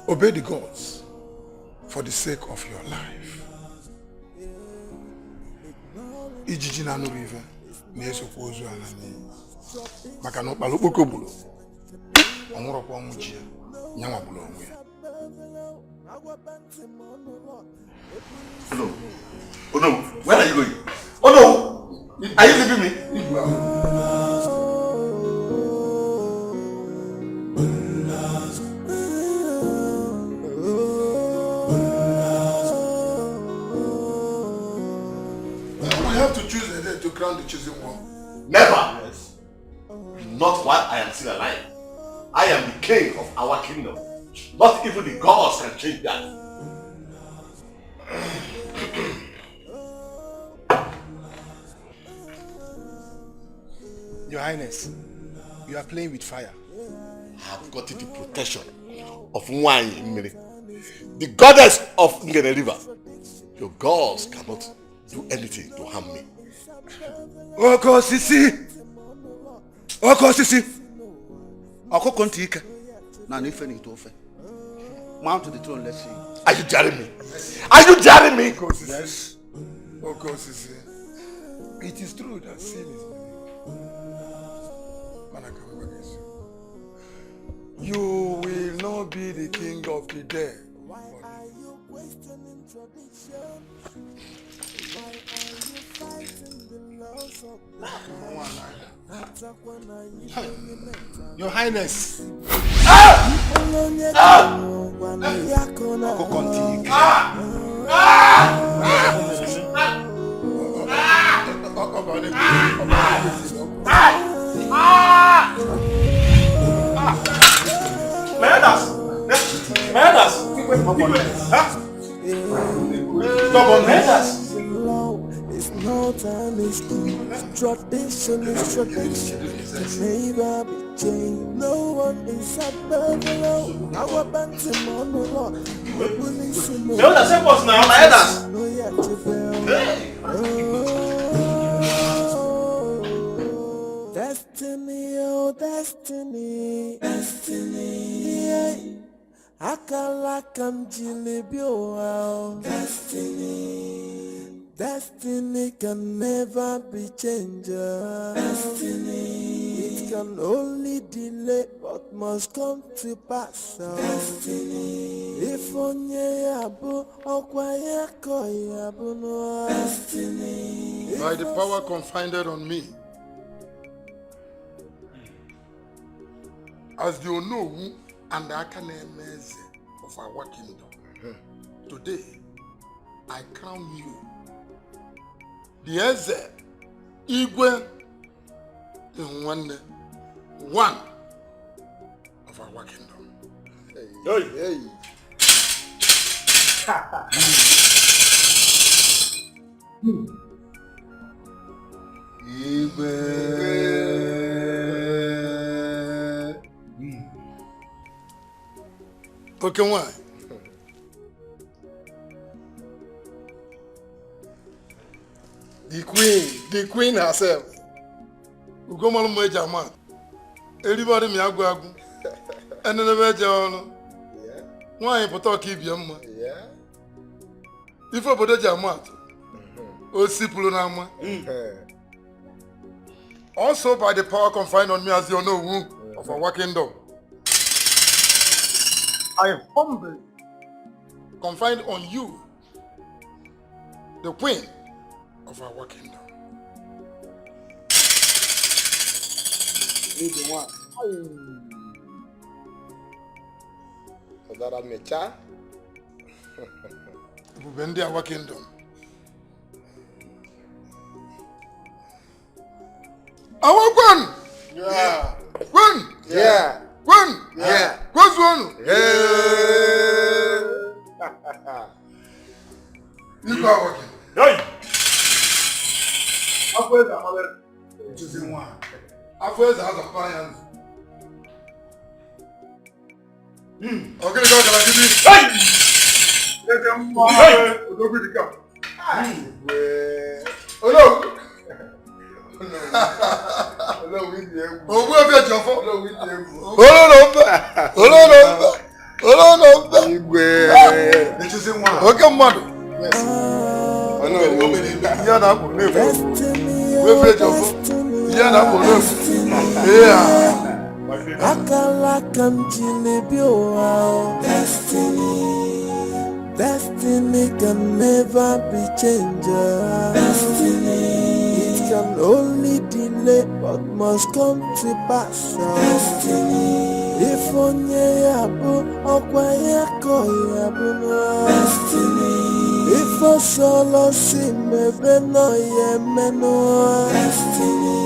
Obey the gods for the sake of your life. Ijiji na no river, na-esokwa ozu ala n'iyi. Maka na ọkpala okpoko gburu. Ọ nwụrọkwa ọnwụ ji ya, nyanwa gburu onwe ya. Oh no, where are you going? Oh no, are you leaving me? To crown the chosen one. Never. Yes. Not while I am still alive. I am the king of our kingdom. Not even the gods can change that. Your Highness, you are playing with fire. I have gotten the protection of Noying, the goddess of Ngene River. Your gods cannot do anything to harm me. Oko sisi. Oko kontika. Na nife ni tofe. Mount to the throne, let's see. Are you daring me? Are you daring me? Yes. Oko sisi. It is true that sin is you will not be the king of the dead. Your Highness. No time is tradition is tradition. Never be changed. No one is above the law. Our bantam on the law. The police in the law. Destiny, oh destiny, destiny. Yeah. Akala kamjilibio, oh destiny. Destiny can never be changed. Destiny. It can only delay but must come to pass. Destiny. If only abu okwaya koyabu no. Destiny. By the power confided on me, as the Onowu and the Akanemeze of our kingdom, today I crown you the Eze Igwe in one of our kingdom. Hey, hey. Igwe. Okay, why? The queen herself. Ugomalo Meja man. Everybody me agu. And then the Meja. Yeah. Why you talk keep your man? Yeah. If I put a jamat. O sipulo nama. Also by the power confined on me as you know of our kingdom, I humbly confined on you, the queen of our kingdom. Bubendi our kingdom. Our queen! Yeah. Queen! Yeah. Queen! Yeah. What's one? You go working. Hey! After the mother, choosing one. After the other clients. Okay, go to the TV. Hey! Let them go to the cup. Oh no! Owó ẹ̀fẹ̀ jọ̀fọ́. Olóòlò Igwe. Oke mmadụ. Ihe na-apụ n'efu. Wefere jọfọ. Ihe na-apụ n'efu. Akala kamjilibi owa. Destiny can never be changed. Destiny. Can only delay but must come to pass. Destiny. If onye yabu okwa yako yabu no. Destiny. If a solo si mebe no yemeno. Destiny.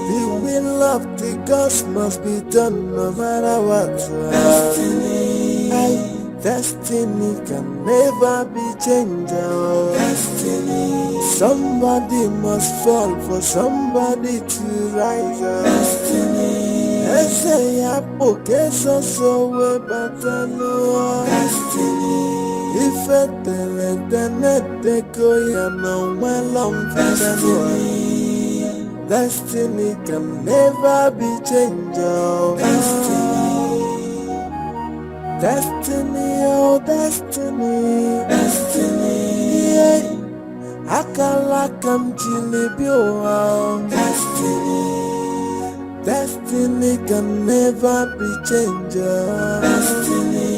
The will of the gods must be done no matter what. Destiny. Destiny can never be changed. Destiny. Somebody must fall for somebody to rise. Destiny. Ese ya poke so we batano. Destiny. If it go ya no well Destiny. Destiny can never be changed. Destiny. Destiny, oh destiny, destiny, yeah. Akala kamjilibi oh destiny. Destiny can never be changed. Destiny.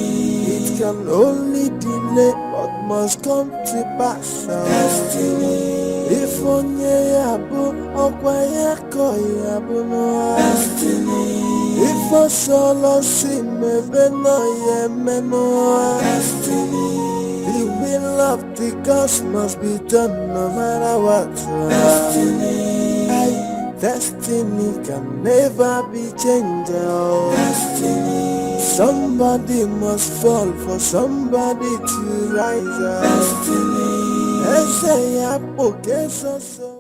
It can only delay but must come to pass. Destiny. If onye yabu okwa yako yabu no. Destiny. If a solo si mebe no yemeno. Destiny. The will of the gods must be done no matter what. Destiny. Destiny can never be changed. Destiny. Somebody must fall for somebody to rise. Destiny. Ese ya poke so.